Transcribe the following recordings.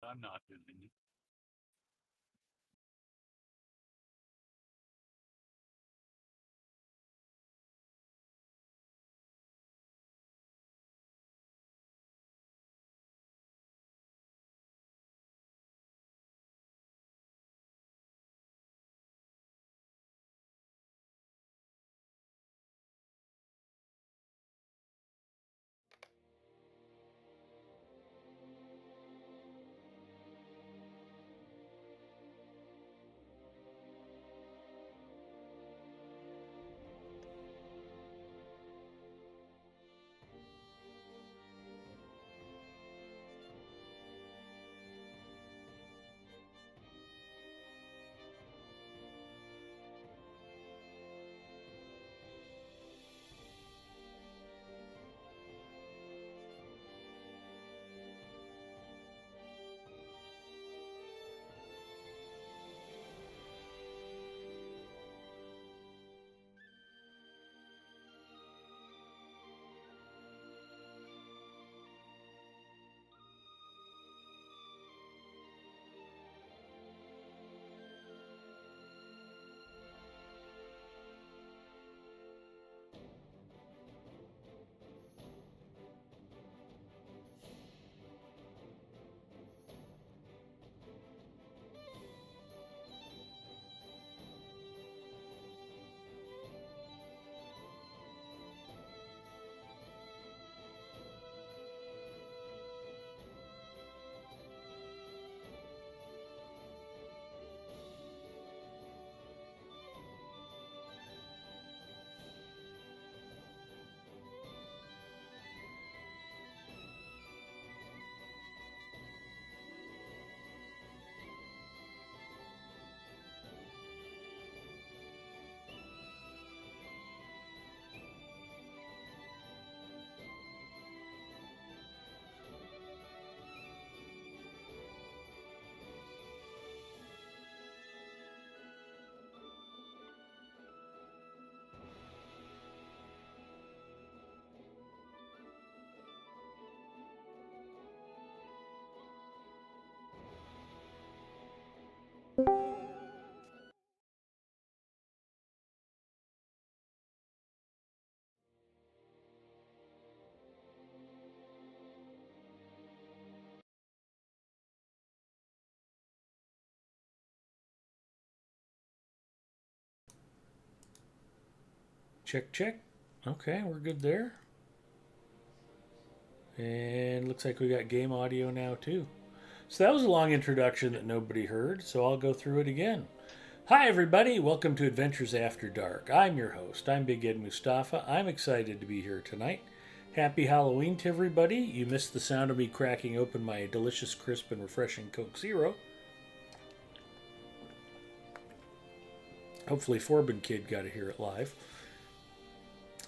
I'm not using it. Check, check. Okay, we're good there. And looks like we got game audio now too. So that was a long introduction that nobody heard, so I'll go through it again. Hi, everybody. Welcome to Adventures After Dark. I'm your host. I'm Big Ed Mustafa. I'm excited to be here tonight. Happy Halloween to everybody. You missed the sound of me cracking open my delicious, crisp, and refreshing Coke Zero. Hopefully, Forbin Kid got to hear it live.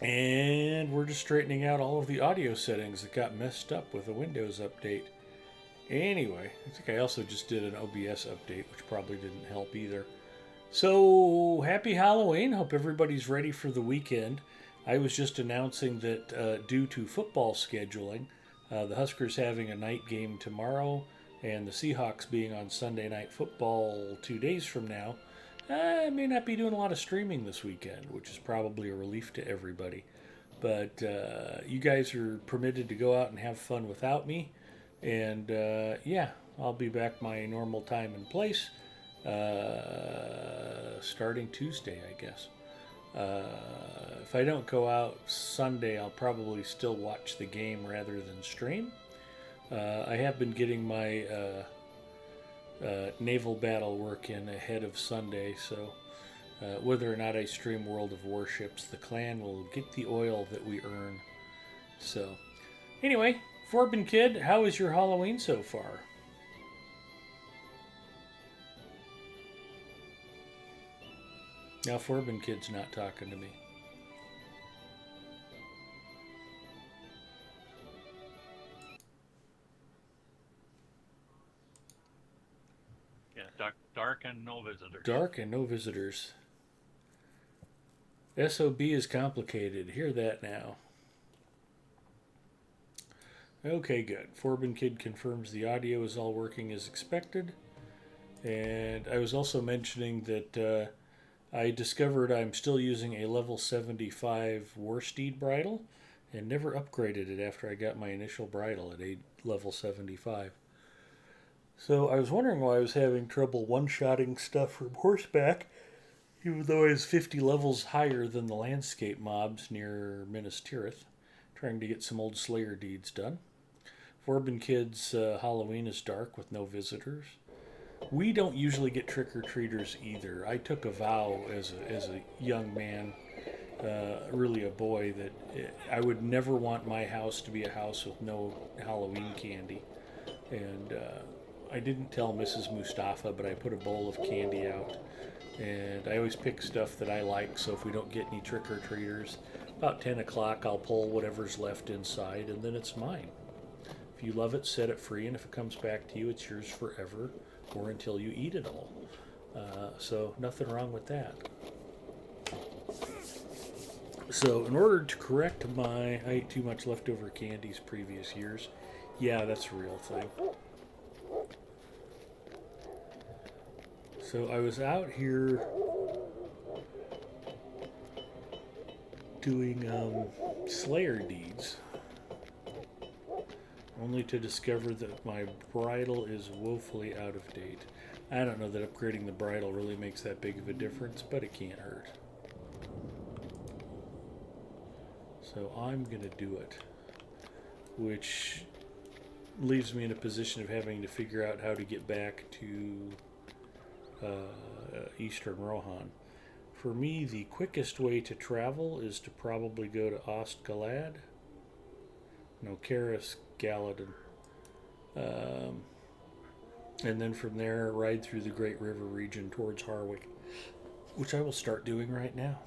And we're just straightening out all of the audio settings that got messed up with the Windows update. Anyway, I think I also just did an OBS update, which probably didn't help either. So, happy Halloween. Hope everybody's ready for the weekend. I was just announcing that due to football scheduling, the Huskers having a night game tomorrow and the Seahawks being on Sunday Night Football 2 days from now, I may not be doing a lot of streaming this weekend, which is probably a relief to everybody. But you guys are permitted to go out and have fun without me. And yeah, I'll be back my normal time and place starting Tuesday, I guess. If I don't go out Sunday, I'll probably still watch the game rather than stream. I have been getting my naval battle work in ahead of Sunday, so whether or not I stream World of Warships, the clan will get the oil that we earn. So, anyway, Forbin Kid, how is your Halloween so far? Now, Forbin Kid's not talking to me. Yeah, dark and no visitors. Dark and no visitors. SOB is complicated. Hear that now. Okay, good. Forbin Kid confirms the audio is all working as expected. And I was also mentioning that I discovered I'm still using a level 75 Warsteed bridle and never upgraded it after I got my initial bridle at level 75. So I was wondering why I was having trouble one-shotting stuff from horseback, even though I was 50 levels higher than the landscape mobs near Minas Tirith, trying to get some old Slayer deeds done. Forbin Kid's Halloween is dark with no visitors. We don't usually get trick-or-treaters either. I took a vow as a young man, really a boy, that I would never want my house to be a house with no Halloween candy. And I didn't tell Mrs. Mustafa, but I put a bowl of candy out. And I always pick stuff that I like, so if we don't get any trick-or-treaters, about 10 o'clock I'll pull whatever's left inside, and then it's mine. If you love it, set it free, and if it comes back to you, it's yours forever, or until you eat it all. So nothing wrong with that. So in order to correct I ate too much leftover candies previous years. Yeah, that's a real thing. So I was out here doing Slayer deeds, only to discover that my bridle is woefully out of date. I don't know that upgrading the bridle really makes that big of a difference, but it can't hurt. So I'm going to do it, which leaves me in a position of having to figure out how to get back to Eastern Rohan. For me, the quickest way to travel is to probably go to Ostgalad. No, Karis Galadon. And then from there, ride through the Great River region towards Harwick, which I will start doing right now.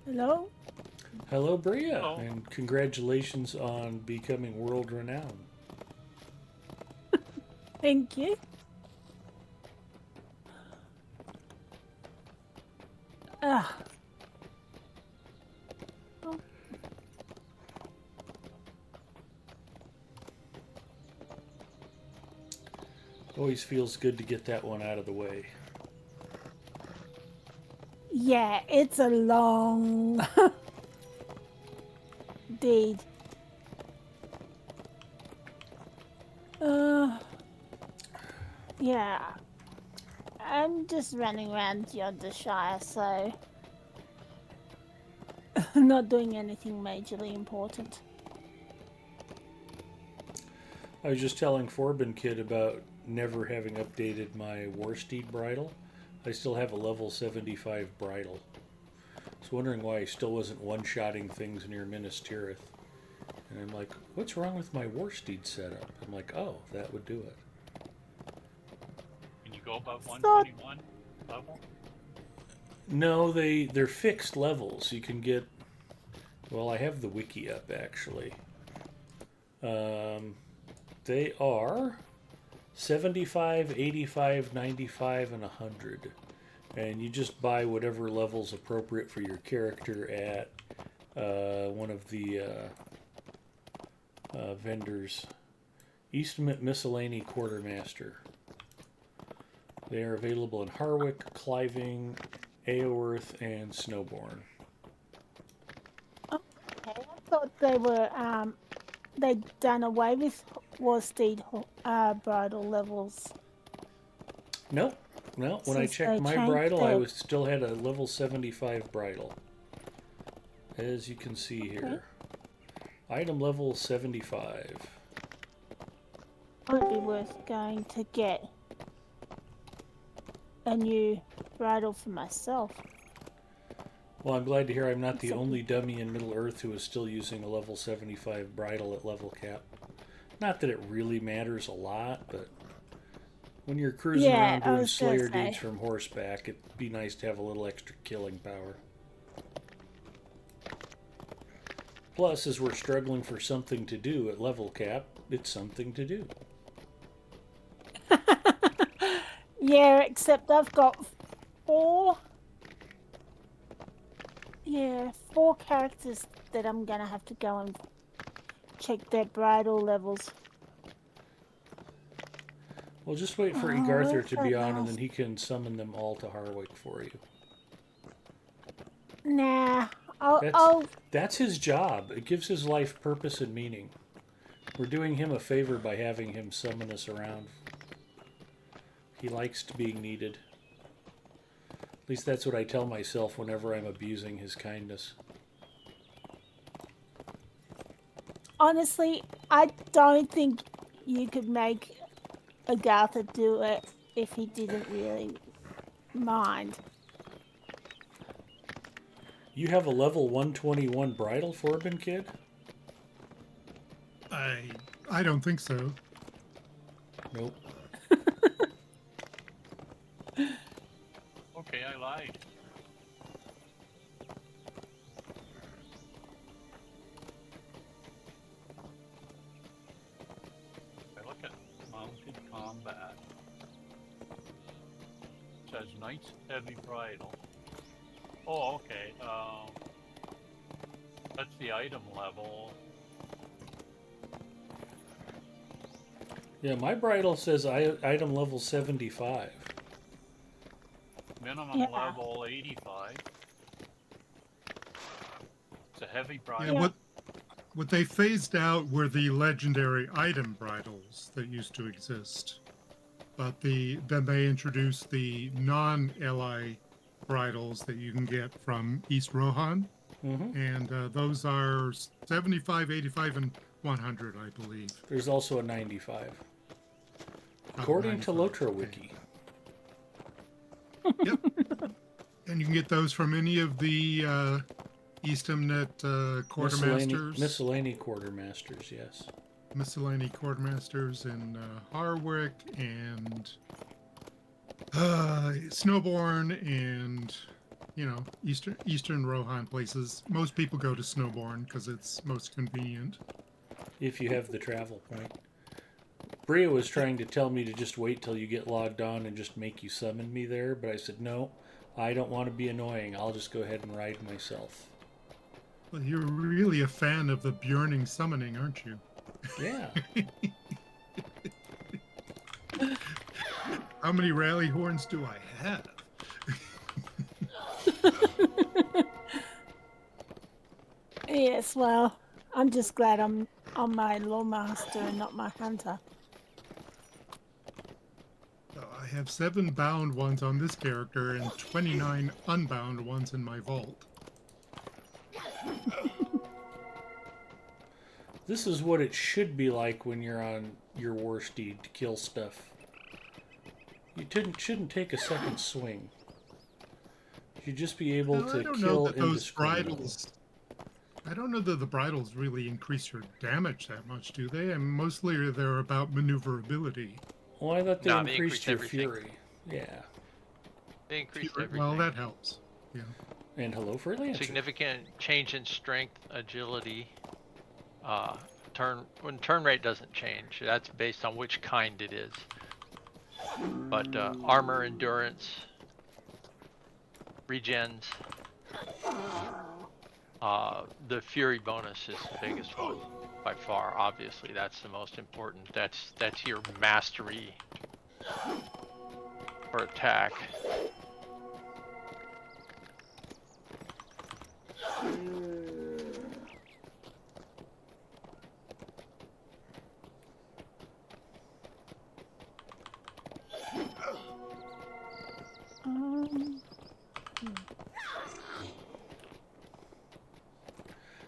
Hello? Hello, Bria, Hello. and congratulations on becoming world renowned. Thank you. Ah. Oh. Always feels good to get that one out of the way. Yeah, it's a long deed. Yeah. I'm just running around the Shire, so not doing anything majorly important. I was just telling Forbin Kid about never having updated my Warsteed bridle. I still have a level 75 bridle. I was wondering why I still wasn't one-shotting things near Minas Tirith. And I'm like, what's wrong with my Warsteed setup? I'm like, oh, that would do it. Can you go above 121 level? No, they're fixed levels. You can get... Well, I have the wiki up, actually. They are 75, 85, 95, and 100. And you just buy whatever level's appropriate for your character at one of the vendors. Eastman Miscellany Quartermaster. They are available in Harwick, Cliving, Eoworth, and Snowbourne. Okay, I thought they were they'd done away with Warsteed bridle levels. Nope. No, when I Since checked they my changed bridle, I their- was still had a level 75 bridle. As you can see here. Item level 75. Might be worth going to get a new bridle for myself. Well, I'm glad to hear I'm not the only dummy in Middle Earth who is still using a level 75 bridle at level cap. Not that it really matters a lot, but when you're cruising around doing Slayer dudes from horseback, it'd be nice to have a little extra killing power. Plus, as we're struggling for something to do at level cap, it's something to do. Yeah, except I've got four characters that I'm gonna have to go and check their bridle levels. Well, just wait for Egarther to be on, and then he can summon them all to Harwick for you. Nah, That's his job. It gives his life purpose and meaning. We're doing him a favor by having him summon us around. He likes to being needed. At least that's what I tell myself whenever I'm abusing his kindness. Honestly, I don't think you could make Agatha do it if he didn't really mind. You have a level 121 bridle, Forbin kid? I don't think so. Nope. Okay, I lied. I look at mounted combat. It says Knight's Heavy Bridle. Oh, okay. That's the item level. Yeah, my bridle says item level 75. Minimum level 85. It's a heavy bridle. Yeah, what they phased out were the legendary item bridles that used to exist. But then they introduced the non-LI bridles that you can get from East Rohan. Mm-hmm. And those are 75, 85, and 100, I believe. There's also a 95. According to Lotra Wiki. Yep. And you can get those from any of the Eastamnet quartermasters. Miscellany quartermasters, yes. Miscellany quartermasters in Harwick and Snowbourne and, Eastern Rohan places. Most people go to Snowbourne because it's most convenient. If you have the travel point. Bria was trying to tell me to just wait till you get logged on and just make you summon me there, but I said, no, I don't want to be annoying. I'll just go ahead and ride myself. Well, you're really a fan of the Bjorning summoning, aren't you? Yeah. How many rally horns do I have? Yes, well, I'm just glad I'm on my Lawmaster and not my Hunter. I have 7 bound ones on this character and 29 unbound ones in my vault. This is what it should be like when you're on your Warsteed to kill stuff. You shouldn't take a second swing. You should just be able to kill indiscriminately. I don't know that the bridles really increase your damage that much, do they? And mostly they're about maneuverability. Well, I thought they increased your everything. fury. Yeah. They increase everything. Well, that helps. Yeah. And hello, Freelancer. Significant change in strength, agility. When turn rate doesn't change, that's based on which kind it is. But armor, endurance, regens. The fury bonus is the biggest one by far. Obviously, that's the most important. That's your mastery for attack.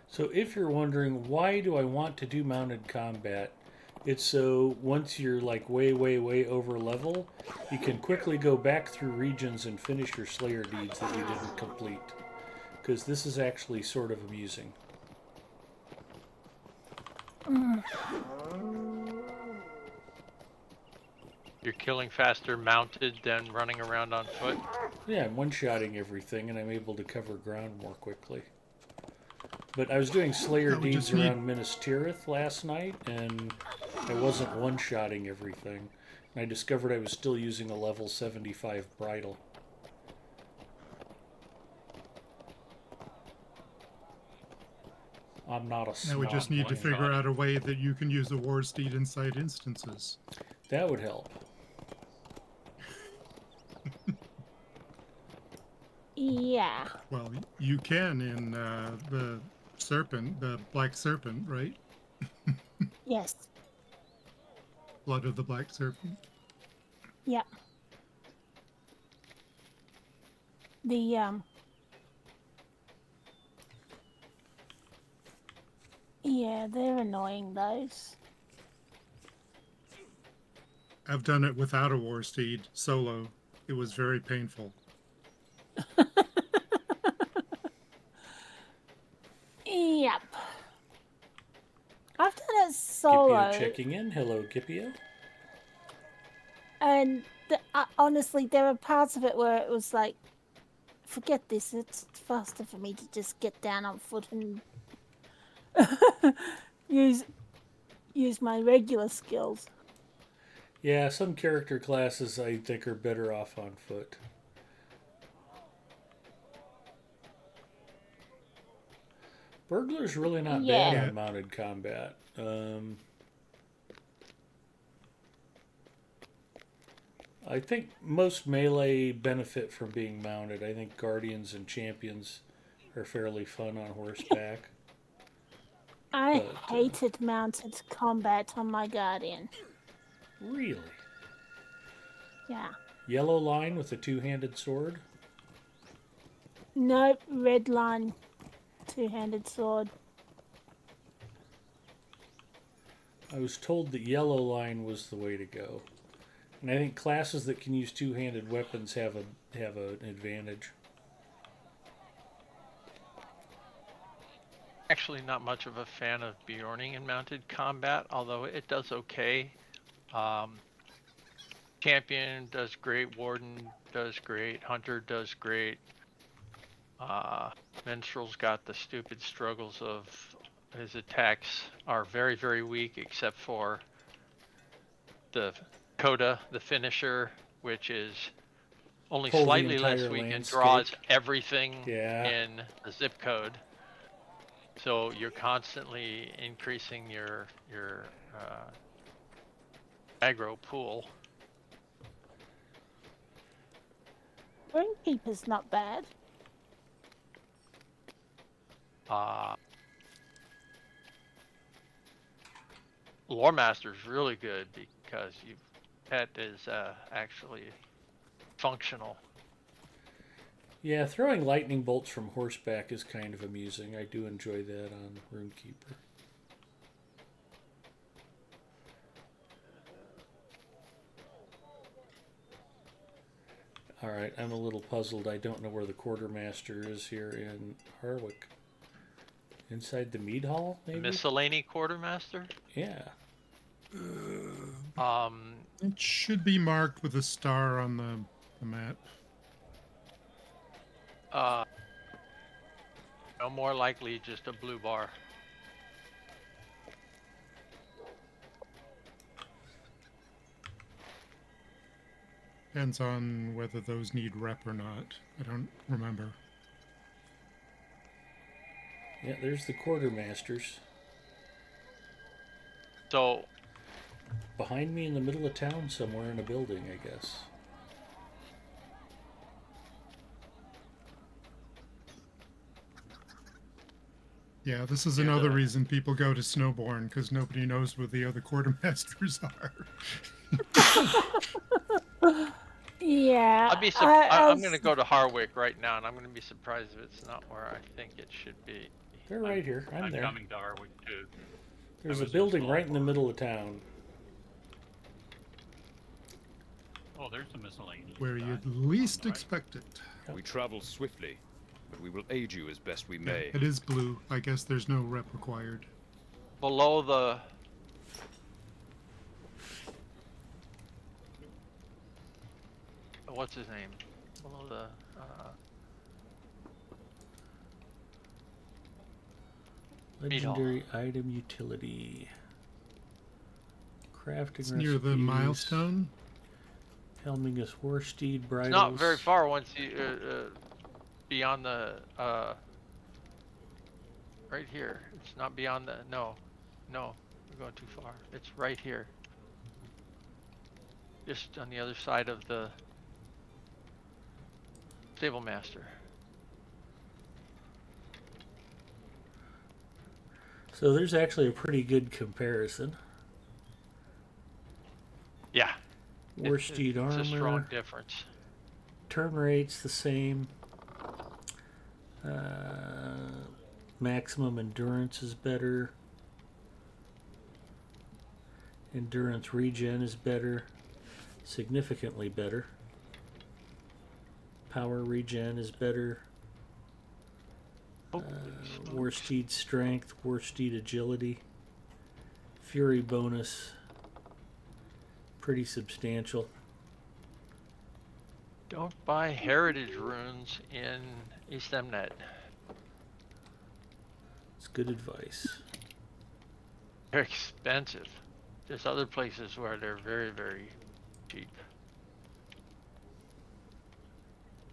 So if you're wondering, why do I want to do mounted combat? It's so once you're like way, way, way over level, you can quickly go back through regions and finish your Slayer deeds that you didn't complete. Because this is actually sort of amusing. You're killing faster mounted than running around on foot. Yeah, I'm one-shotting everything, and I'm able to cover ground more quickly. But I was doing Slayer That would deeds just need- around Minas Tirith last night, and I wasn't one-shotting everything. And I discovered I was still using a level 75 bridle. I'm not a Now we just need to one figure shot. out a way that you can use the Warsteed inside instances. That would help. Yeah. Well, you can in the serpent, the black serpent, right? Yes. Blood of the black serpent. Yeah. The yeah, they're annoying, those. I've done it without a Warsteed solo. It was very painful. Yep. I've done it solo, Gipio checking in. Hello, Gipio. and honestly, there were parts of it where it was like, forget this. It's faster for me to just get down on foot and use my regular skills. Yeah, some character classes I think are better off on foot. Burglar's really not bad Yeah. on mounted combat. I think most melee benefit from being mounted. I think guardians and champions are fairly fun on horseback. I But, hated mounted combat on my guardian. Really? Yeah. Yellow line with a two-handed sword? Nope, red line, two-handed sword. I was told that yellow line was the way to go. And I think classes that can use two-handed weapons have an advantage. Actually, not much of a fan of Bjorning in mounted combat, although it does okay. Champion does great, Warden does great, Hunter does great. Minstrel's got the stupid struggles of his attacks are very, very weak, except for the Coda, the finisher, which is only Pull the slightly less entire weak and landscape. draws everything Yeah. in the zip code. So you're constantly increasing your aggro pool. Runekeeper's not bad. Lore Master's really good because that is actually functional. Yeah, throwing lightning bolts from horseback is kind of amusing. I do enjoy that on Runekeeper. Alright, I'm a little puzzled. I don't know where the quartermaster is here in Harwick. Inside the mead hall, maybe? Miscellany Quartermaster. Yeah. It should be marked with a star on the map. No more likely just a blue bar. Depends on whether those need rep or not. I don't remember. Yeah, there's the quartermasters. So Behind me in the middle of town somewhere in a building, I guess. Yeah, this is another reason people go to Snowbourne, because nobody knows where the other quartermasters are. Yeah. I'm going to go to Harwick right now, and I'm going to be surprised if it's not where I think it should be. They're right here. I'm there. coming to Harwick too. There's I a was building in right in the middle of town. Oh, there's the miscellaneous. where side. you'd least Right. expect it. We travel swiftly, but we will aid you as best we Yeah, may. it is blue. I guess there's no rep required. Below the what's his name? Below the Legendary item utility. Crafting It's near the recipes, milestone. Helmingus Warsteed bridles. it's not very far once you beyond the right here. It's not beyond the no, we're going too far. It's right here. Just on the other side of the stable master. So there's actually a pretty good comparison. Yeah. Warsteed armor. It's a strong difference. Turn rate's the same. Maximum endurance is better. Endurance regen is better. Significantly better. Power regen is better. Warsteed strength, Warsteed agility. Fury bonus. Pretty substantial. Don't buy heritage runes in East Emnet. It's good advice. They're expensive. There's other places where they're very, very cheap.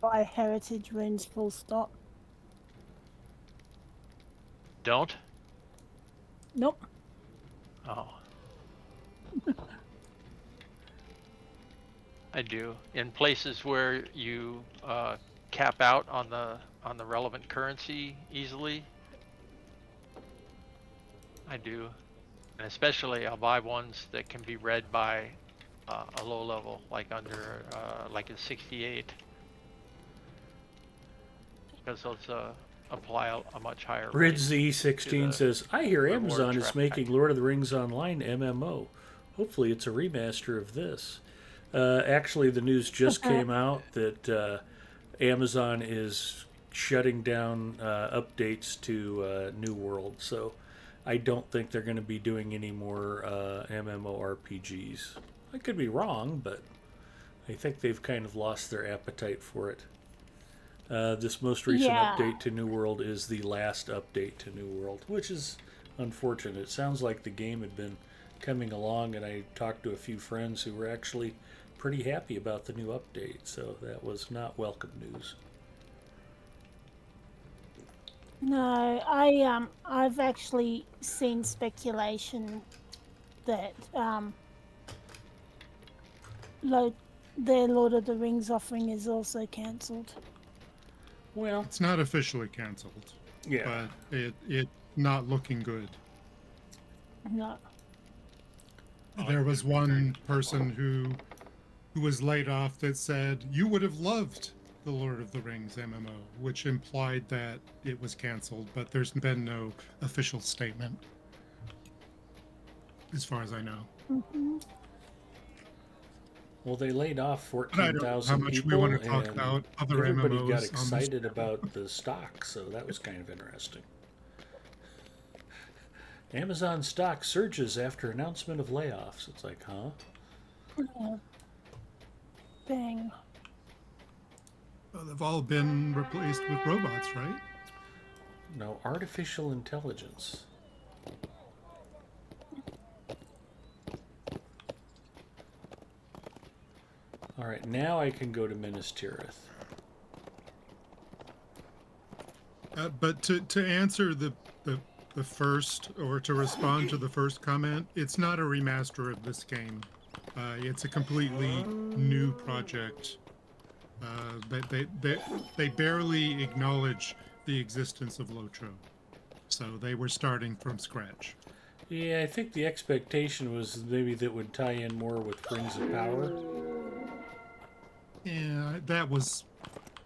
Buy heritage runes full stop. Don't? Nope. Oh. I do. In places where you cap out on the relevant currency easily, I do. And especially I'll buy ones that can be read by a low level, like under like a 68, because those apply a much higher rate. RidZ16 says, I hear reward Amazon is track. making Lord of the Rings Online MMO. Hopefully it's a remaster of this. Actually, the news just came out that Amazon is shutting down updates to New World, so I don't think they're going to be doing any more MMORPGs. I could be wrong, but I think they've kind of lost their appetite for it. This most recent Yeah. update to New World is the last update to New World, which is unfortunate. It sounds like the game had been coming along, and I talked to a few friends who were actually pretty happy about the new update, so that was not welcome news. No, I've actually seen speculation that their Lord of the Rings offering is also cancelled. Well, It's not officially canceled, yeah. but it not looking good. No. There was one person who was laid off that said, you would have loved the Lord of the Rings MMO, which implied that it was canceled, but there's been no official statement, as far as I know. Mm-hmm. Well, they laid off I don't know 14,000 how much people, we want to talk and about other everybody MMOs. got excited about the stock, so that was kind of interesting. Amazon stock surges after announcement of layoffs. It's like, huh? Yeah. Bang. Well, they've all been replaced with robots, right? No, artificial intelligence. All right, now I can go to Minas Tirith. But to answer the first, or to respond to the first comment, it's not a remaster of this game. It's a completely new project. They barely acknowledge the existence of Lotro, so they were starting from scratch. Yeah, I think the expectation was maybe that would tie in more with Rings of Power. Yeah, that was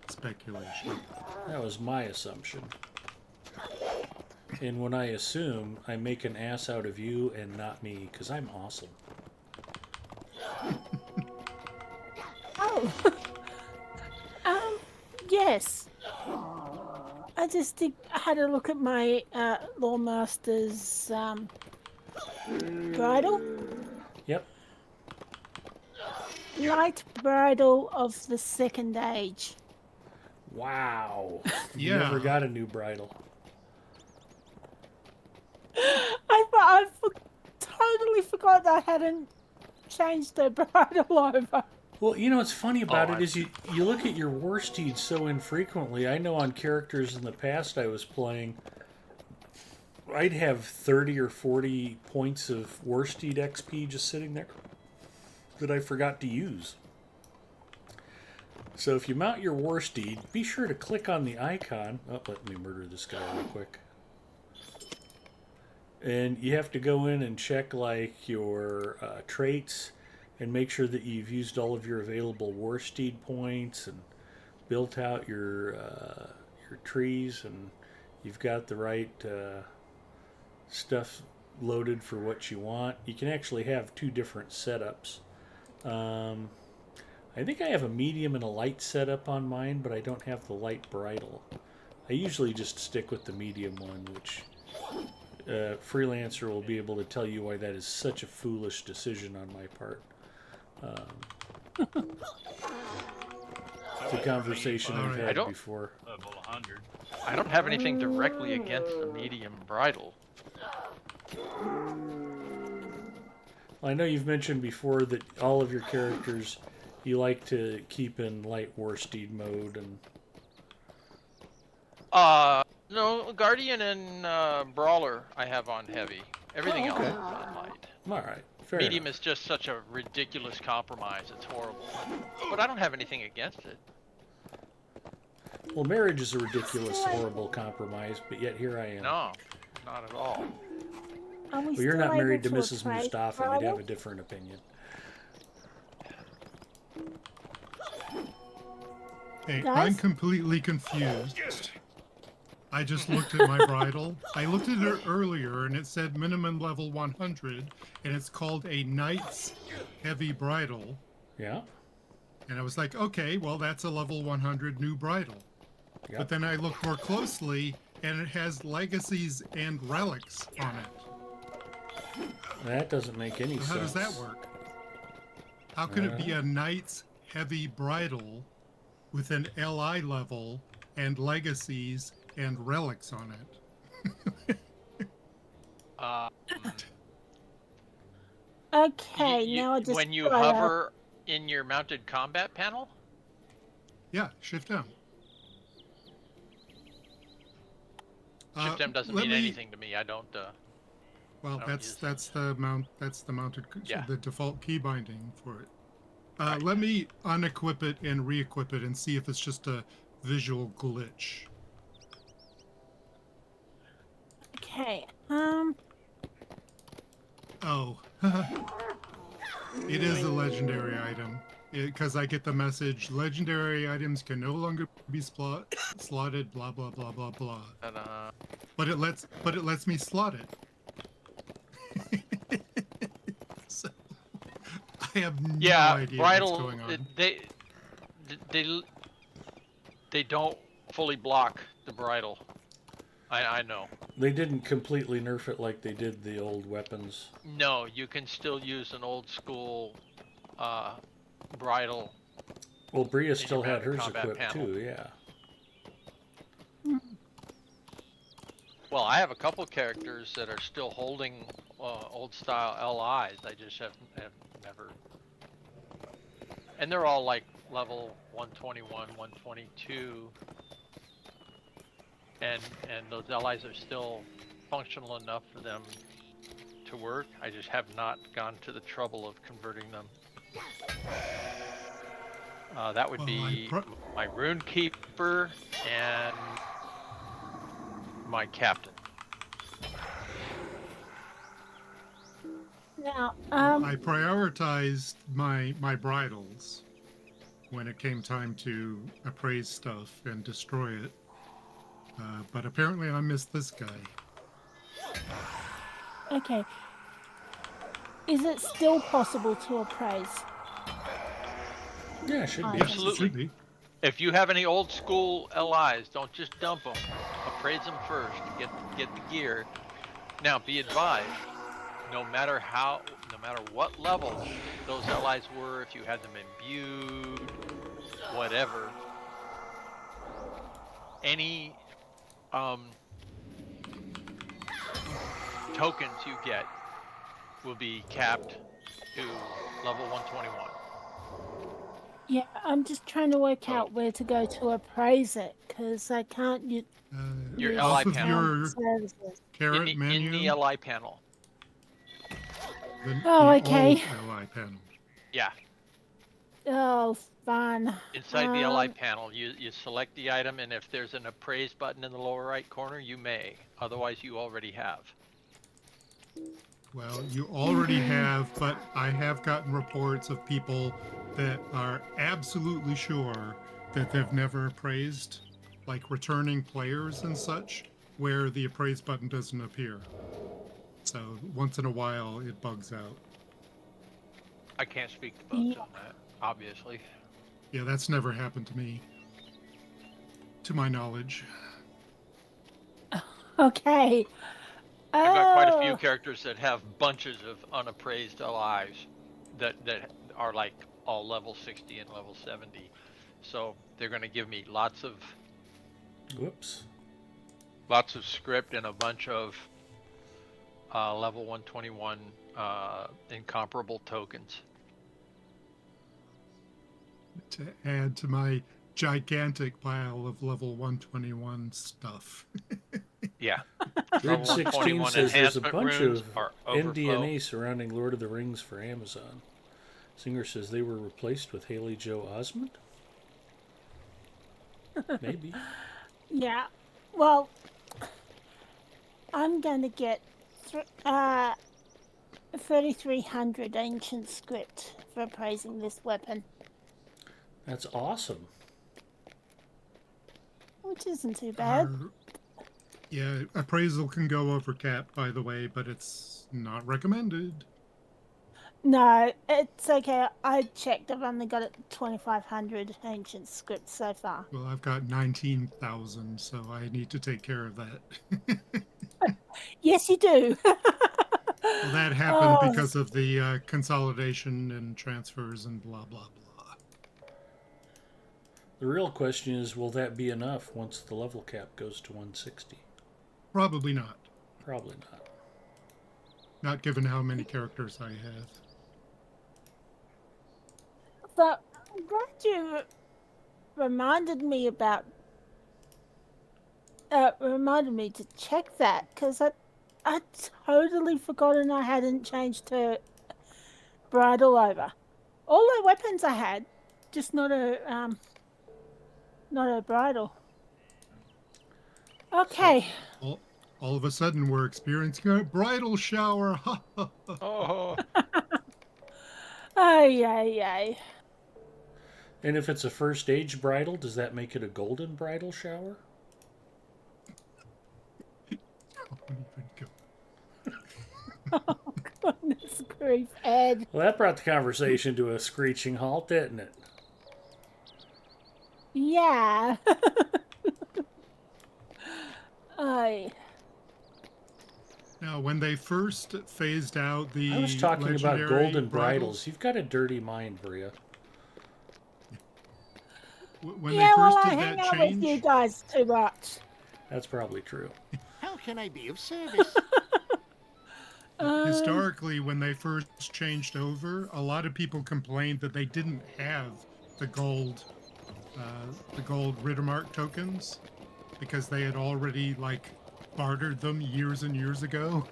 speculation. That was my assumption. And when I assume, I make an ass out of you and not me, because I'm awesome. Oh. Yes. I had a look at my Lawmaster's bridle. Yep. Light bridle of the second age. Wow. You Yeah. never got a new bridle. I totally forgot I hadn't changed the bridle over. Well, you know what's funny about Oh, it is you look at your Warsteed so infrequently. I know on characters in the past I was playing, I'd have 30 or 40 points of Warsteed XP just sitting there that I forgot to use. So if you mount your Warsteed, be sure to click on the icon. Oh, let me murder this guy real quick. And you have to go in and check like your traits and make sure that you've used all of your available Warsteed points and built out your trees and you've got the right stuff loaded for what you want. You can actually have two different setups. I think I have a medium and a light setup on mine, but I don't have the light bridle. I usually just stick with the medium one, which Freelancer will be able to tell you why that is such a foolish decision on my part. It's a conversation I've had before. Level 100. I don't have anything directly against the medium bridle. I know you've mentioned before that all of your characters you like to keep in light Warsteed mode, and No, Guardian and Brawler I have on heavy. Everything else is on light. all right, fair Medium enough. is just such a ridiculous compromise. It's horrible. But I don't have anything against it. Well, marriage is a ridiculous, horrible compromise, but yet here I am. No, not at all. Are we Well, you're still not married to able Mrs. upgrade Mustafa. You'd bridle? have a different opinion. Hey, Guys? I'm completely confused. I just looked at my bridle. I looked at it earlier and it said minimum level 100 and it's called a knight's heavy bridle. Yeah. And I was like, okay, well, that's a level 100 new bridle. Yep. But then I looked more closely and it has legacies and relics on it. That doesn't make any sense. How does that work? How could it be a knight's heavy bridle with an LI level and legacies and relics on it? Okay, now I just when you got a- hover in your mounted combat panel, Yeah, shift down. Shift M doesn't let mean me- anything to me. I don't. Well, don't that's use that's the mounted Yeah. the default key binding for it. Let me unequip it and re-equip it and see if it's just a visual glitch. Okay. Oh, it is a legendary item because I get the message: legendary items can no longer be slotted. Blah blah blah blah blah. But it lets me slot it. So I have no Yeah, idea bridle. what's going on. They don't fully block the bridle. I know. They didn't completely nerf it like they did the old weapons. No, you can still use an old school bridle. Well, Bria your still had mounted hers combat equipped panel. too, yeah. Well, I have a couple characters that are still holding old style LIs. I just have never. And they're all like level 121, 122. And those LIs are still functional enough for them to work. I just have not gone to the trouble of converting them. That would Well, be my rune keeper and my captain. Now, I prioritized my bridles when it came time to appraise stuff and destroy it. But apparently I missed this guy. okay. Is it still possible to appraise? Yeah, it should be. items. Absolutely. Should be. If you have any old school LIs, don't just dump them. Appraise them first. Get the gear. Now, be advised, no matter what level those LIs were, if you had them imbued, whatever, any tokens you get will be capped to level 121. Yeah, I'm just trying to work So- out where to go to appraise it because I can't use Your use LI off of panel. your services. carrot in menu. the LI panel. Oh, the okay. old LI panel. Yeah. Oh, fun. Inside the LI panel, you select the item, and if there's an appraise button in the lower right corner, you may. Otherwise, you already have. Well, you already have, but I have gotten reports of people that are absolutely sure that they've never appraised, like returning players and such, where the appraise button doesn't appear. So once in a while, it bugs out. I can't speak to bugs on that, obviously. Yeah, that's never happened to me, to my knowledge. Okay. I've got quite a few Oh, characters that have bunches of unappraised LIs that are like all level 60 and level 70. So they're going to give me lots of Whoops. script and a bunch of level 121 incomparable tokens. To add to my gigantic pile of level 121 stuff. Yeah. Grid Level 16 121 says there's a enhancement bunch runes of are overflow. MD&A surrounding Lord of the Rings for Amazon. Singer says they were replaced with Haley Joe Osment? Maybe. yeah. Well, I'm going to get 3,300 ancient script for appraising this weapon, That's awesome. which isn't too bad. Yeah, appraisal can go over cap, by the way, but it's not recommended. No, it's okay. I checked. I've only got it 2,500 ancient script so far. Well, I've got 19,000, so I need to take care of that. Yes, you do. Well, that happened Oh. because of the consolidation and transfers and blah, blah, blah. The real question is, will that be enough once the level cap goes to 160? Probably not. Probably not. Not given how many characters I have. But I'm glad you reminded me to check that because I totally forgotten I hadn't changed to bridle over. All the weapons I had, just not a bridle. Okay. All of a sudden, we're experiencing a bridal shower. Ha, ha, ha. Oh, Ay, ay, ay. And if it's a first age bridle, does that make it a golden bridal shower? Don't even go. Oh, goodness grief, Ed. Well, that brought the conversation to a screeching halt, didn't it? Yeah. Ay. Now, when they first phased out the I was talking about legendary golden bridles. You've got a dirty mind, Bria. When Yeah, they well, first I did hang that out with you change, guys too much. That's probably true. How can I be of service? historically, when they first changed over, a lot of people complained that they didn't have the gold Rittermark tokens because they had already bartered them years and years ago.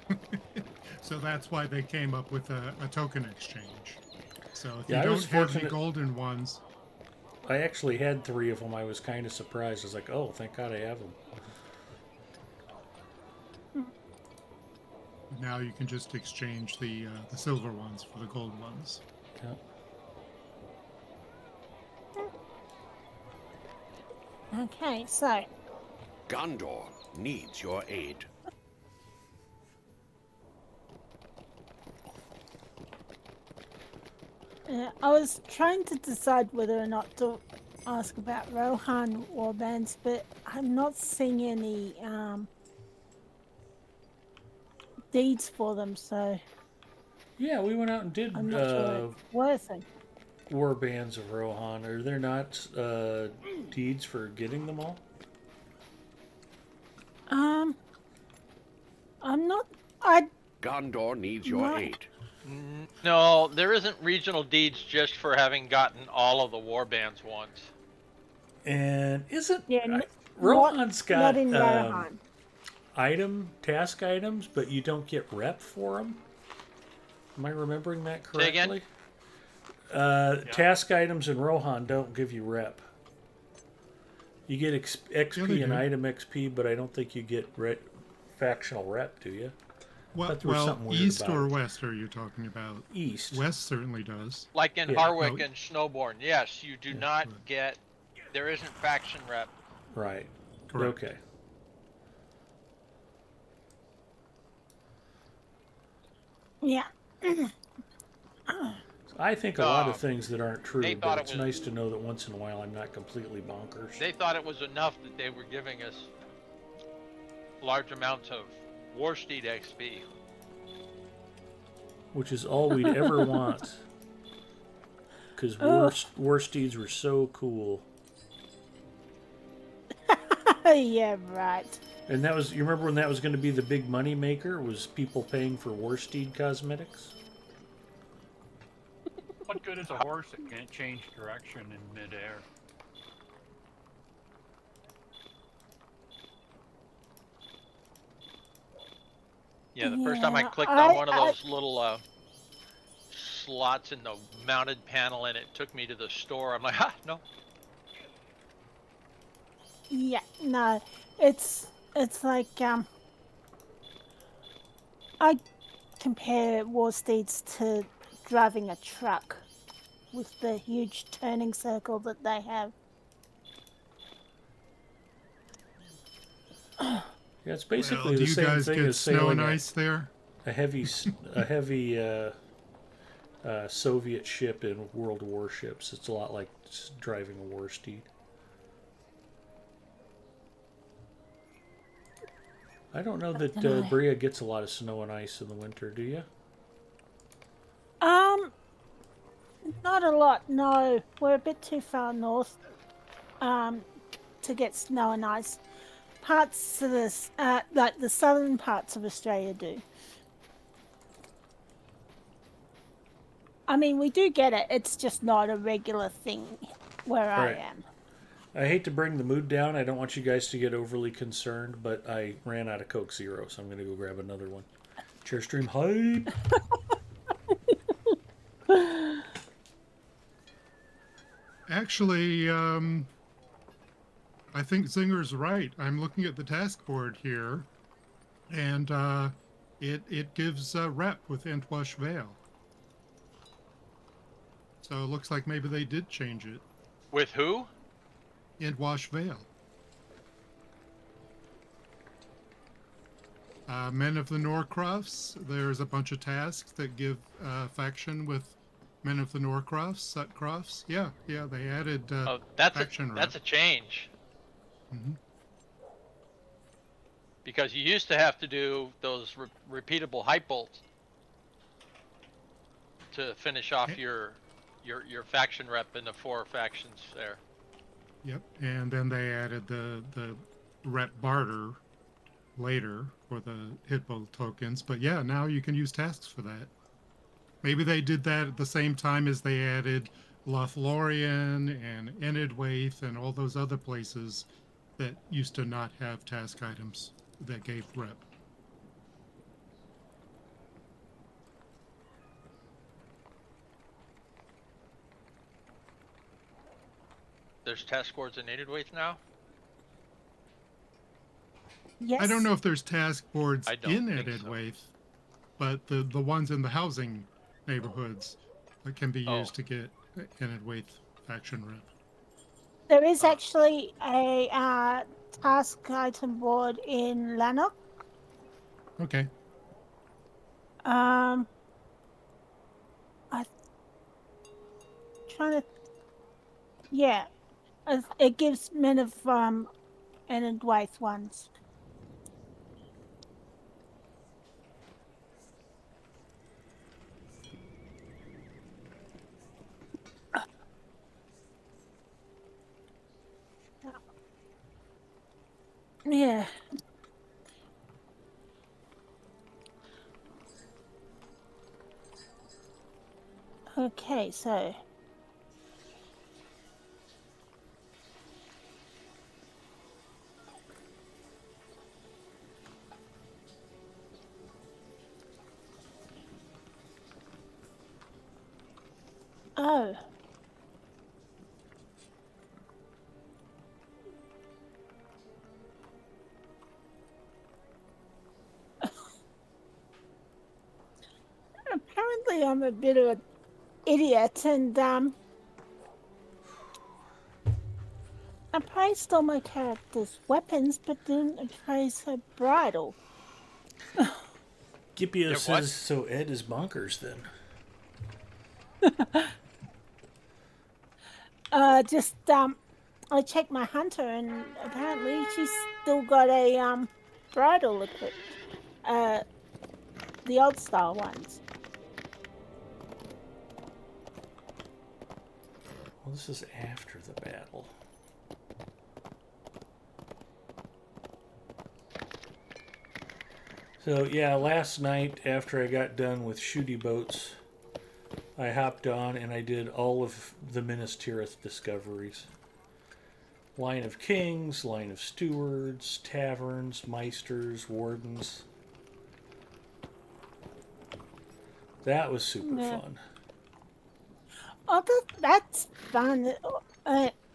So that's why they came up with a token exchange. So if Yeah, I you was don't have the fortunate- golden ones, I actually had 3 of them. I was kind of surprised. I was like, oh, thank God I have them. now you can just exchange the silver ones for the gold ones. Yeah. Okay, so Gondor needs your aid. Yeah, I was trying to decide whether or not to ask about Rohan warbands, but I'm not seeing any deeds for them, so Yeah, we went out and did I'm not sure it's worth it. war bands of Rohan. Are there not deeds for getting them all? I'm not. I Gondor needs your Right. aid. No, there isn't regional deeds just for having gotten all of the warbands once. And isn't yeah. Rohan's Not got in Rohan. task items, but you don't get rep for them? Am I remembering that Say again? correctly? Task items in Rohan don't give you rep. You get XP they and do. item XP, but I don't think you get factional rep, do you? Well, there was something weird east about or it. west are you talking about? East. West certainly does. Like in Yeah, Harwick no. and Snowbourne, yes, you do not right. get. There isn't faction rep. Right. Correct. Okay. Yeah. I think a lot of Um, things that aren't they true, thought but it it's was- nice to know that once in a while I'm not completely bonkers. They thought it was enough that they were giving us large amounts of Warsteed XP. Which is all we'd ever want. Because Oh. Warsteeds were so cool. Yeah, right. And that was, you remember when that was going to be the big money maker? Was people paying for Warsteed cosmetics? What good is a horse that can't change direction in midair? Yeah, the first time I Yeah, clicked on one of those little slots in the mounted panel and it took me to the store, I'm like, no. Yeah, no. It's like I compare Warsteeds to driving a truck with the huge turning circle that they have. Yeah, it's Well, basically do the you same guys thing get as snow sailing and ice there? a heavy Soviet ship in World War ships. It's a lot like driving a Warsteed. I don't know that dunno. Bria gets a lot of snow and ice in the winter, do you? Not a lot, no. We're a bit too far north to get snow and ice. Parts of this, like the southern parts of Australia do. I mean, we do get it. It's just not a regular thing where Right. I am. I hate to bring the mood down. I don't want you guys to get overly concerned, but I ran out of Coke Zero, so I'm going to go grab another one. Chairstream hype! Actually, I think Zinger's right. I'm looking at the task board here, and it gives rep with Entwash Vale. So it looks like maybe they did change it. With who? Entwash Vale. Men of the Norcrofts, there's a bunch of tasks that give faction with Men of the Norcrofts, Sutcrofts. Yeah, they added That's faction rep. a change. Mhm. Because you used to have to do those repeatable hype bolts to finish off your faction rep in the 4 factions there. Yep, and then they added the rep barter later for the hitbolt tokens. But yeah, now you can use tasks for that. Maybe they did that at the same time as they added Lothlorien and Enidwaith and all those other places that used to not have task items that gave rep. There's task boards in Native now? Yes. I don't know if there's task boards I don't in think so. Enidwaith, but the ones in the housing neighborhoods that can be used to get Enidwaith faction rep. There is actually a task item board in Lanark. trying to. Yeah, it gives men of and waith ones. Yeah. Okay, so. Oh. Apparently, I'm a bit of an idiot, and I praised all my character's weapons, but didn't praise her bridle. Gipio what? says, so Ed is bonkers then. I checked my hunter, and apparently she's still got a bridle equipped. The old style ones. Well, this is after the battle. So yeah, last night after I got done with shooty boats, I hopped on and I did all of the Minas Tirith discoveries. Line of Kings, Line of Stewards, Taverns, Meisters, Wardens. That was super fun. Oh, that's fun.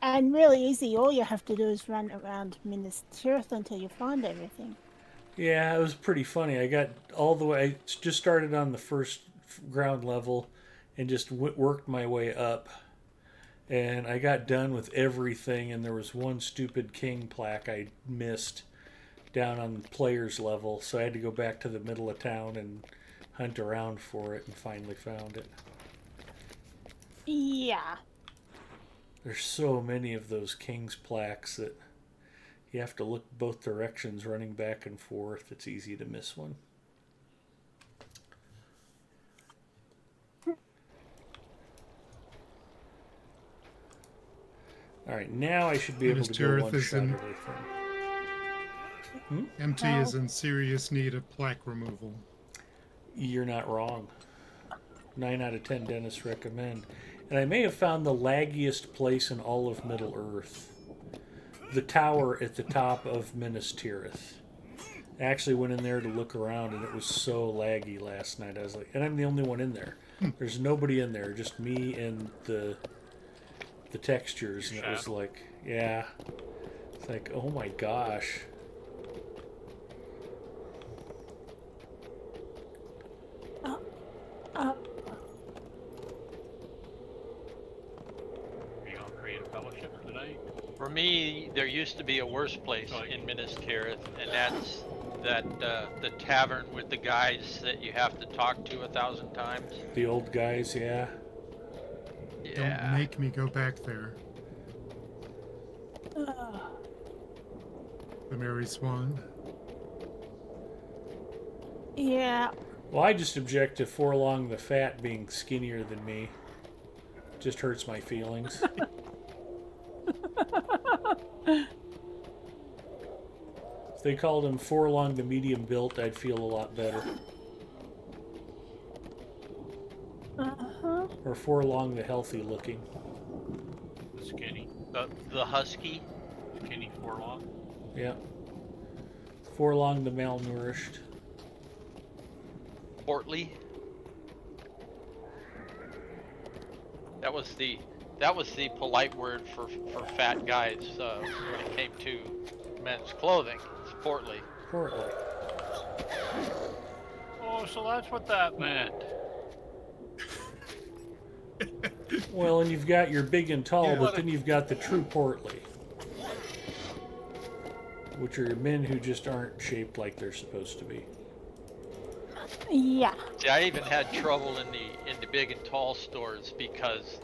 And really easy. All you have to do is run around Minas Tirith until you find everything. Yeah, it was pretty funny. I got all the way. I just started on the first ground level and just worked my way up. And I got done with everything, and there was one stupid king plaque I missed down on the player's level. So I had to go back to the middle of town and hunt around for it, and finally found it. Yeah. There's so many of those king's plaques that you have to look both directions running back and forth. It's easy to miss one. All right, now I should be able to go one shot everything. MT is in serious need of plaque removal. You're not wrong. 9 out of 10 dentists recommend. And I may have found the laggiest place in all of Middle Earth. The tower at the top of Minas Tirith. I actually went in there to look around, and it was so laggy last night. I was like, and I'm the only one in there. There's nobody in there, just me and the textures, and it was like, yeah. It's like, oh my gosh. Are you on Creative Fellowship tonight? For me, there used to be a worse place in Minas Tirith, and that's the tavern with the guys that you have to talk to 1,000 times. The old guys, yeah. Yeah. Don't make me go back there. The Mary Swan. Yeah. Well, I just object to Forlong the Fat being skinnier than me. Just hurts my feelings. If they called him Forlong the Medium Built, I'd feel a lot better. Or Forlong the Healthy Looking. The skinny. The husky. Skinny Forlong. Yeah. Forlong the Malnourished. Portly. That was the polite word for fat guys when it came to men's clothing. It's portly. Portly. Oh, so that's what that meant. Well, and you've got your big and tall, Yeah. but then you've got the true portly. Which are men who just aren't shaped like they're supposed to be. Yeah. See, I even had trouble in the big and tall stores because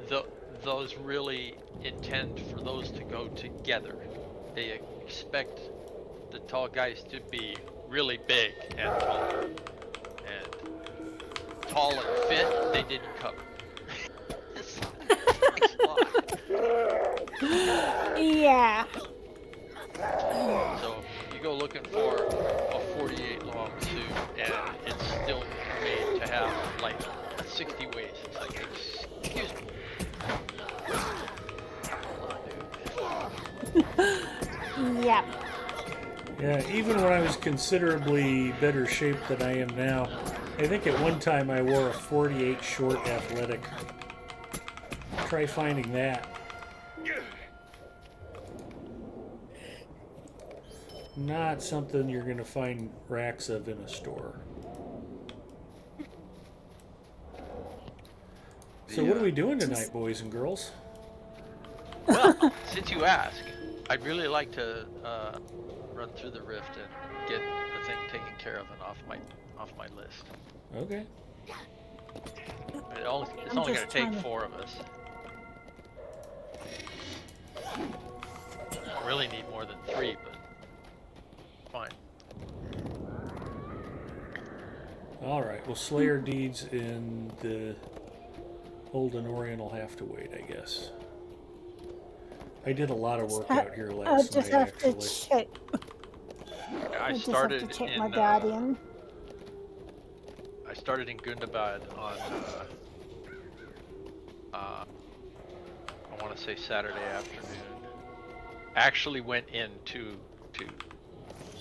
those really intend for those to go together. They expect the tall guys to be really big and tall and fit. They didn't cover. This takes a lot. Yeah. So you go looking for a 48 long suit, and it's still made to have like a 60 waist. It's like, excuse me. Yep. Yeah, even when I was considerably better shape than I am now, I think at one time I wore a 48 short athletic. Try finding that. Not something you're going to find racks of in a store. So what are we doing tonight, boys and girls? Well, since you ask, I'd really like to run through the rift and get the thing taken care of and off my list. Okay. It's only I'm going to just take trying to- 4 of us. Really need more than 3, but fine. Alright, well, Slayer deeds in the Old Anorian will have to wait, I guess. I did a lot of work out here I last just night, have to actually. check. I just started have to check in my guardian. I started in Gundabad on I want to say Saturday afternoon. Actually went into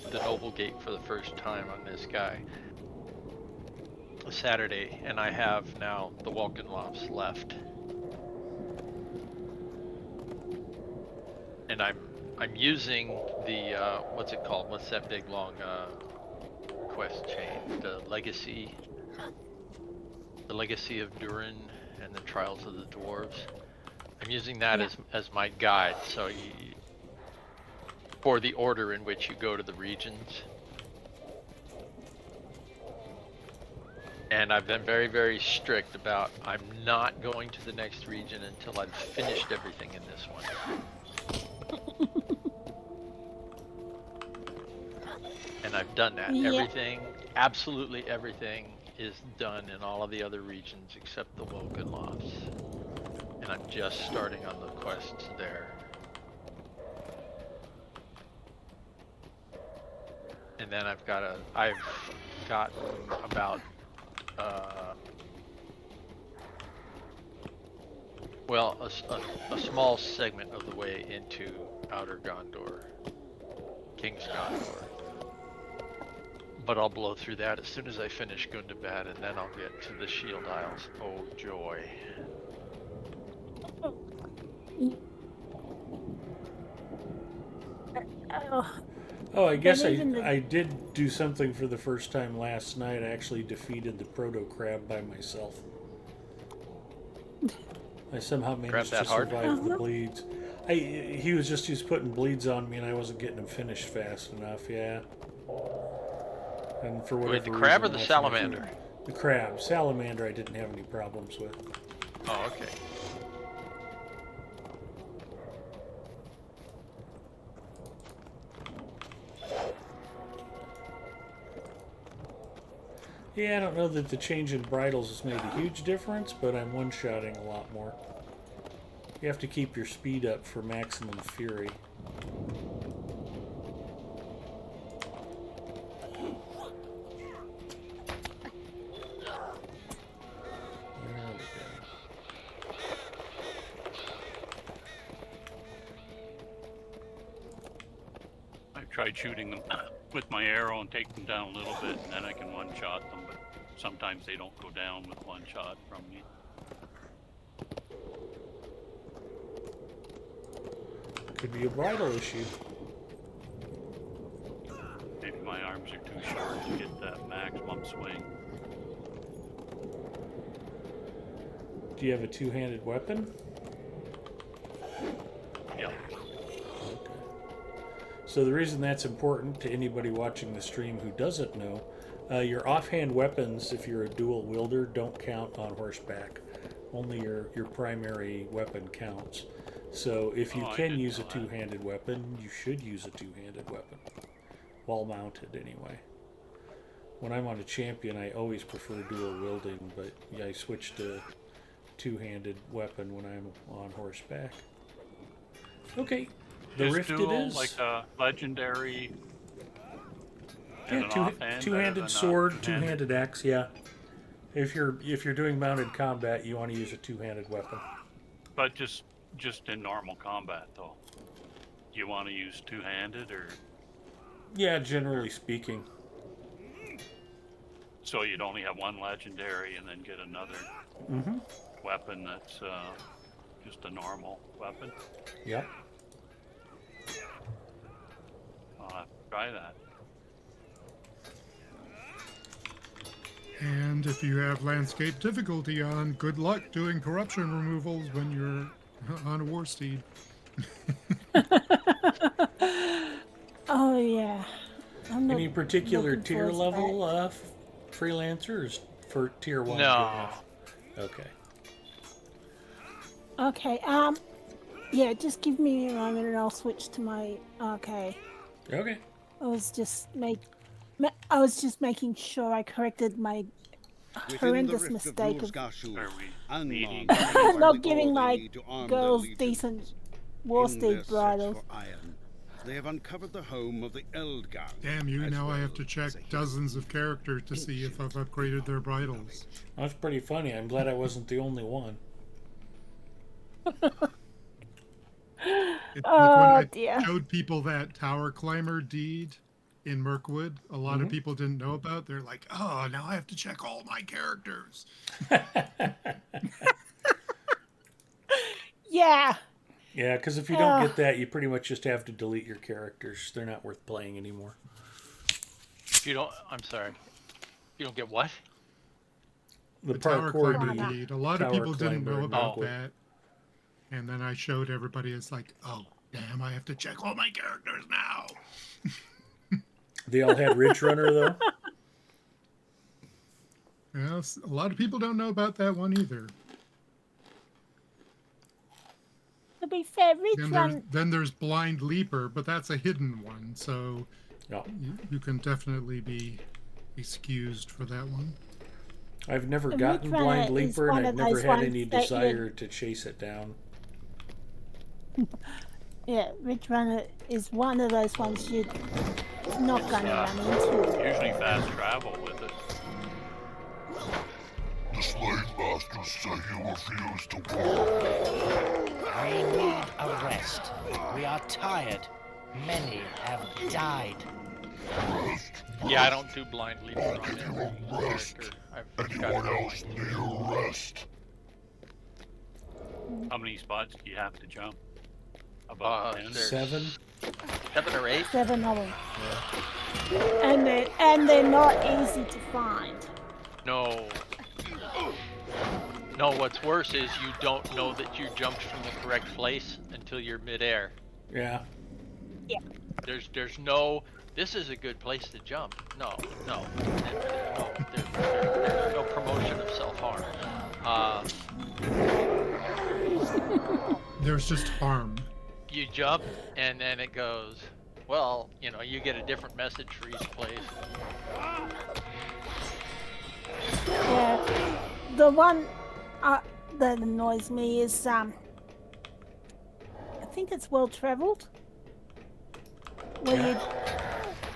the Noble Gate for the first time on this guy Saturday, and I have now the Walkenlofts left. And I'm using the what's it called? What's that big long quest chain? The legacy of Durin and the Trials of the Dwarves. I'm using that as my guide. So for the order in which you go to the regions. And I've been very, very strict about I'm not going to the next region until I've finished everything in this one. And I've done that. Yeah. Everything, absolutely everything is done in all of the other regions except the Wokenlofts. And I'm just starting on the quests there. And then I've gotten about well, a small segment of the way into Outer Gondor, King's Gondor. But I'll blow through that as soon as I finish Gundabad, and then I'll get to the Shield Isles. Oh joy. Oh, I guess even the- I did do something for the first time last night. I actually defeated the proto-crab by myself. I somehow managed to that hard? survive the bleeds. He was putting bleeds on me, and I wasn't getting them finished fast enough. Yeah. And for whatever Wait, the crab or reason, the that's salamander? The crab. Salamander I didn't have any problems with. Oh, okay. Yeah, I don't know that the change in bridles has made a huge difference, but I'm one-shotting a lot more. You have to keep your speed up for maximum fury. There we go. I've tried shooting them with my arrow and take them down a little bit, and then I can one-shot them, but sometimes they don't go down with one shot from me. Could be a bridle issue. Maybe my arms are too short to get that maximum swing. Do you have a two-handed weapon? Yeah. Okay. So the reason that's important to anybody watching the stream who doesn't know, your offhand weapons, if you're a dual wielder, don't count on horseback. Only your primary weapon counts. So if you Oh, I can didn't use a know that. two-handed weapon, you should use a two-handed weapon. While mounted, anyway. When I'm on a champion, I always prefer dual wielding, but yeah, I switch to two-handed weapon when I'm on horseback. Okay, the Is rift it dual is. like a legendary as Yeah, an offhand two-handed better sword, than a two-handed? two-handed axe. Yeah, if you're doing mounted combat, you want to use a two-handed weapon. But just in normal combat though. You want to use two-handed, or Yeah, generally speaking. so you'd only have one legendary and then get another Mm-hmm. weapon that's just a normal weapon? Yep. I'll have to try that. And if you have landscape difficulty on, good luck doing corruption removals when you're on a Warsteed. Oh yeah. I'm not Any particular looking tier forward to level freelancers for tier 1? No. Good enough? Okay. that. Okay. Yeah. Just give me a moment, and I'll switch to my. Okay. Okay. I was just making sure I corrected my Within the horrendous rift mistake of of Ghâshu, Are we unmarked needing- by not the giving order my need to arm their girls legions. decent In Warsteed their search bridles. for iron, they have uncovered the home of the Eldgar. Damn you, as now I well have to check as a dozens of characters to see if I've upgraded their bridles. That's pretty funny. I'm glad I wasn't the only one. It's like Oh when I dear. showed people that tower climber deed in Mirkwood, a lot of people didn't know about. They're like, oh, now I have to check all my characters. Yeah. Yeah, because if you don't get that, you pretty much just have to delete your characters. They're not worth playing anymore. If you don't, I'm sorry. You don't get what? The tower parkour climber dude. deed. A lot of Tower people didn't climber know in about Mirkwood. that. And then I showed everybody, it's like, oh, damn, I have to check all my characters now. They all had Ridge Runner though. Yes, a lot of people don't know about that one either. To be fair, Rich Run. Then there's Blind Leaper, but that's a hidden one, so No, you can definitely be excused for that one. I've never The gotten Ridge Runner Blind is Leaper, one and I've of never those had ones any that you- desire to chase it down. Yeah, Rich Runner is one of those ones you're not going to run into. Usually fast travel with it. The slave masters say you refuse to work. We need a rest. We are tired. Many have died. Yeah, I don't do blind leap on every Rest. character. I've got Anyone going. else need a rest? How many spots do you have to jump? About 10? there's 7. 7 or 8. 7 of them. And they're not easy to find. No. No, what's worse is you don't know that you jumped from the correct place until you're midair. Yeah. There's no, this is a good place to jump. No. There's no promotion of self-harm. There's just harm. You jump and then it goes, well, you get a different message for each place. Yeah. The one that annoys me is I think it's well travelled. Where you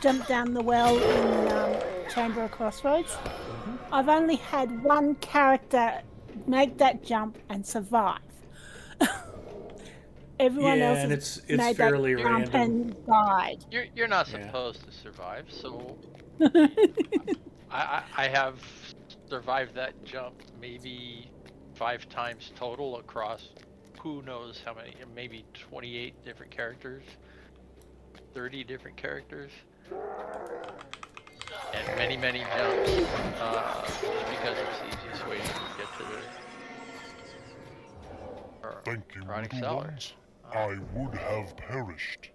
jump down the well in Chamber of Crossroads. I've only had one character make that jump and survive. Everyone else and has it's made fairly that jump random. and died. You're not Yeah. supposed to survive, so I have survived that jump maybe 5 times total across who knows how many, maybe 28 different characters, 30 different characters, and many jumps, just because it's the easiest way to get to the Thank you, Chronic little Cellar. ones. I would have perished.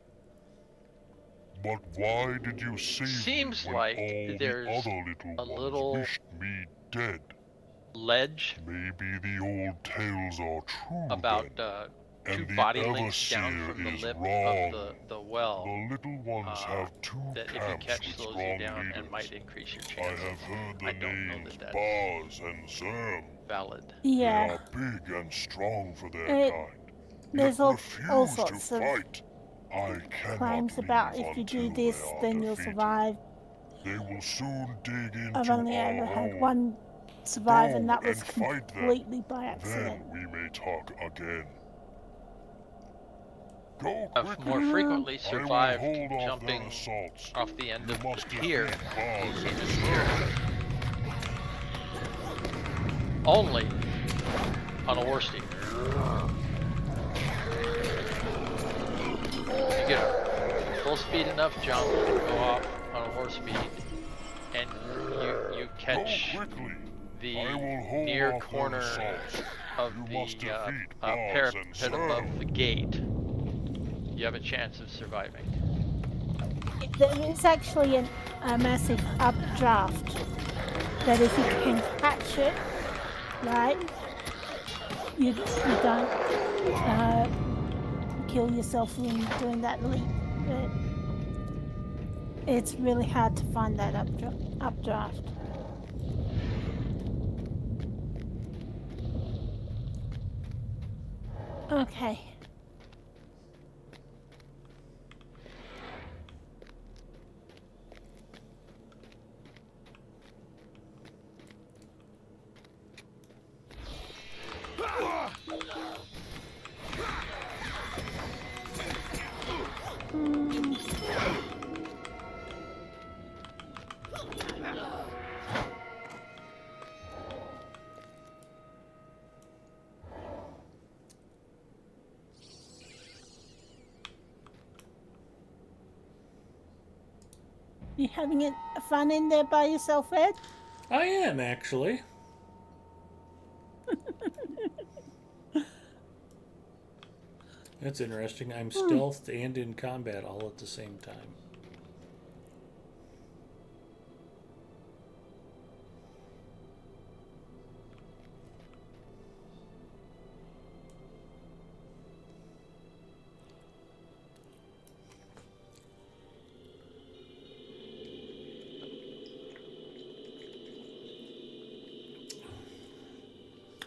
But why did you save Seems me when like all there's the other little a ones little- wished me dead? ledge Maybe the old tales are true about then, two and the body lengths down Overseer from the is lip wrong. of the well. The little ones have two That if you camps catch with slows strong you down leaders. and might increase your I chances. have heard the I don't know names that that's Baz and Zerm. valid. They Yeah. are big and strong for their It- kind. There's Yet all refuse sorts to of fight. I cannot claims leave about if you until do this, they are then you'll defeated. survive. They will soon dig into I've only our ever had home. one survive, and Go that was and fight them. completely by accident. Then we may talk again. Go I've quickly. more frequently I will survived hold off jumping their assaults. off the end You of must the pier defeat Baz in and the Zerm. only on a Warsteed. You get a full speed enough jump to go off on a horse speed, and you catch Go quickly. the I will hold near off their corner assaults. of You the must defeat Baz and parapet Zerm. above the gate. You have a chance of surviving. There is actually a massive updraft that if you can catch it, right, you don't kill yourself when doing that leap. But it's really hard to find that updraft. Okay. You having it fun in there by yourself, Ed? I am, actually. That's interesting. I'm stealthed and in combat all at the same time.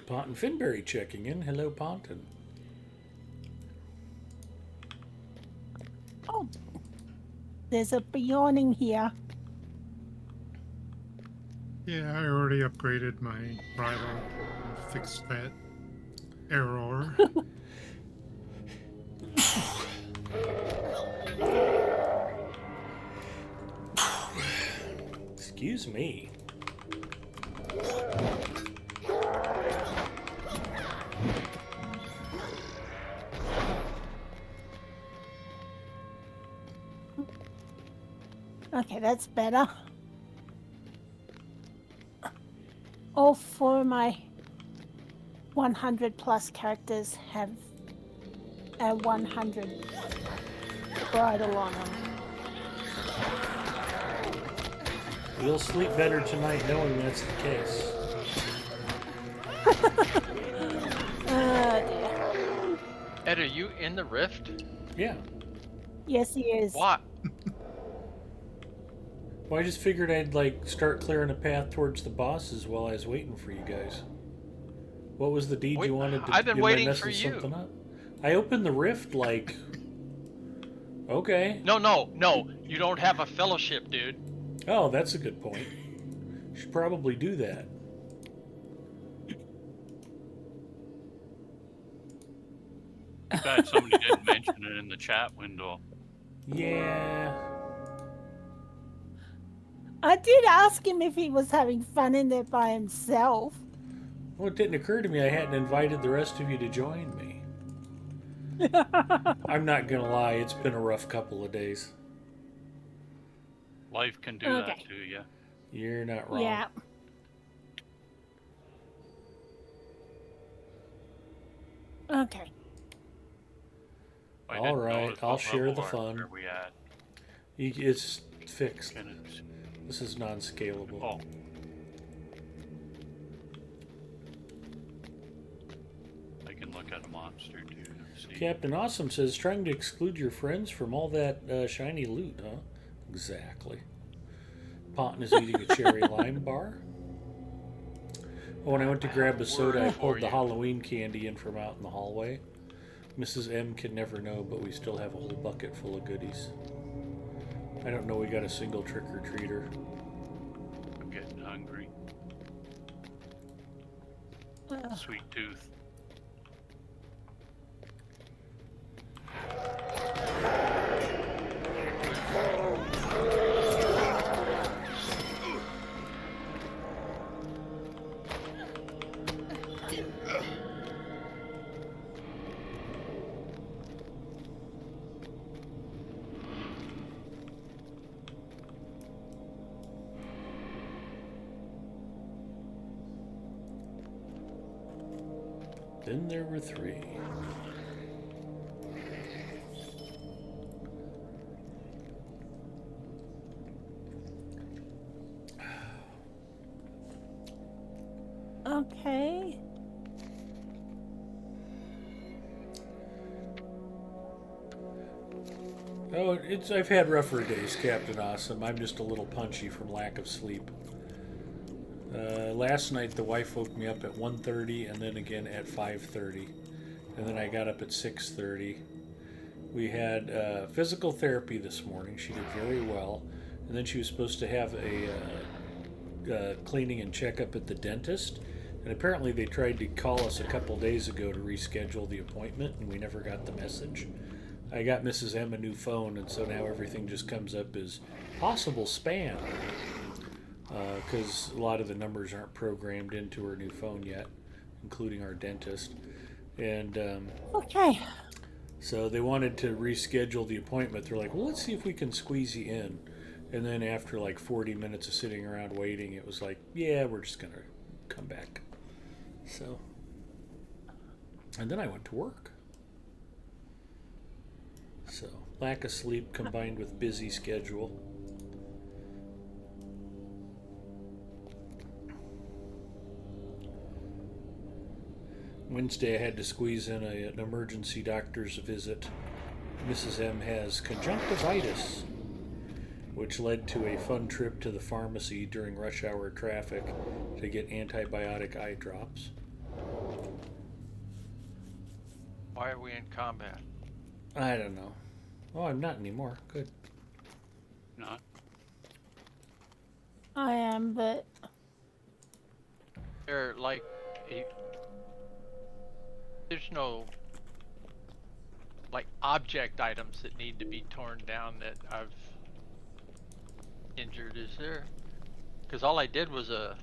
Ponton Finbury checking in. Hello, Ponton. Oh, there's a yawning here. Yeah, I already upgraded my bridle and fixed that error. Excuse me. Okay, that's better. All four of my 100 plus characters have a 100 bridle on them. You'll sleep better tonight knowing that's the case. Dear. Ed, are you in the rift? Yeah. Yes, he is. What? Well, I just figured I'd like start clearing a path towards the bosses while I was waiting for you guys. What was the deed Wait, you wanted to do? I've been Am I waiting messing for you. something up? I opened the rift like... Okay. No. You don't have a fellowship, dude. Oh, that's a good point. Should probably do that. Glad somebody didn't mention it in the chat window. Yeah. I did ask him if he was having fun in there by himself. Well, it didn't occur to me I hadn't invited the rest of you to join me. I'm not gonna lie, it's been a rough couple of days. Life can do Okay. that to you. You're not wrong. Yeah. Okay. I All didn't right, notice I'll what share level the fun. are we at? It's fixed. And it's, This is non-scalable. oh, look at a monster too. See. Captain Awesome says, trying to exclude your friends from all that shiny loot, huh? Exactly. Ponton is eating a cherry lime bar. Oh, when I went to grab a soda, I pulled the Halloween candy in from out in the hallway. Mrs. M can never know, but we still have a whole bucket full of goodies. I don't know we got a single trick-or-treater. I'm getting hungry. Sweet tooth. Then there were 3. Okay. Oh, I've had rougher days, Captain Awesome. I'm just a little punchy from lack of sleep. Last night the wife woke me up at 1:30 and then again at 5:30. And then I got up at 6:30. We had physical therapy this morning. She did very well. And then she was supposed to have a cleaning and checkup at the dentist. And apparently they tried to call us a couple days ago to reschedule the appointment, and we never got the message. I got Mrs. M a new phone, and so now everything just comes up as possible spam. Because a lot of the numbers aren't programmed into her new phone yet, including our dentist. And Okay. so they wanted to reschedule the appointment. They're like, well, let's see if we can squeeze you in. And then after like 40 minutes of sitting around waiting, it was like, yeah, we're just going to come back. So, and then I went to work. So, lack of sleep combined with busy schedule. Wednesday I had to squeeze in an emergency doctor's visit. Mrs. M has conjunctivitis, which led to a fun trip to the pharmacy during rush hour traffic to get antibiotic eye drops. Why are we in combat? I don't know. Oh, I'm not anymore. Good. Not. I am, but They're like, there's no like object items that need to be torn down that I've injured, is there? Because all I did was a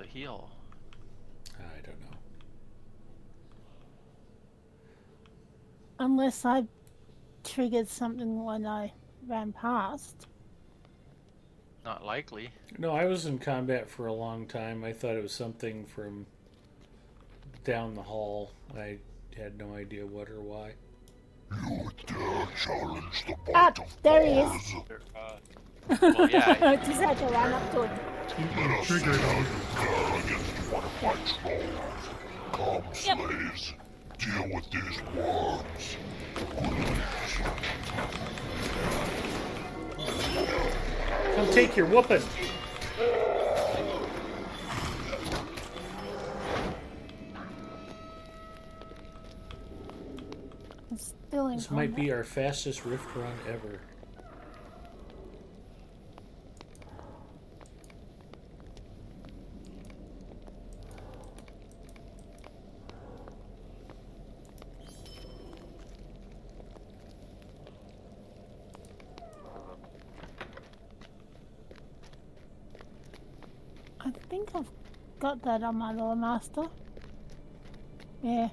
heal. I don't know. unless I triggered something when I ran past. Not likely. No, I was in combat for a long time. I thought it was something from down the hall. I had no idea what or why. You dare challenge the Ah, might of there he is. Mars? Well, yeah. Just had to run up to him. Let us Triggered. dare against one of my trolls. Come, slaves. Deal with these worms. Come take your whooping. I'm still in This might combat. be our fastest rift run ever. I think I've got that on my Lore Master. Yeah.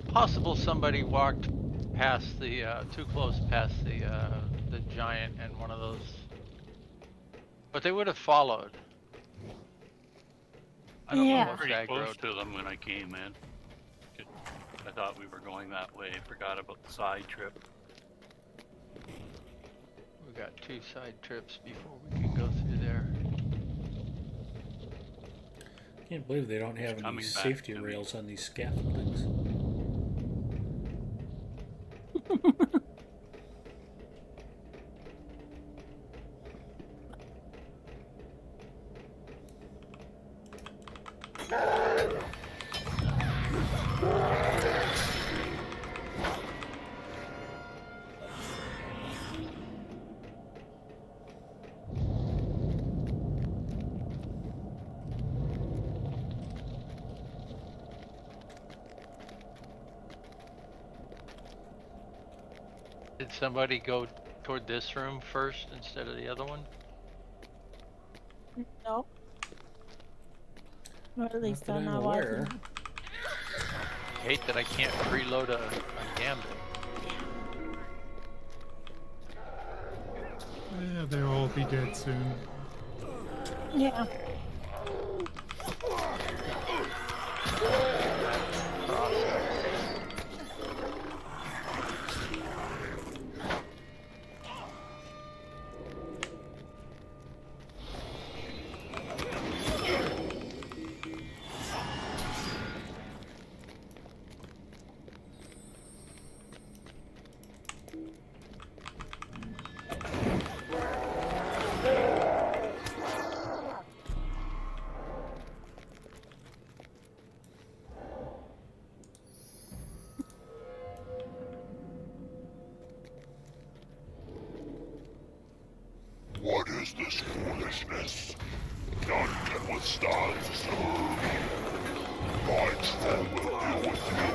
Possible somebody walked past the too close past the giant and one of those, but they would have followed. I don't know Yeah. what Pretty Stag close Road. to them when I came in. I thought we were going that way. Forgot about the side trip. We got 2 side trips before we can go through there. Can't believe they don't have any coming back safety to me. rails on these scaffoldings. Did somebody go toward this room first instead of the other one? No. Or at least that I I'm know I aware. didn't. Hate that I can't preload a gambit. Yeah, they'll all be dead soon. Yeah. What is this foolishness? None can withstand, sir. My troll will deal with you.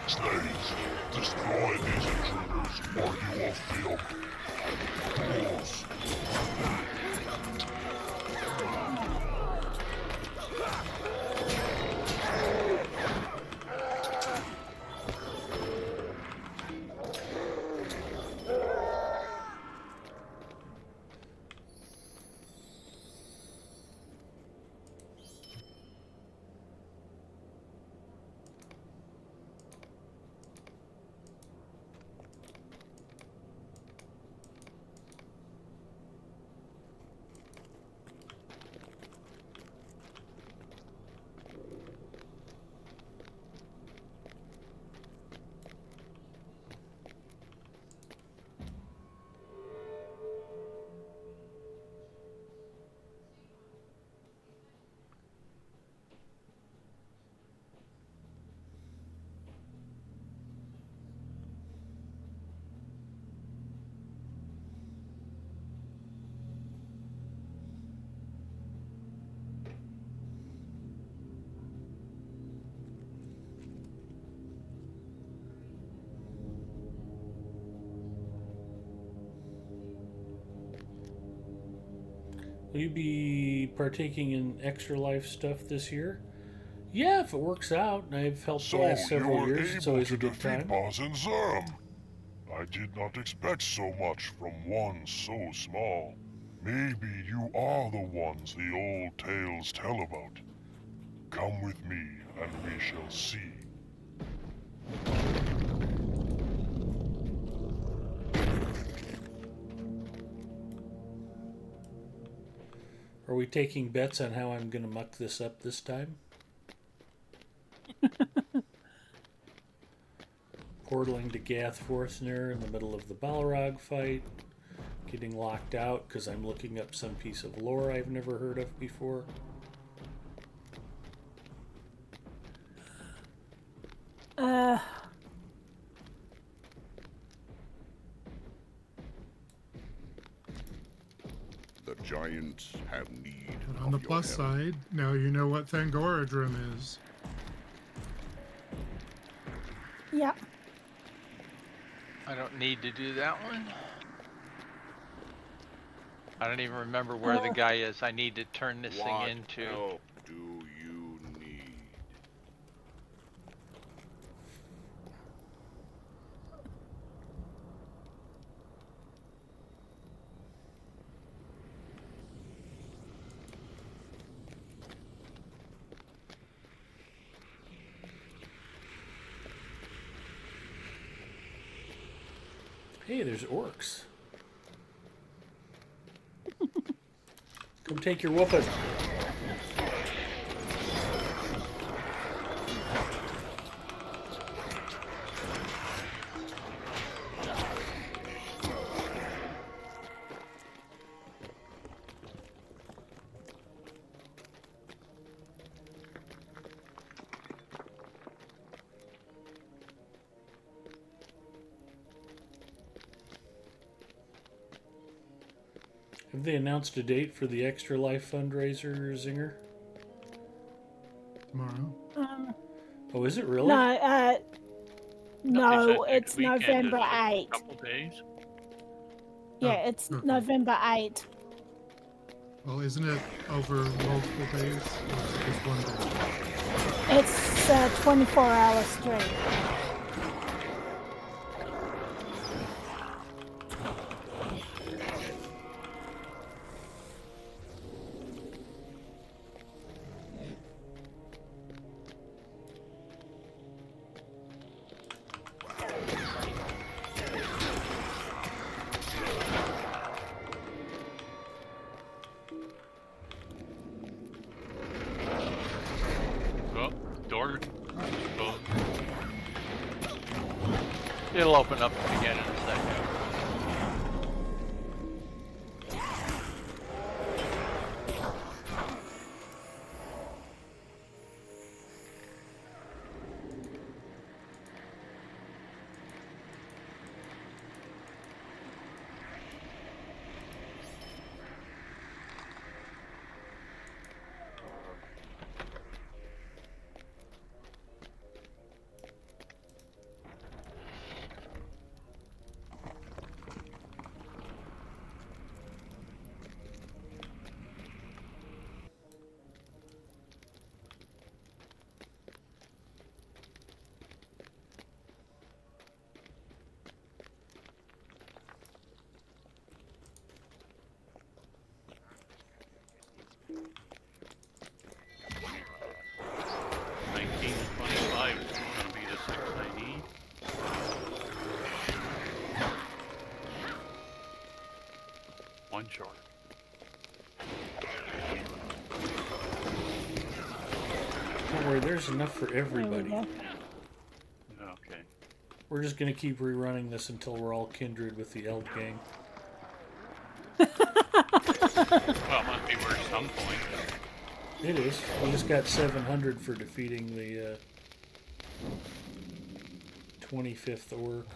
Slaves, destroy these intruders, or you will feel fools. Will you be partaking in extra life stuff this year? Yeah, if it works out. I've helped the So last you several were years. It's able always to a good defeat time. Boz and Zerm. I did not expect so much from one so small. Maybe you are the ones the old tales tell about. Come with me, and we shall see. Are we taking bets on how I'm going to muck this up this time? Portaling to Gathforthner in the middle of the Balrog fight. Getting locked out because I'm looking up some piece of lore I've never heard of before. The giants have need But on of the your plus help. side, now you know what Thangorodrim is. Yep. I don't need to do that one. I don't even remember where the guy is. I need to turn this What thing into. help do you need? Hey, there's orcs. Come take your whooping. Have they announced a date for the Extra Life fundraiser, Zinger? Tomorrow. Oh, is it really? No, no, They said it's next weekend in November a 8. couple days. Yeah, Oh, it's okay. November 8. Well, isn't it over multiple days? Or is it just one day? It's a 24-hour stream. Oh, door. Oh, It'll open up again in a second. $19 and $25 is going to be the 6 I need. One short. Don't worry, there's enough for There we everybody. go. Okay. We're just going to keep rerunning this until we're all kindred with the Eld Gang. Well, it must be worth some point. It is. We just got 700 for defeating the 25th orc.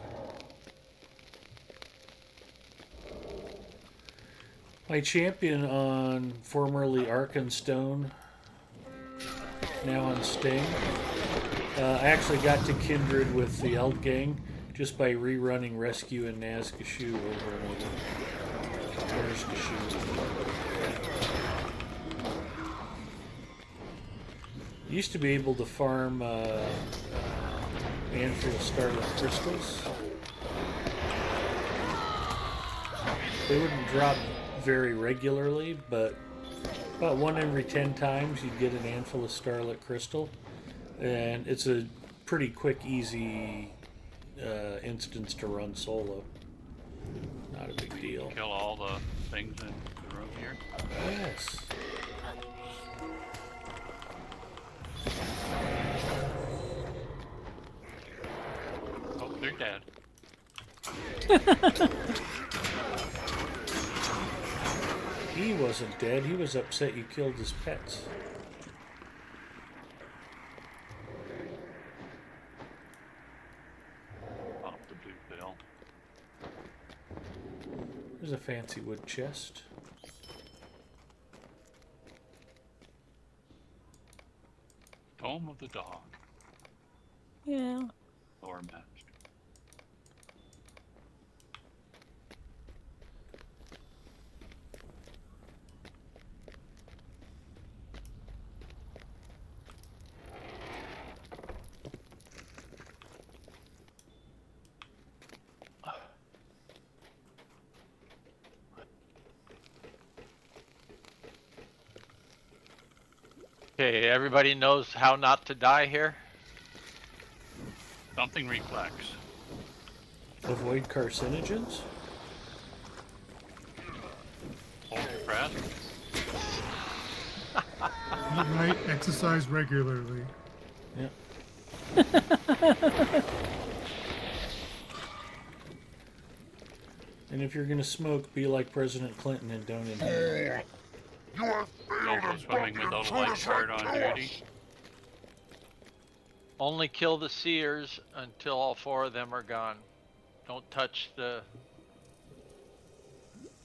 My champion on formerly Arkenstone, now on Sting. I actually got to kindred with the Eld Gang just by rerunning Rescue and Ghâshu over and over. Where's Ghâshu? Used to be able to farm handful of Starlit Crystals. They wouldn't drop very regularly, but about 1 every 10 times you'd get an handful of Starlit Crystal. And it's a pretty quick, easy instance to run solo. Not a big deal. Kill all the things in the room here. Yes. Oh, they're dead. He wasn't dead. He was upset you killed his pets. Pop the blue pill. There's a fancy wood chest. Tome of the dog. Yeah. Lore master. Okay, everybody knows how not to die here? Something reflex. Avoid carcinogens? Hold your breath. Eat right, exercise regularly. Yep. And if you're gonna smoke, be like President Clinton and don't inhale. You have failed Don't go and swimming broken without a foolish lifeguard right on to duty. us. Only kill the seers until all 4 of them are gone. Don't touch the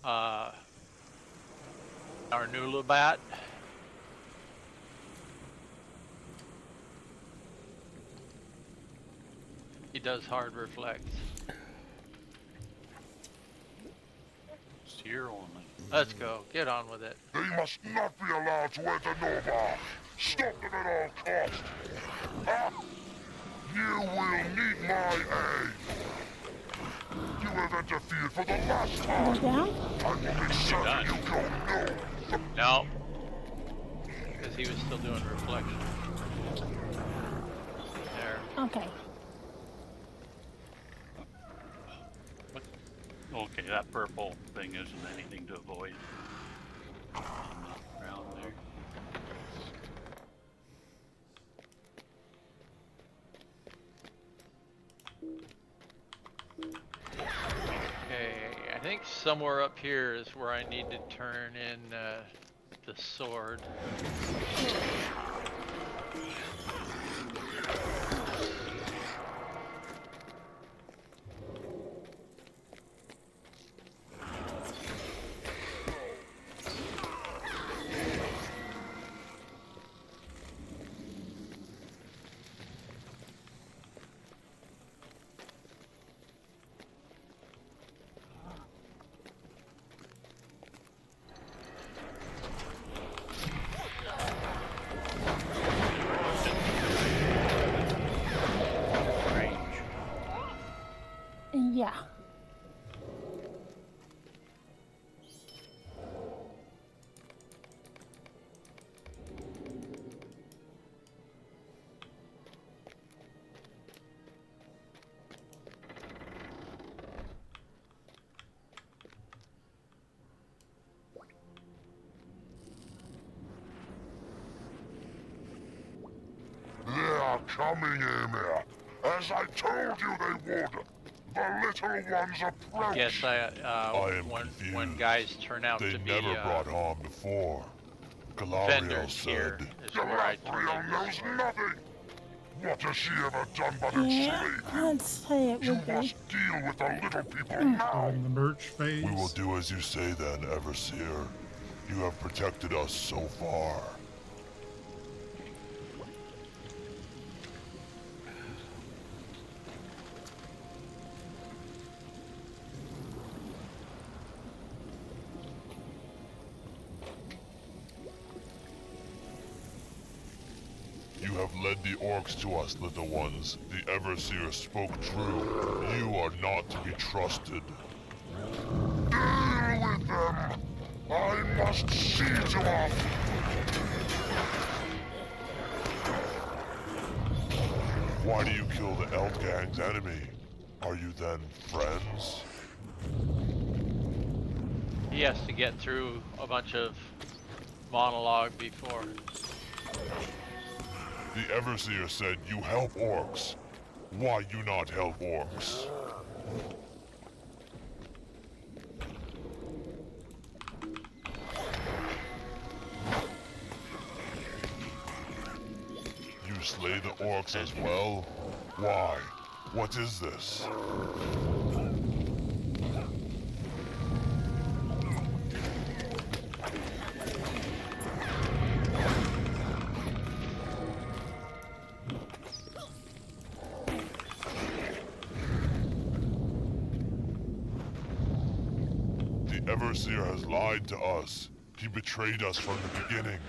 our Nûrz. He does hard reflect. Steer only. Let's go. Get on with it. They must not be allowed to enter Nûrz. Stop them at all costs. Ah! You will need my aid. You have interfered for the last Go time. down? I will make certain you go no. No. Because he was still doing reflection. There. Okay. Okay, that purple thing isn't anything to avoid. On the ground there. Okay, I think somewhere up here is where I need to turn in the sword. Yeah. They are coming, Emir. As I told you they would. The little ones approach. Guess am when confused. guys turn out They to be never brought harm before. Galariel vendors here said. is where I turn Galariel in knows the sword. nothing. What has she ever done but Yeah, enslave you? I'd say it You would be. must deal with the little people We're now. in the merch phase. We will do as you say then, Everseer. You have protected us so far. You have led the orcs to us, little ones. The Everseer spoke true. You are not to be trusted. Deal with them! I must siege you off! Why do you kill the Eldgang's enemy? Are you then friends? He has to get through a bunch of monologue before. The Everseer said you help orcs. Why you not help orcs? You slay the orcs as well? Why? What is this? The Everseer has lied to us. He betrayed us from the beginning.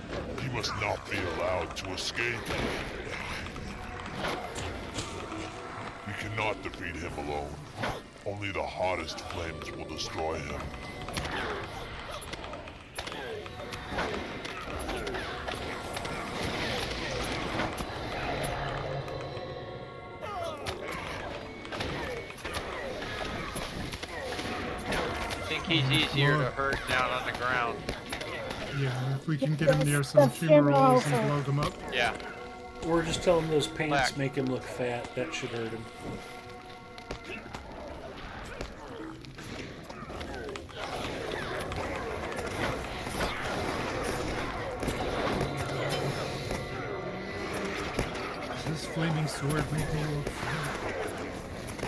He must not be allowed to escape. We cannot defeat him alone. Only the hottest flames will destroy him. think he's easier to hurt down on the ground. Yeah, if we can get him near Yes, some the funeral fumaroles and blow them up. Yeah. Or just tell him those pants Black. make him look fat. That should hurt him. This flaming sword make me look fat.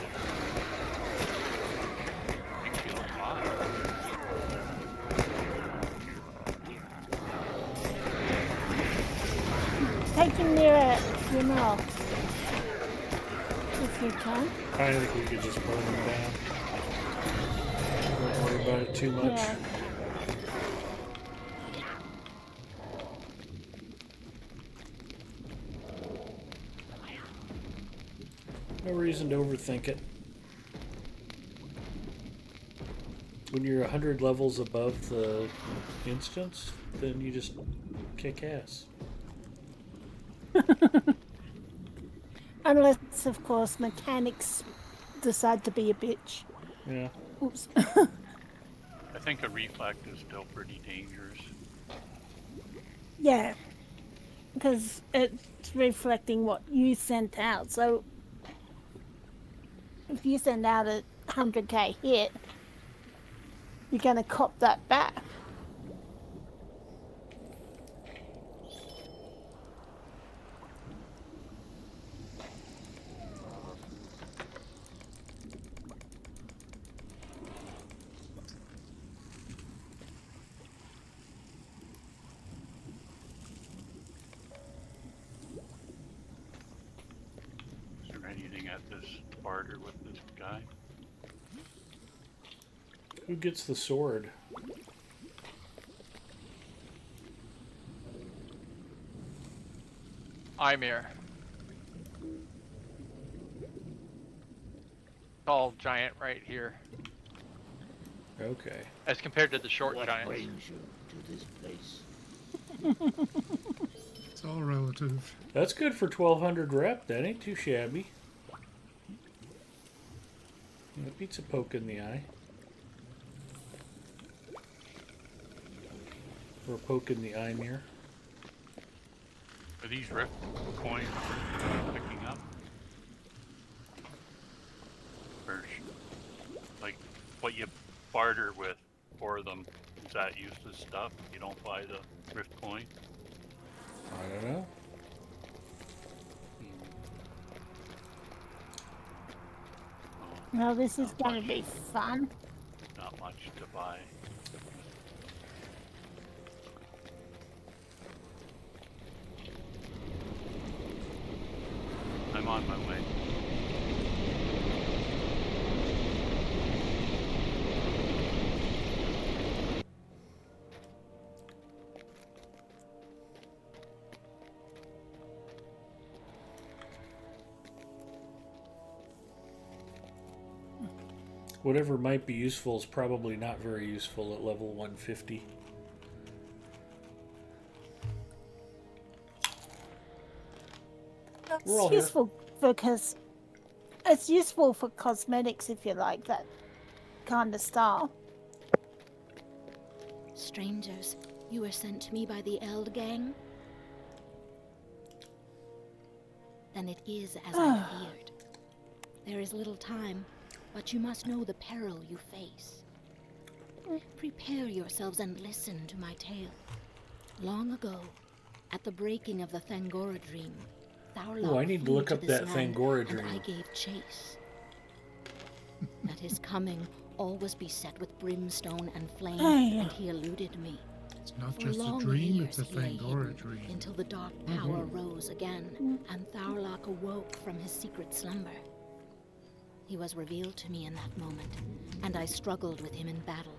Take him near a funeral. If you can. I think we could just burn him down. Don't worry about it too much. Yeah. No reason to overthink it. When you're 100 levels above the instance, then you just kick ass. Unless, of course, mechanics decide to be a bitch. Yeah. Oops. I think a reflect is still pretty dangerous. Yeah. Because it's reflecting what you sent out. So if you send out a 100k hit, you're going to cop that back. Is there anything at this barter with this guy? Who gets the sword? Ymir. Tall giant right here. Okay. As compared to the short What giants. brings you to this place? It's all relative. That's good for 1200 rep. That ain't too shabby. That beats a poke in the eye. Or a poke in the eye mirror. Are these rift coins picking up? Or like what you barter with for them, is that useless stuff? You don't buy the rift coin? I don't know. Well, this is going to be fun. Not much to buy. I'm on my way. Whatever might be useful is probably not very useful at level 150. We're all It's here. useful because it's useful for cosmetics if you like that kind of style. Strangers, you were sent to me by the Eld gang? Then it is as I feared. There is little time, but you must know the peril you face. Prepare yourselves and listen to my tale. Long ago, at the breaking of the Thangora dream, Oh, I need to look up that Thangora and I dream. gave chase. At his coming, all was beset with brimstone and flame, Hey. and he eluded me. It's not For just a long dream, it's a years he lay Thangora hidden dream. Until the dark power rose again, and Thaurlach awoke from his secret slumber. He was revealed to me in that moment, and I struggled with him in battle.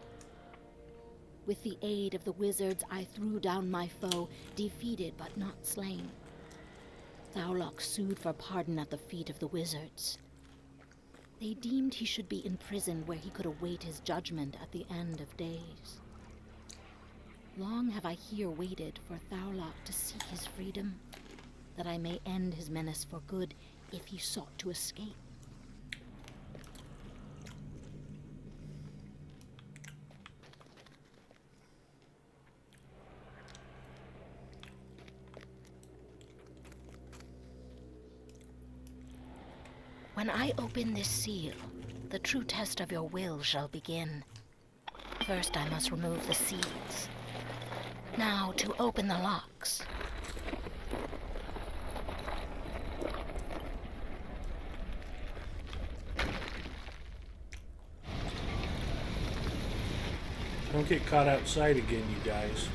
With the aid of the wizards, I threw down my foe, defeated but not slain. Thaurlach sued for pardon at the feet of the wizards. They deemed he should be imprisoned where he could await his judgment at the end of days. Long have I here waited for Thaurlach to seek his freedom, that I may end his menace for good if he sought to escape. When I open this seal, the true test of your will shall begin. First, I must remove the seeds. Now, to open the locks. Don't get caught outside again, you guys.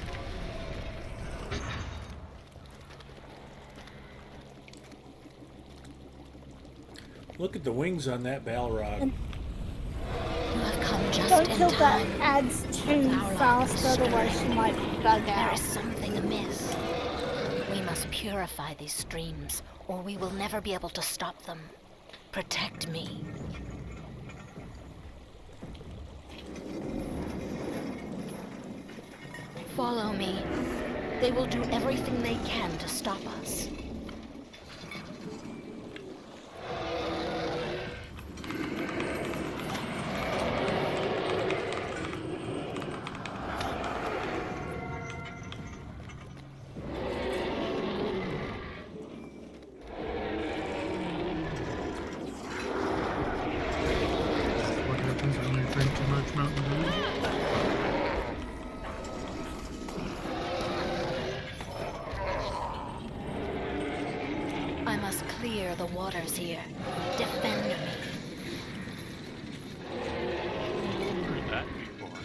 Look at the wings on that Balrog. You have come just Don't in kill that time. adds too fast, otherwise she might bug There out. is something amiss. We must purify these streams, or we will never be able to stop them. Protect me. Follow me. They will do everything they can to stop us. What happens when you drink too much Mountain Dew? I must clear the waters here. Defend me. Heard that before.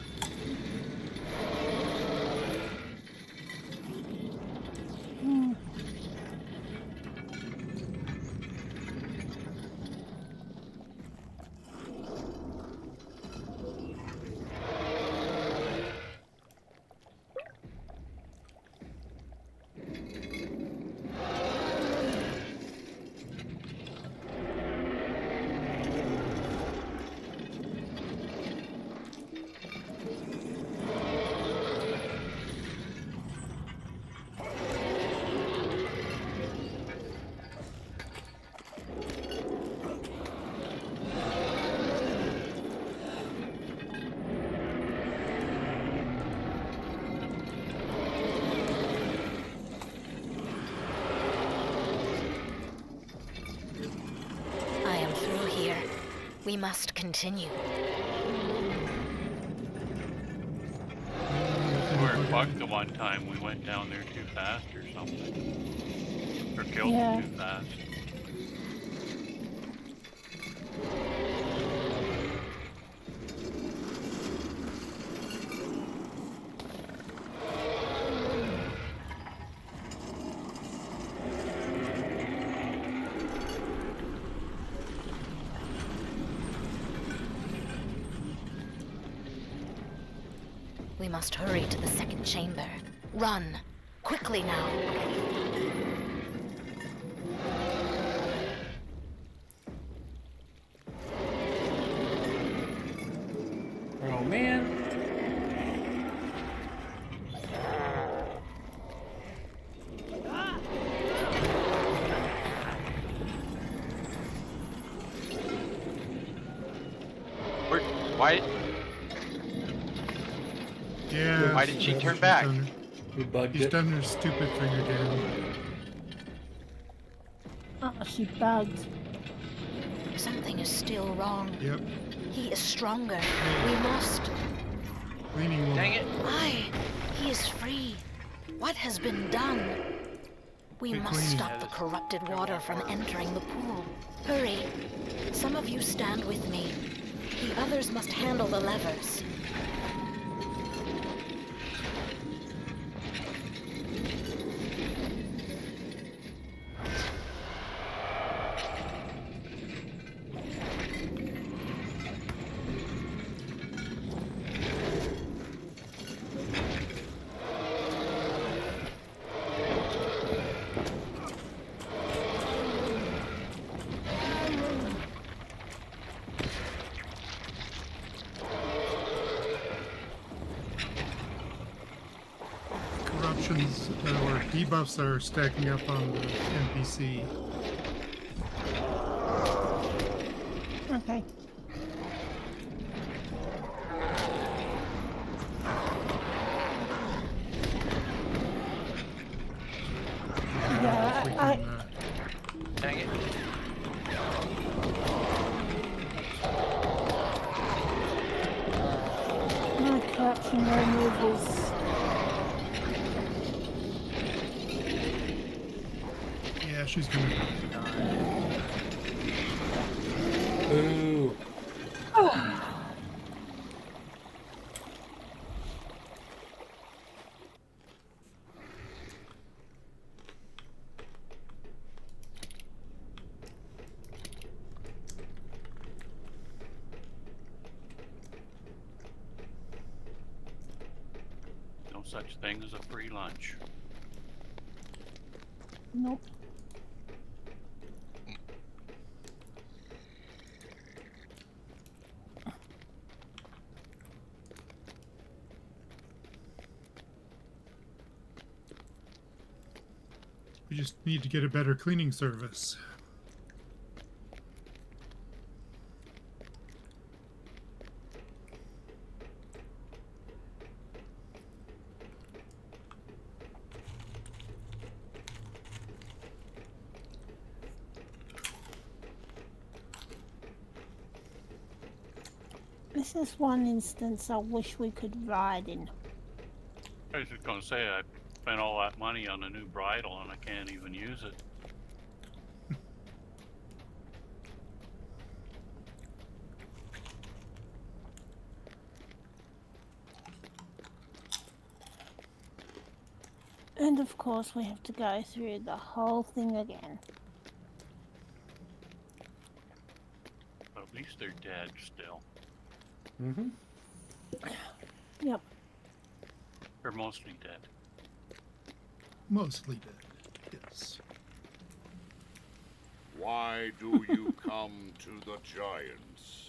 I am through here. We must continue. We were fucked the one time we went down there too fast or something. Or killed Yeah. them too fast. We must hurry to the second chamber. Run! Quickly now! Oh man. Why? Yeah. Why did she turn back? We bugged He's it. done her stupid thing again. Oh, she bugged. Something is still wrong. Yep. He is stronger. We must. Cleaning woman. Dang it. Why? He is free. What has been done? We Hey, must Queenie. stop the corrupted water from entering the pool. Hurry. Some of you stand with me. The others must handle the levers. Corruptions or debuffs are stacking up on the NPC. Okay. Yeah, Clicking I on that. Dang it. she's gonna die. Ooh. No such thing as a free lunch. Nope. We just need to get a better cleaning service. This is one instance I wish we could ride in. I was just gonna say, I spent all that money on a new bridle and I can't even use it. And of course we have to go through the whole thing again. But at least they're dead still. Mm-hmm. Yep. They're mostly dead. Mostly dead, yes. Why do you come to the giants?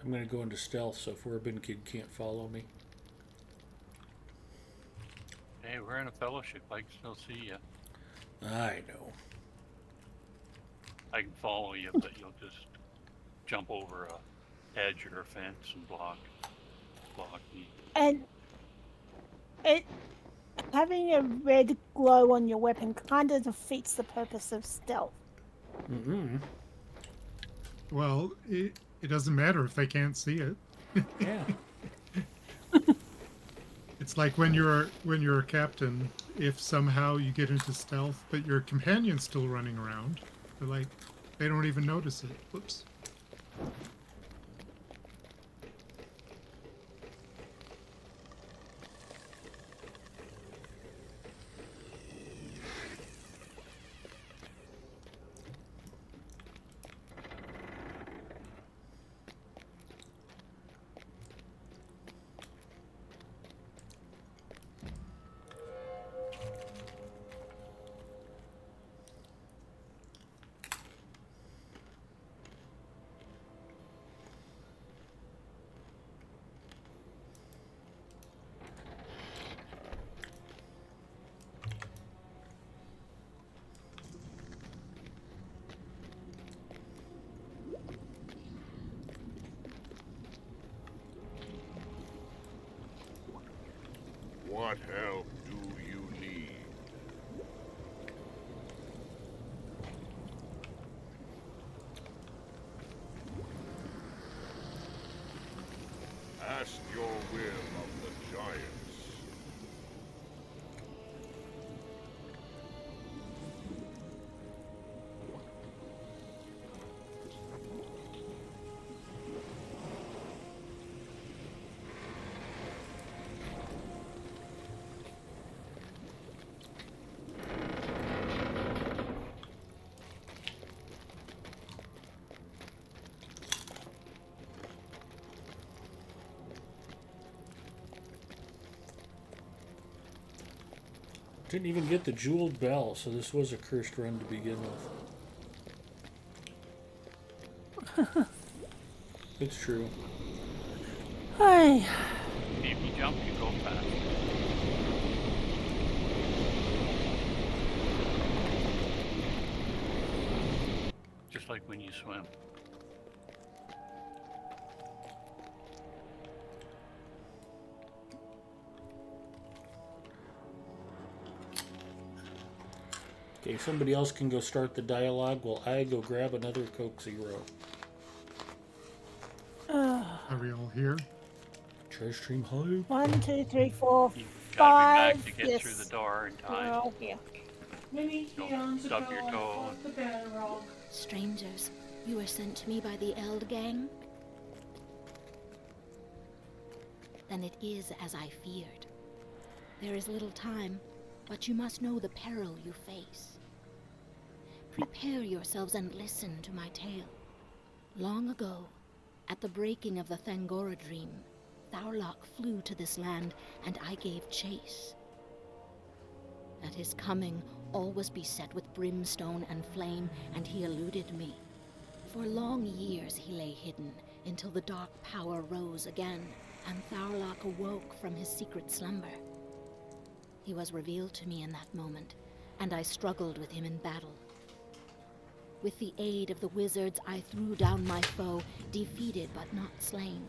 I'm going to go into stealth so Forbidden Kid can't follow me. Hey, we're in a fellowship. I can still see you. I know. I can follow you, but you'll just jump over a hedge or a fence and block me. And it having a red glow on your weapon kind of defeats the purpose of stealth. Mm-hmm. Well, it doesn't matter if they can't see it. Yeah. It's like when you're a captain, if somehow you get into stealth, but your companion's still running around, they don't even notice it. Whoops. Didn't even get the jeweled bell, so this was a cursed run to begin with. It's true. Hey. If you jump, you go fast. Just like when you swim. Okay, somebody else can go start the dialogue while I go grab another Coke Zero. Are we all here? Treasure Stream High. 1, 2, 3, 4, You gotta 5. be back to get through the door in We're time. all here. Don't stub your toe. Strangers, you were sent to me by the Eld gang? Then it is as I feared. There is little time, but you must know the peril you face. Prepare yourselves and listen to my tale. Long ago, at the breaking of the Thangora dream, Thaurlach flew to this land, and I gave chase. At his coming, all was beset with brimstone and flame, and he eluded me. For long years he lay hidden, until the dark power rose again, and Thaurlach awoke from his secret slumber. He was revealed to me in that moment, and I struggled with him in battle. With the aid of the wizards, I threw down my foe, defeated but not slain.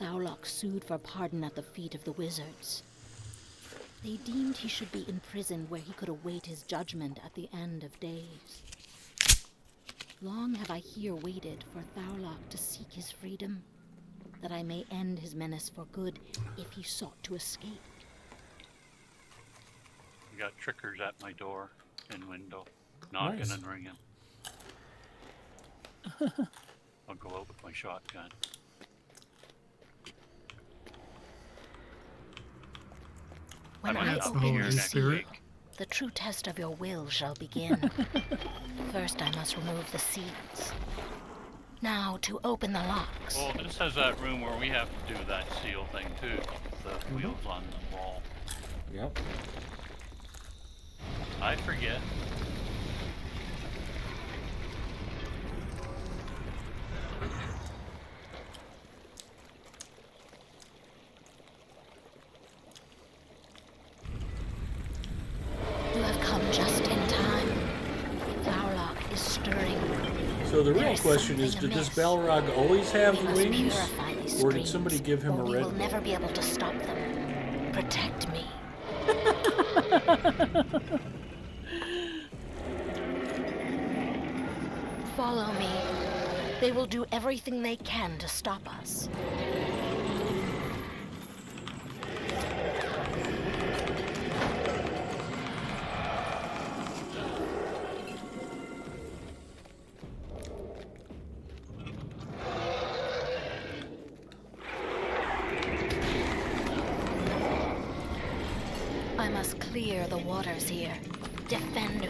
Thaurlach sued for pardon at the feet of the wizards. They deemed he should be imprisoned where he could await his judgment at the end of days. Long have I here waited for Thaurlach to seek his freedom, that I may end his menace for good if he sought to escape. You got trickers at my door and window, knocking Nice. and ringing. I'll go out with my shotgun. When might I not open be here this next seal, week. the true test of your will shall begin. First, I must remove the seals. Now, to open the locks. Well, this has that room where we have to do that seal thing too. The wheels on the wall. Yep. I forget. You have come just in time. Thaurlach is stirring. So the There real is question is, something did this amiss. Balrog always have We must wings? purify these Or did somebody streams, give him or a we red will bull? never be able to stop them. Protect me. Follow me. They will do everything they can to stop us. I must clear the waters here. Defend me.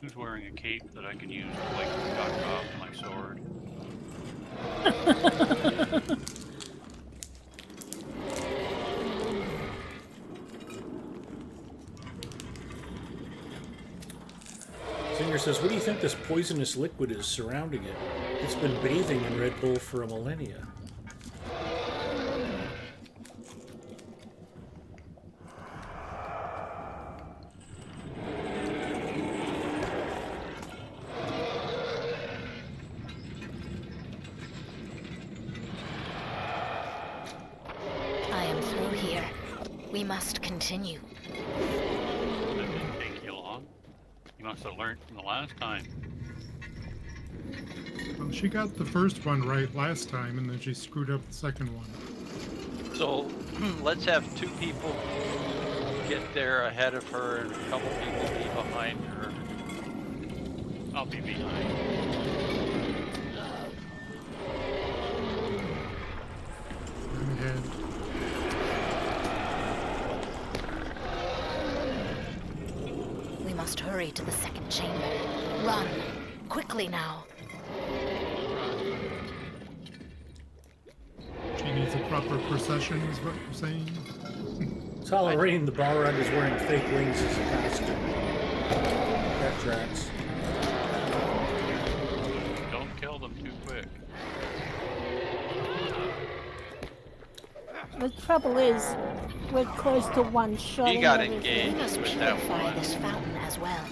Who's wearing a cape that I can use to like duck off my sword? Singer says, what do you think this poisonous liquid is surrounding it? It's been bathing in Red Bull for a millennia. I am through here. We must continue. That didn't take you long. You must have learned from the last time. Well, she got the first one right last time, and then she screwed up the second one. So let's have 2 people get there ahead of her and a couple people be behind her. I'll be behind. hurry to the second chamber. Run. Quickly now. She needs a proper procession, is what you're saying? It's Halloween. The Balrog is wearing fake wings as a costume. That tracks. Don't kill them too quick. The trouble is, we're close to one shot. He got and everything. You engaged must with that purify one. this fountain as well.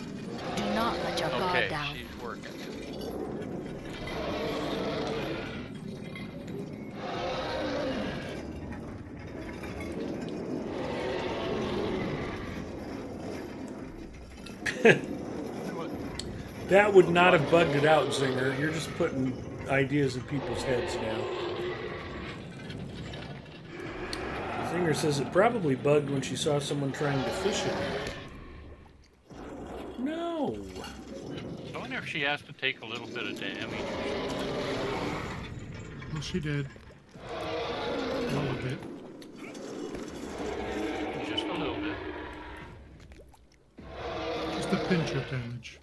Do not let your guard Okay, down. she's working. That would not have bugged it out, Zinger. You're just putting ideas in people's heads now. Zinger says it probably bugged when she saw someone trying to fish it. No. I wonder if she has to take a little bit of damage. Well, she did. A little bit. Just a little bit. Just a pinch of damage.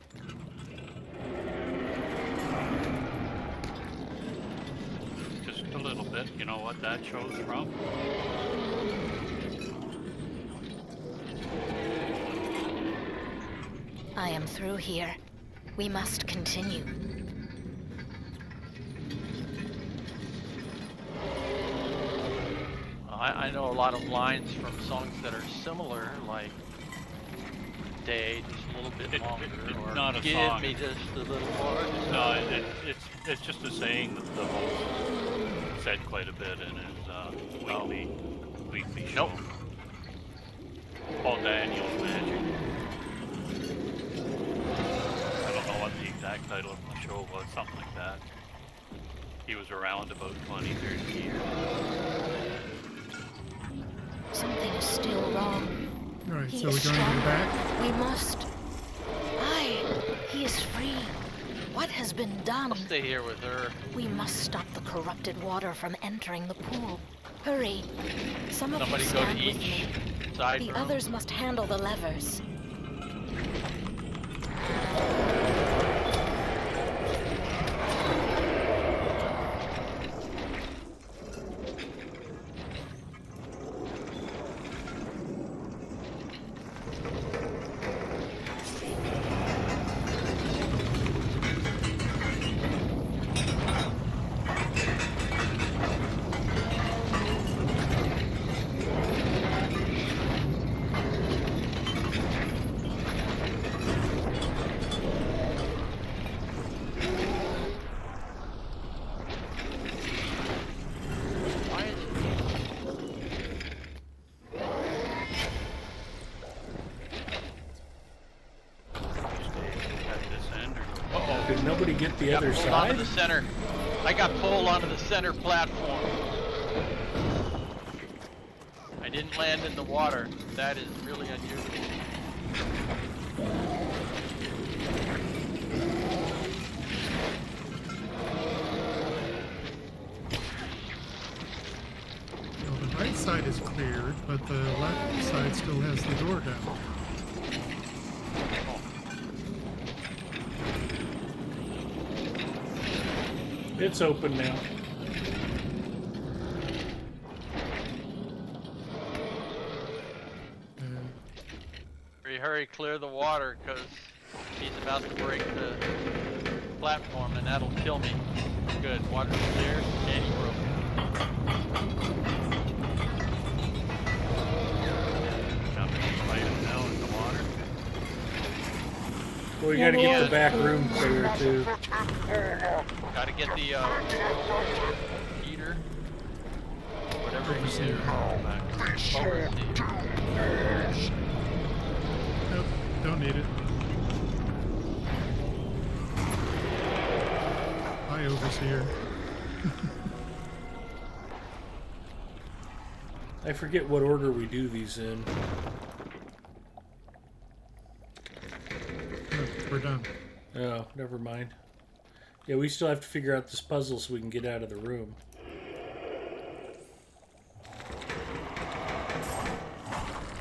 Just a little bit. You know what that shows from? I am through here. We must continue. I know a lot of lines from songs that are similar, like "Day just a little bit longer," or not a "Give song. me just a little more." No, it's just a saying that the host said quite a bit in his weekly show. Nope. Paul Daniels Magic. I don't know what the exact title of the show was, something like that. He was around about 20, 30 years. Something is still wrong. Alright, He so we're is going to strong. go back? We must. He is free. What has been done? I'll stay here with her. We must stop the corrupted water from entering the pool. Hurry. Some of Somebody you go to stand with each me. side The room. others must handle the levers. Did nobody get the Got other pulled side? onto the center. I got pulled onto the center platform. I didn't land in the water. That is really unusual. Well, the right side is cleared, but the left side still has the door down. It's open now. Hurry, clear the water, because he's about to break the platform, and that'll kill me. Good, water's clear, and he broke it. Jumping and fighting now in the water. Well, we gotta get the back room clear too. Gotta get the heater, whatever it is. Overseer. Nope, don't need it. Hi, Overseer. I forget what order we do these in. We're done. Oh, never mind. Yeah, we still have to figure out this puzzle so we can get out of the room.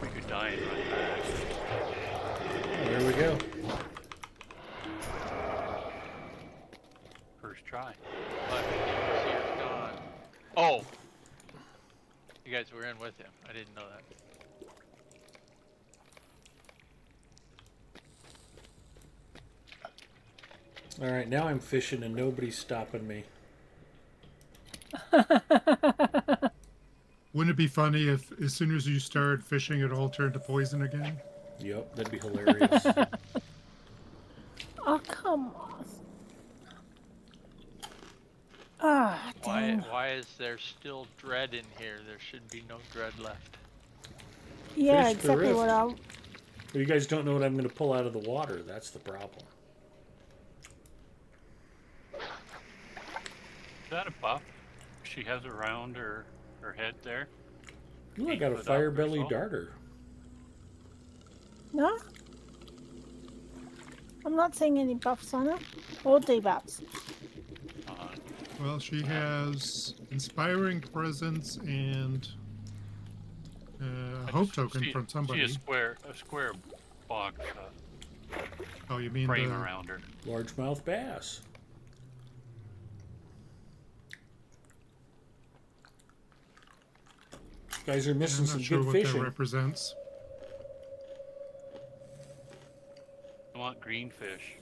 We could die and run back. Oh, there we go. try. But Seer's gone. Oh! You guys were in with him. I didn't know that. All right, now I'm fishing and nobody's stopping me. Wouldn't it be funny if, as soon as you started fishing, it all turned to poison again? Yep, that'd be hilarious. Oh, come on. Ah, damn. Why is there still dread in here? There should be no dread left. Yeah, Fish the exactly rift. what I... Well, you guys don't know what I'm going to pull out of the water. That's the problem. Is that a buff she has around her head there? Ooh, I got a Put up fire or belly so? darter. No? I'm not seeing any buffs on it. Or debuffs. Well, she has Inspiring Presence and I Hope just Token see- from somebody. See a square box Oh, you mean frame the... around her. Largemouth bass. You guys are I'm missing not some sure good what that fishing. represents. I want green fish.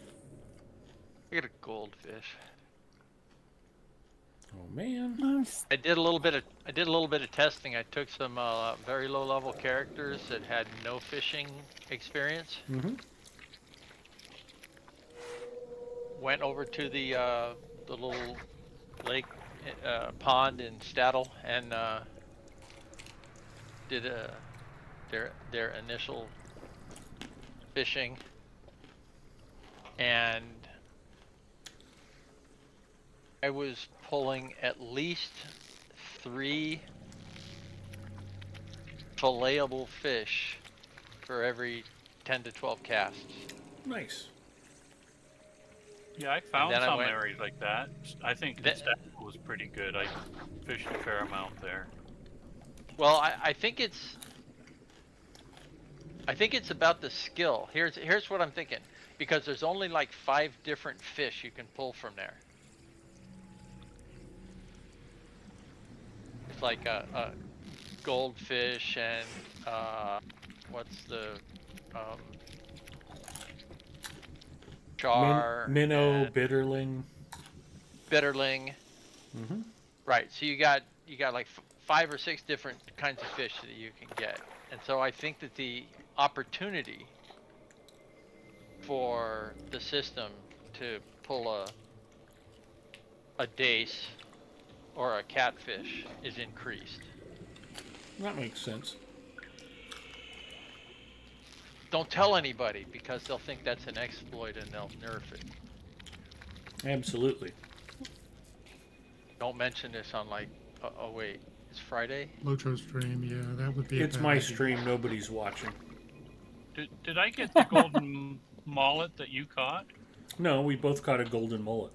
I got a goldfish. Oh man. Nice. I did a little bit of testing. I took some very low level characters that had no fishing experience. Mm-hmm. Went over to the little lake pond in Stattle and did their initial fishing, and I was pulling at least 3 filletable fish for every 10 to 12 casts. Nice. Yeah, I found then I some went- areas like that. I think the staff was pretty good. I fished a fair amount there. Well, I think it's about the skill. Here's what I'm thinking, because there's only like 5 different fish you can pull from there. It's like a goldfish and what's the char, minnow, and bitterling. bitterling. Mm-hmm. Right. So you got like 5 or 6 different kinds of fish that you can get, and so I think that the opportunity for the system to pull a dace or a catfish is increased. That makes sense. Don't tell anybody, because they'll think that's an exploit and they'll nerf it. Absolutely. Don't mention this on like, oh wait, it's Friday? Locho stream, yeah, that would be a It's bad my idea. stream. Nobody's watching. Did I get the golden mullet that you caught? No, we both caught a golden mullet.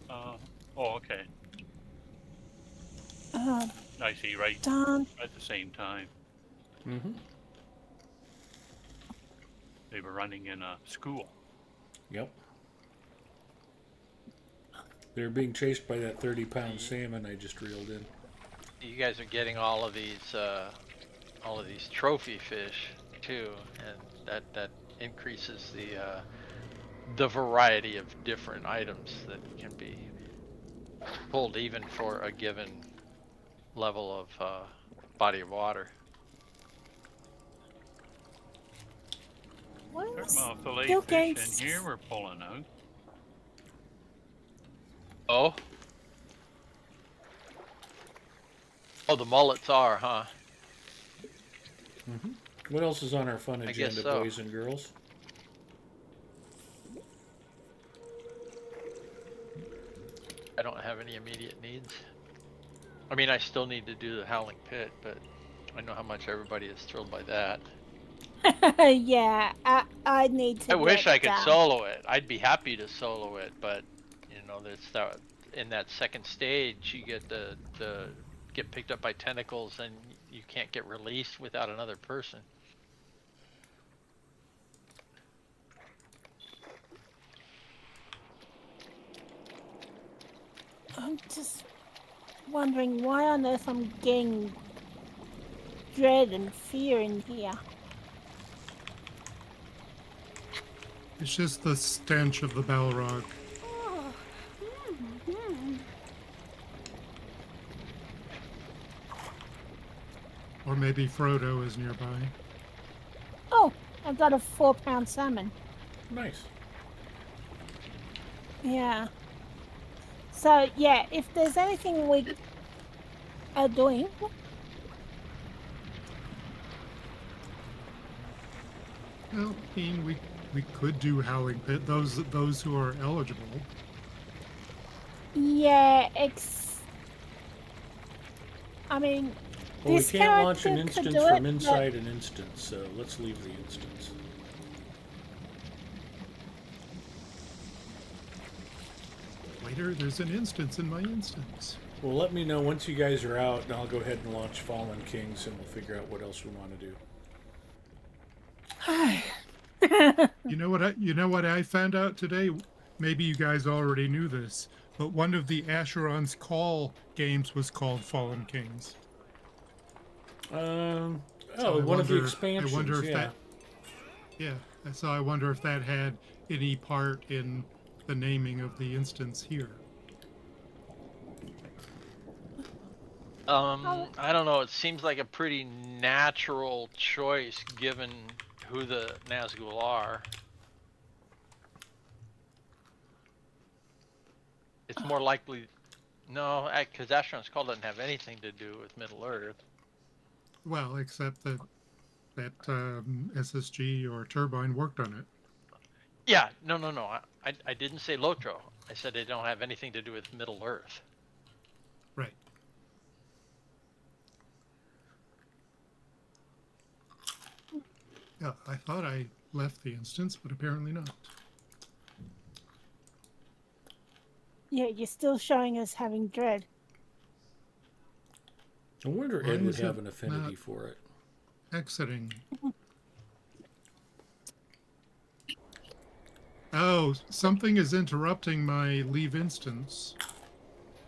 Oh, okay. Oh, I see, right darn. at the same time. Mm-hmm. They were running in a school. Yep. They're being chased by that 30-pound salmon I just reeled in. You guys are getting all of these trophy fish too, and that increases the variety of different items that can be pulled, even for a given level of body of water. Fair What's amount of fillet still fish getting in here we're pulling out. Oh, the mullets are, huh? Mm-hmm. What else is on our fun I guess agenda, so. boys and girls? I don't have any immediate needs. I mean, I still need to do the Howling Pit, but I know how much everybody is thrilled by that. Yeah, I need to I wish get I could done. solo it. I'd be happy to solo it, but you know, there's that, in that second stage, you get get picked up by tentacles, and you can't get released without another person. I'm just wondering why on earth I'm getting dread and fear in here. It's just the stench of the Balrog. Oh. Or maybe Frodo is nearby. Oh, I've got a 4-pound salmon. Nice. Yeah. So, yeah, if there's anything we are doing... Well, I mean, we could do Howling Pit, those who are eligible. Yeah, I mean... Well, we this can't launch an character could instance do from it, inside an instance, so let's leave the instance. Later, there's an instance in my instance. Well, let me know once you guys are out, and I'll go ahead and launch Fallen Kings, and we'll figure out what else we want to do. You know what I found out today? Maybe you guys already knew this, but one of the Asheron's Call games was called Fallen Kings. So I one of the wonder- expansions, I wonder if yeah. Yeah, so I wonder if that had any part in the naming of the instance here. I don't know. It seems like a pretty natural choice given who the Nazgul are. It's more likely... No, because Asheron's Call doesn't have anything to do with Middle Earth. Well, except that SSG or Turbine worked on it. Yeah, no. I didn't say Lotro. I said they don't have anything to do with Middle Earth. Right. Yeah, I thought I left the instance, but apparently not. Yeah, you're still showing us having dread. I wonder Why Ed would is have it an affinity not for it. Exiting. Oh, something is interrupting my leave instance.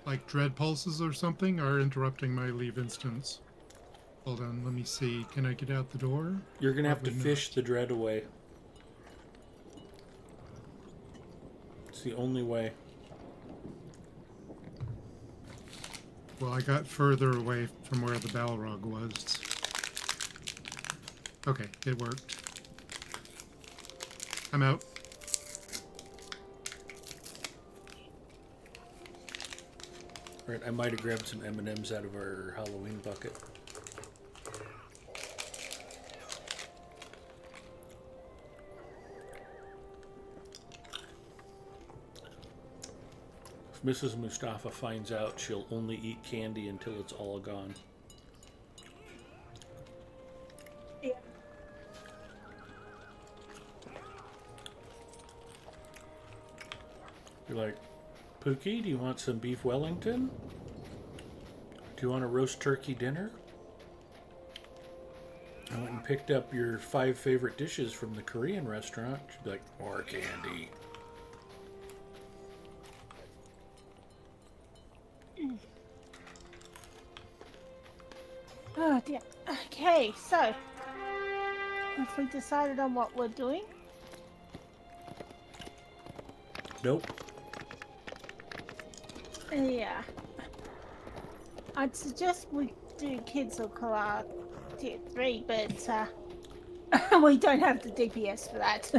Like dread pulses or something are interrupting my leave instance. Hold on, let me see. Can I get out the door? You're going to have to Probably fish not. the dread away. It's the only way. Well, I got further away from where the Balrog was. Okay, it worked. I'm out. Right, I might have grabbed some M&Ms out of our Halloween bucket. If Mrs. Mustafa finds out, she'll only eat candy until it's all gone. Yeah. You're like, Pookie, do you want some beef Wellington? Do you want a roast turkey dinner? I went and picked up your 5 favorite dishes from the Korean restaurant. She'd be like, more candy. Oh dear. Okay, so have we decided on what we're doing? Nope. Yeah. I'd suggest we do Kids of Kalar Tier 3, but we don't have the DPS for that.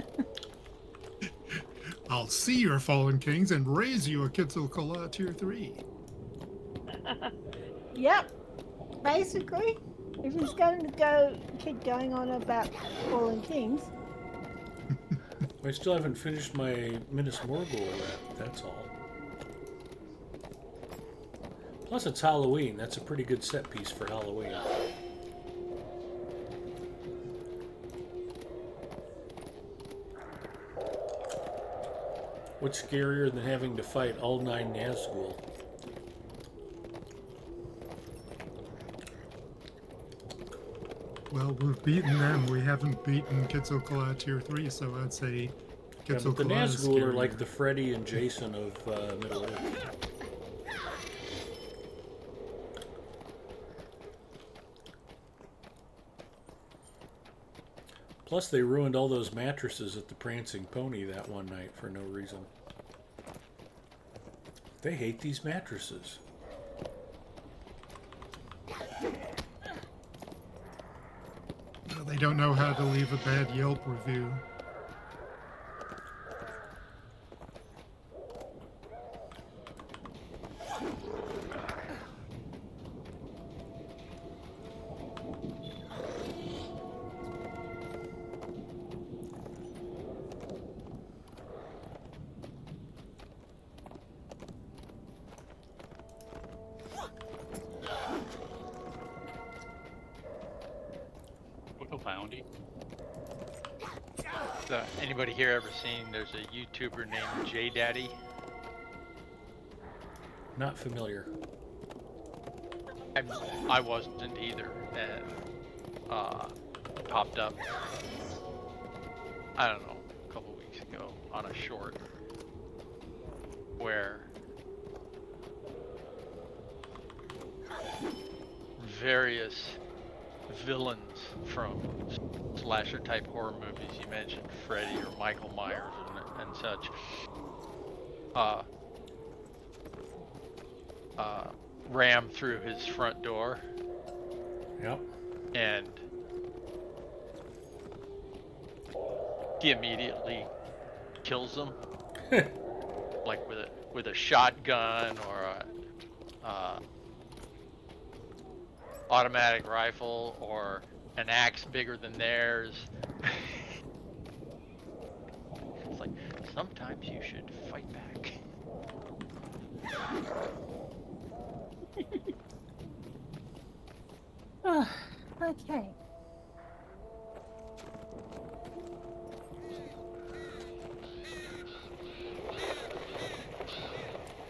I'll see your Fallen Kings and raise you a Quetzalcoatl Tier 3. Yep. Basically, if he's going to keep going on about Fallen Kings. I still haven't finished my Minas Morgul yet, that's all. Plus it's Halloween, that's a pretty good set piece for Halloween. What's scarier than having to fight all 9 Nazgul? Well, we've beaten them. We haven't beaten Quetzalcoatl Tier 3, so I'd say Yeah, but the Quetzalcoatl is Nazgul are scarier. like the Freddy and Jason of Middle Earth. Plus, they ruined all those mattresses at the Prancing Pony that one night for no reason. They hate these mattresses. Well, they don't know how to leave a bad Yelp review. Bounty. Anybody here ever seen? There's a YouTuber named J Daddy. Not familiar. I wasn't either, and popped up. I don't know, a couple weeks ago on a short where various villains from slasher type horror movies, you mentioned Freddy or Michael Myers and such, ram through his front door. Yep. And he immediately kills them, like with a shotgun or a automatic rifle or an axe bigger than theirs. It's like, sometimes you should fight back. Oh, okay.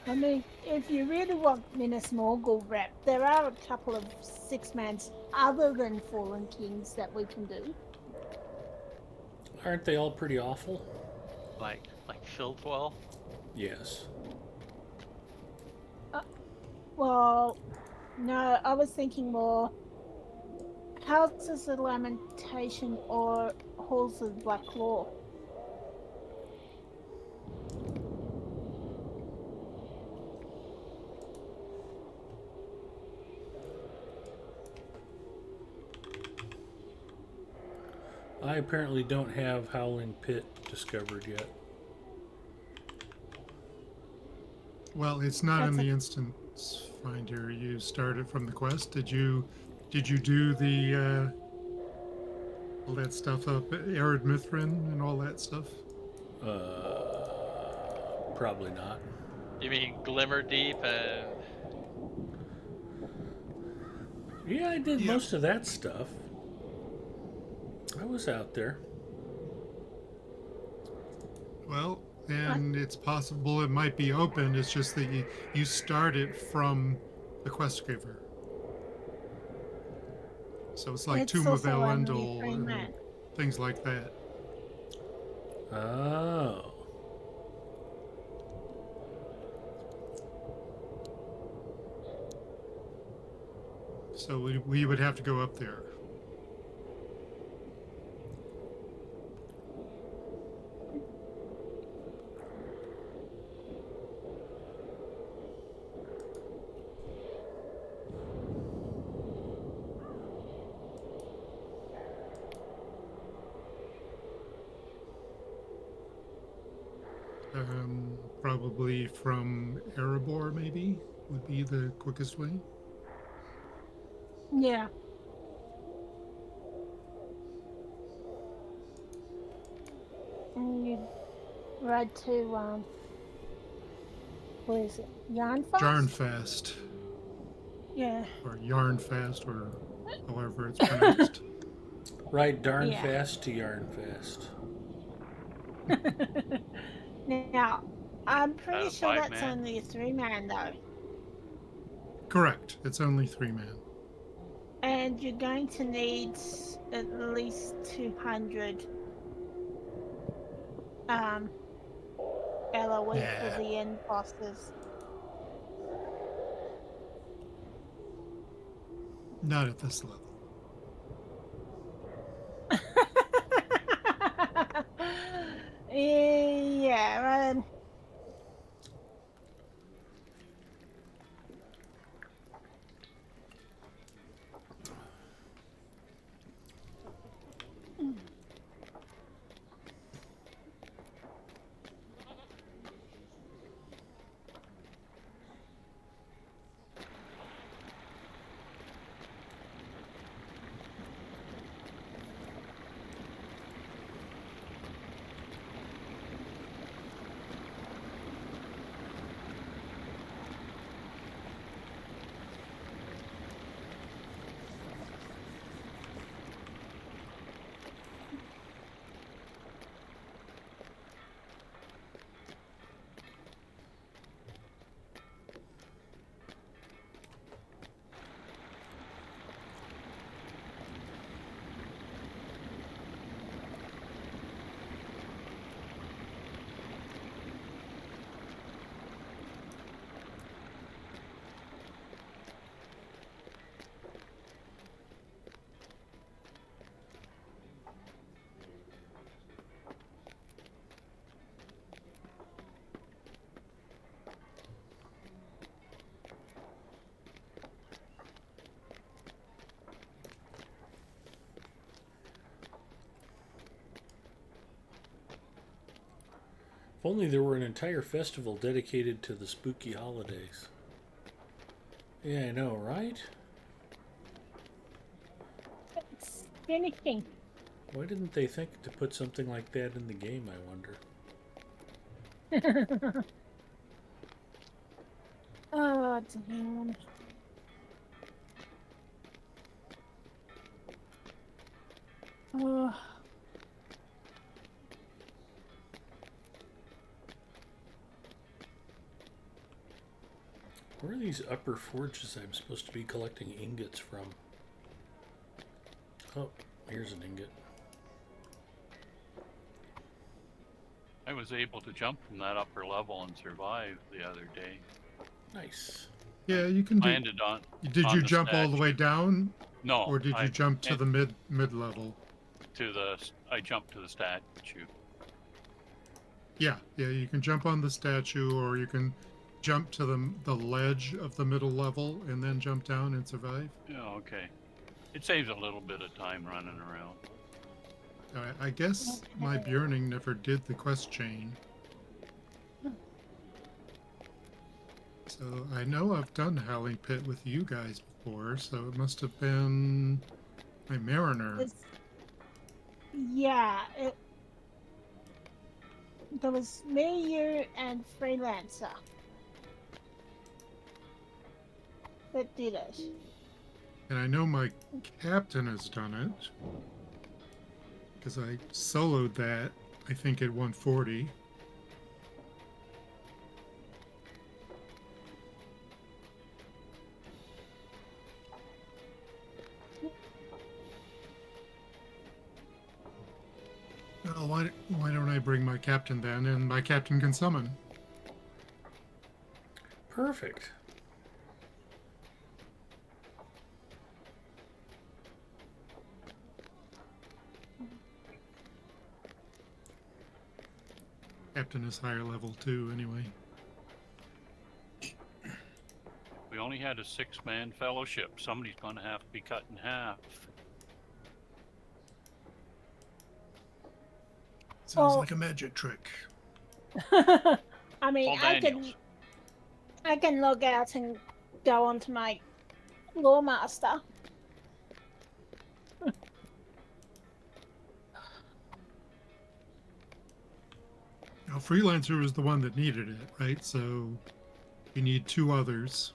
I mean, if you really want Minas Morgul rep, there are a couple of six-mans other than Fallen Kings that we can do. Aren't they all pretty awful? Like Fildwell? Yes. Well, no, I was thinking more Houses of Lamentation or Halls of Black Law. I apparently don't have Howling Pit discovered yet. Well, it's not in the instance finder. You started from the quest. Did you do the all that stuff up at Arid Mithrin and all that stuff? Probably not. You mean Glimmer Deep and... Yeah, I did most of that stuff. I was out there. Well, and it's possible it might be open. It's just that you start it from the quest giver. So it's like Tomb of Elendil and things like that. Oh. So we would have to go up there. Probably from Erebor, maybe, would be the quickest way. Yeah. And you ride to, what is it? Yarnfast? Yarnfast. Yeah. Or Yarnfast, or however it's pronounced. Ride darn fast to Yarnfast. Now, I'm pretty sure that's only a 3-man, though. Correct. It's only 3-man. And you're going to need at least 200 LOE for the end bosses. Not at this level. If only there were an entire festival dedicated to the spooky holidays. Yeah, I know, right? It's finishing. Why didn't they think to put something like that in the game, I wonder? Oh, damn. Oh. Where are these upper forges I'm supposed to be collecting ingots from? Oh, here's an ingot. I was able to jump from that upper level and survive the other day. Nice. Yeah, you can do. Landed on. Did on you the jump all the way statue. down, No. or did you jump to the mid level? I jumped to the statue. Yeah, you can jump on the statue, or you can jump to the ledge of the middle level and then jump down and survive. Yeah, okay. It saves a little bit of time running around. I guess my Björning never did the quest chain. So I know I've done Howling Pit with you guys before, so it must have been my Mariner. Yeah, there was me, you, and Freelancer that did it. And I know my captain has done it, because I soloed that, I think, at 140. Well, why don't I bring my captain then, and my captain can summon? Perfect. Captain is higher level too, anyway. We only had a 6-man fellowship. Somebody's going to have to be cut in half. Sounds like a magic trick. I mean, Paul Daniels. I can log out and go onto my Lawmaster. Now, Freelancer was the one that needed it, right? So you need 2 others.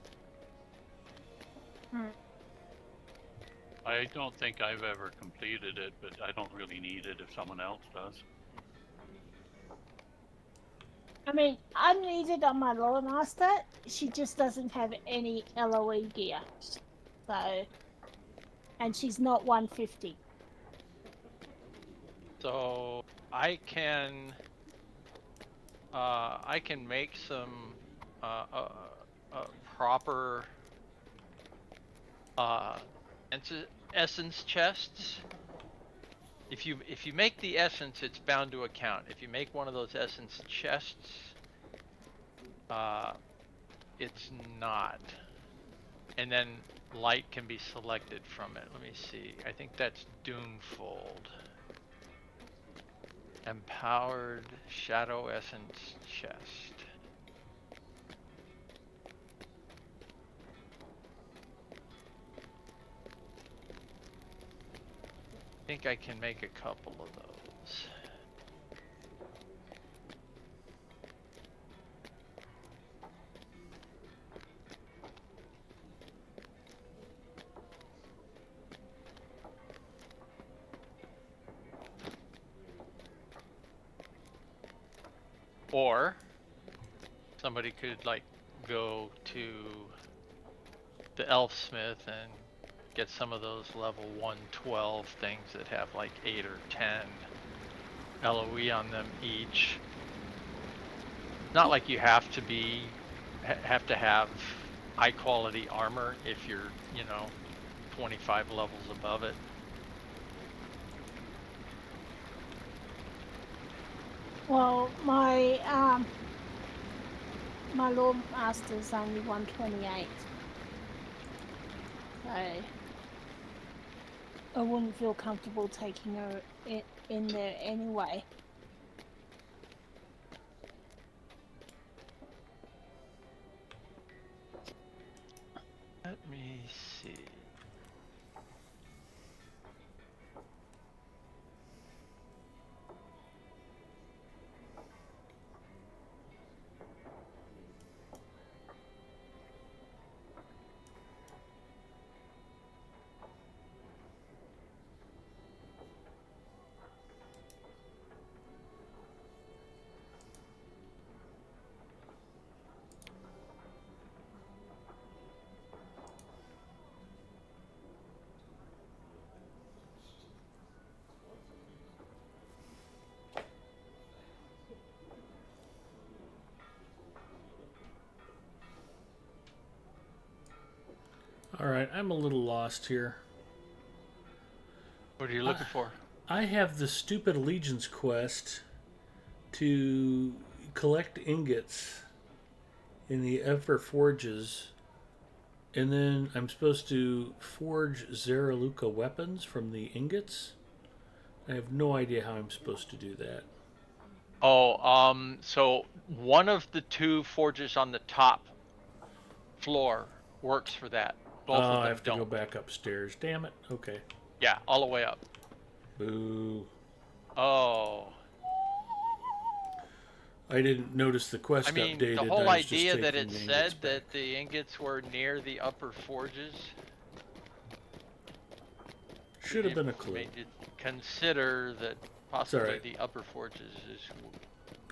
I don't think I've ever completed it, but I don't really need it if someone else does. I mean, I need it on my Lawmaster. She just doesn't have any LOE gear. So, and she's not 150. So I can make some proper essence chests. If you make the essence, it's bound to account. If you make one of those essence chests, it's not. And then light can be selected from it. Let me see. I think that's Doomfold. Empowered Shadow Essence chest. I think I can make a couple of those. Or somebody could like go to the Elfsmith and get some of those level 112 things that have like 8 or 10 LOE on them each. Not like you have to have high quality armor if you're, 25 levels above it. Well, my Lawmaster's only 128. So I wouldn't feel comfortable taking her in there anyway. Let me see. Alright, I'm a little lost here. What are you looking for? I have the stupid Allegiance quest to collect ingots in the Upper Forges, and then I'm supposed to forge Zaraluka weapons from the ingots. I have no idea how I'm supposed to do that. Oh, so one of the two forges on the top floor works for that. Both of them I have to don't. go back upstairs. Damn it. Okay. Yeah, all the way up. Boo. Oh. I didn't notice the quest I mean, updated. the whole I was just idea that taking it the said ingots that back. the ingots were near the upper forges Should have been a clue. made you consider that possibly alright. the upper forges is...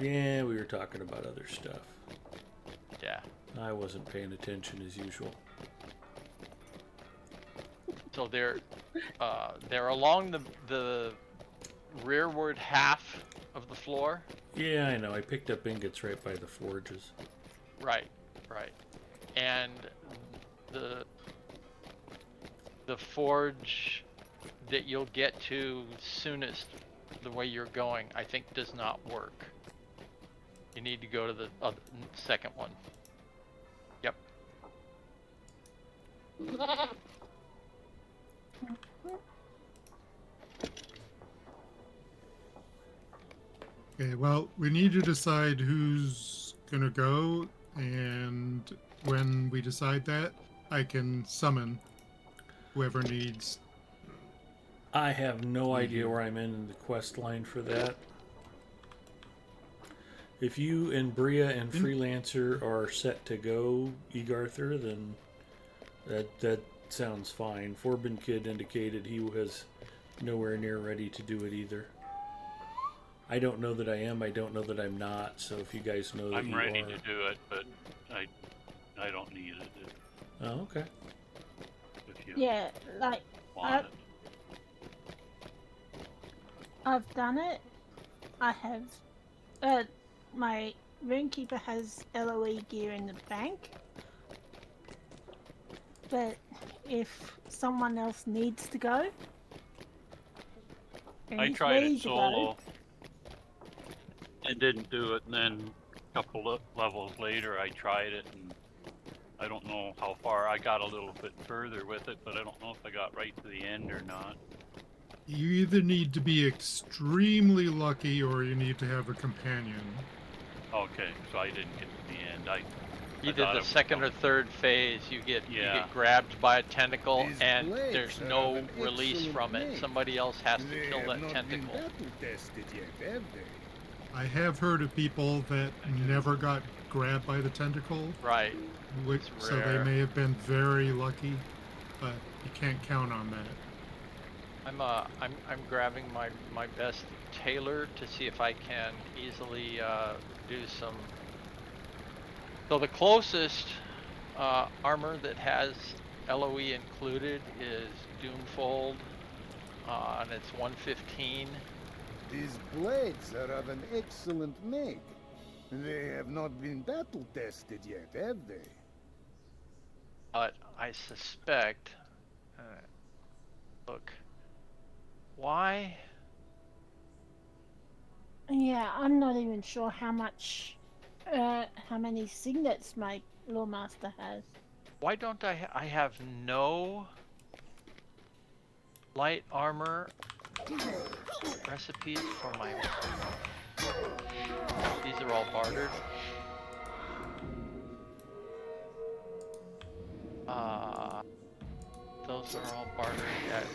Yeah, we were talking about other stuff. Yeah. I wasn't paying attention as usual. So they're along the rearward half of the floor. Yeah, I know. I picked up ingots right by the forges. Right, right. And the forge that you'll get to soonest, the way you're going, I think does not work. You need to go to the second one. Yep. Okay, well, we need to decide who's gonna go, and when we decide that, I can summon whoever needs. I have no idea where I'm in the quest line for that. If you and Bria and Freelancer are set to go, Egarther, then that sounds fine. Forbin Kid indicated he was nowhere near ready to do it either. I don't know that I am. I don't know that I'm not. So if you guys know that I'm you ready are, to do it, but I don't need it oh, okay. if you Yeah, like want it. I've done it. I have. My Runekeeper has LOE gear in the bank. But if someone else needs to go, and I he's tried ready it to go, solo. It didn't do it, and then a couple of levels later I tried it, and I don't know how far. I got a little bit further with it, but I don't know if I got right to the end or not. You either need to be extremely lucky or you need to have a companion. Okay, so I didn't get to the end. You I did thought the it was second or something. third phase. You get Yeah. grabbed by a tentacle, These and blades there's are no of an release excellent from it. make. Somebody else has to They kill have that not been tentacle. battle tested yet, have they? I have heard of people that never got grabbed by the tentacle, Right. which, It's so they rare. may have been very lucky, but you can't count on that. I'm grabbing my best tailor to see if I can easily do some. So the closest armor that has LOE included is Doomfold, and it's 115. These blades are of an excellent make. They have not been battle tested yet, have they? But I suspect. Look. Why? yeah, I'm not even sure how many signets my Lawmaster has. Why don't I have no light armor recipes for my... These are all bartered. those are all bartered at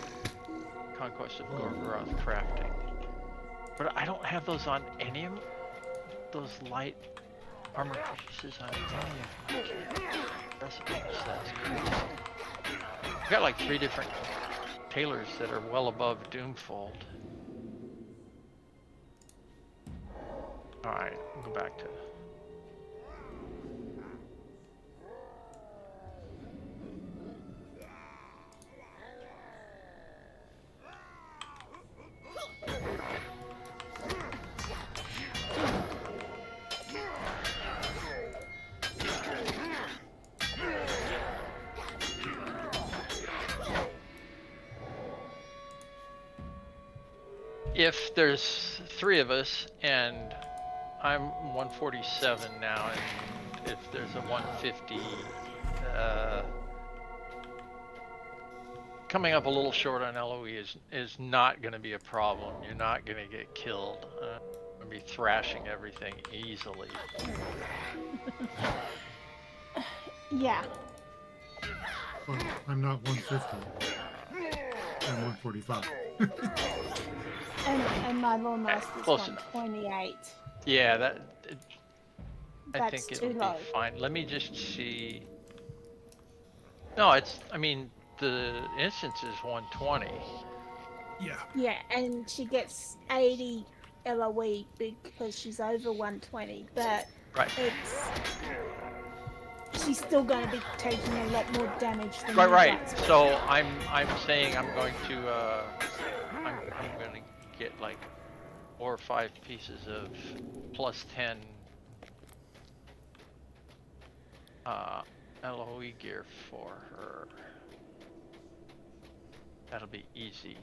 Conquest of Gorgoroth crafting. But I don't have those on any of those light armor pieces on any of my recipes. That's crazy. I've got like 3 different tailors that are well above Doomfold. Alright, we'll go back to... If there's 3 of us and I'm 147 now, and if there's a 150, coming up a little short on LOE is not going to be a problem. You're not going to get killed. I'm going to be thrashing everything easily. Yeah. Well, I'm not 150. I'm 145. And my Lawmaster's Close enough. 128. Yeah, I That's think it'll too be low. fine. Let me just see. No, I mean, the instance is 120. Yeah. Yeah, and she gets 80 LOE because she's over 120, but Right. she's still going to be taking a lot more damage than you Right. guys. So I'm saying I'm going to I'm going to get like 4 or 5 pieces of plus 10 LOE gear for her. That'll be easy.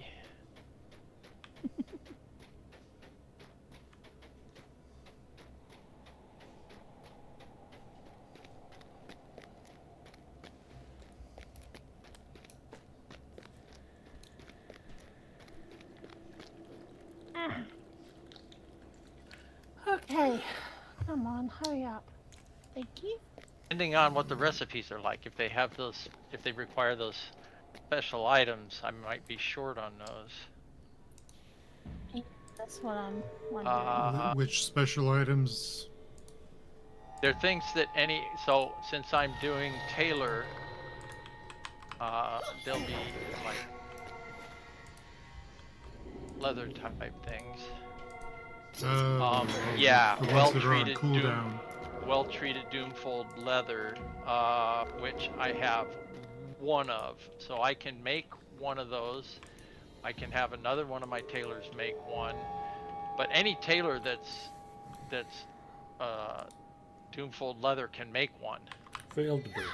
Okay, come on, hurry up. Thank you. Depending on what the recipes are like, if they have those, if they require those special items, I might be short on those. That's what I'm wondering. Which special items? They're things that so since I'm doing tailor, they'll be like leather type things. Yeah, the ones that are on cooldown. well-treated Doomfold leather, which I have 1 of. So I can make 1 of those. I can have another one of my tailors make 1. But any tailor that's Doomfold leather can make 1. Failed to break.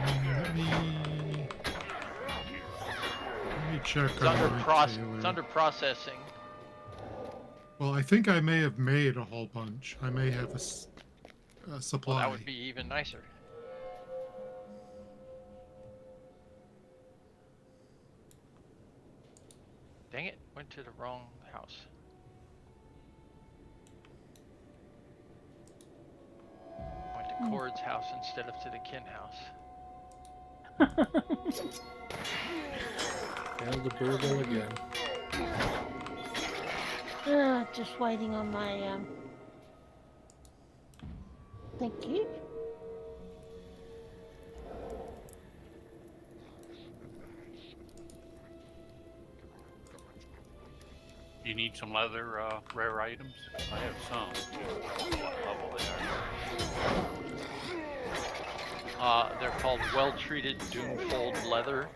Let me check. It's under processing. Well, I think I may have made a whole bunch. I may have a supply. Well, that would be even nicer. Dang it, went to the wrong house. Went to Cord's house instead of to the kin house. Failed to burgle again. Just waiting on my thank you. You need some leather rare items? I have some. What level they are? They're called well-treated Doomfold leather.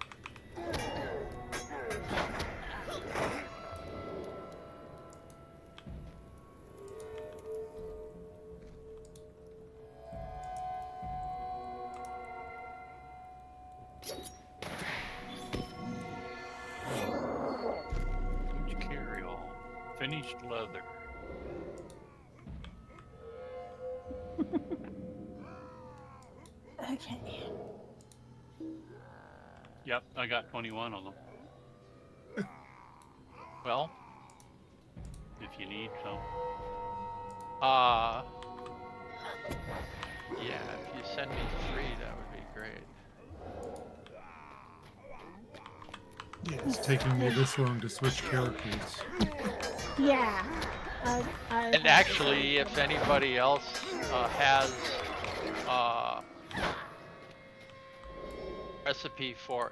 Finished leather. Okay. Yep, I got 21 of them. Well, if you need some. Yeah, if you send me 3, that would be great. It's taking me this long to switch characters. Yeah. And actually, if anybody else has recipe for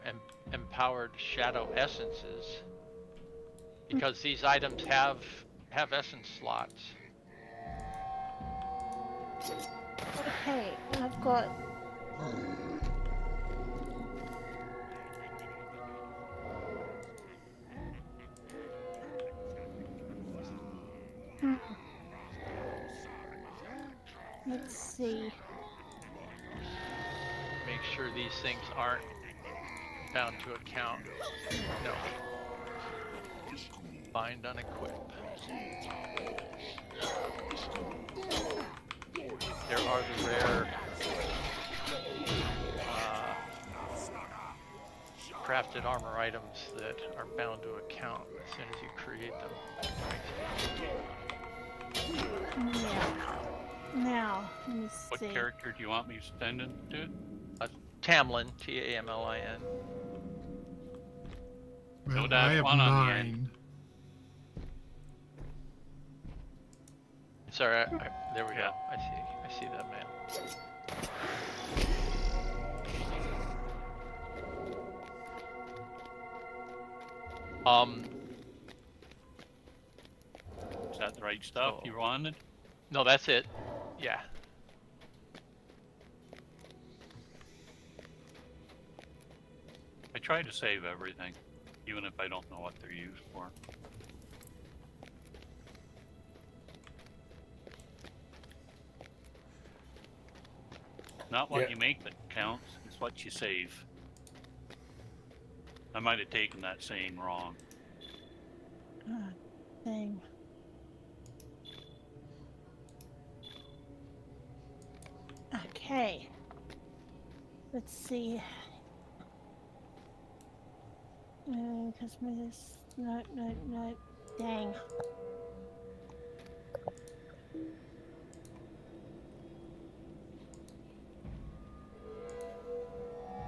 empowered shadow essences, because these items have essence slots. Okay, I've got. Let's see. Make sure these things aren't bound to account. No. Bind, unequip. There are the rare crafted armor items that are bound to account as soon as you create them. Yeah. Now, let me see. What character do you want me sending to? Tamlin, Tamlin. Well, So that's I have one on the 9. Sorry, there we go. I see that man. Is that the right stuff you wanted? No, that's it. Yeah. I try to save everything, even if I don't know what they're used for. Not what you make that counts, it's what you save. I might have taken that saying wrong. Thing. Okay. Let's see. Customers. Nope. Dang.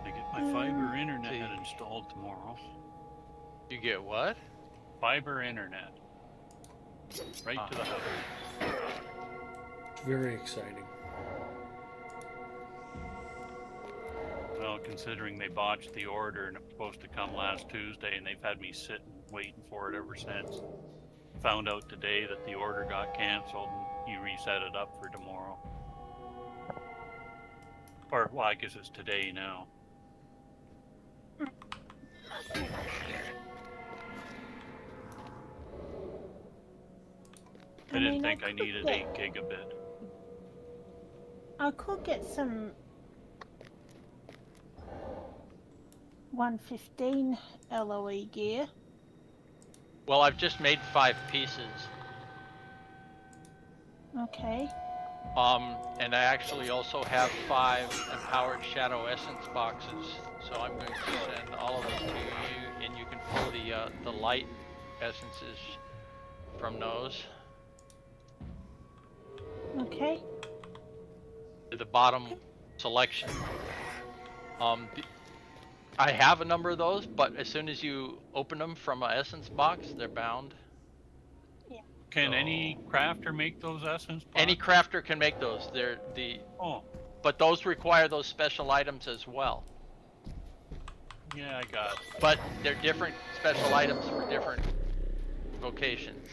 I get my fiber internet installed tomorrow. You get what? Fiber internet. Right to the house. It's very exciting. Well, considering they botched the order and it was supposed to come last Tuesday and they've had me sitting waiting for it ever since. Found out today that the order got canceled and you reset it up for tomorrow. Or, well, I guess it's today now. I didn't think I needed 8 gigabit. I could get some 115 LOE gear. Well, I've just made 5 pieces. Okay. And I actually also have 5 empowered shadow essence boxes. So I'm going to send all of them to you, and you can pull the light essences from Nûrz. Okay. To the bottom selection. I have a number of those, but as soon as you open them from an essence box, they're bound. Yeah. Can any crafter make those essence boxes? Any crafter can make those. They're but those require those special items as well. Yeah, I got it. But they're different special items for different vocations.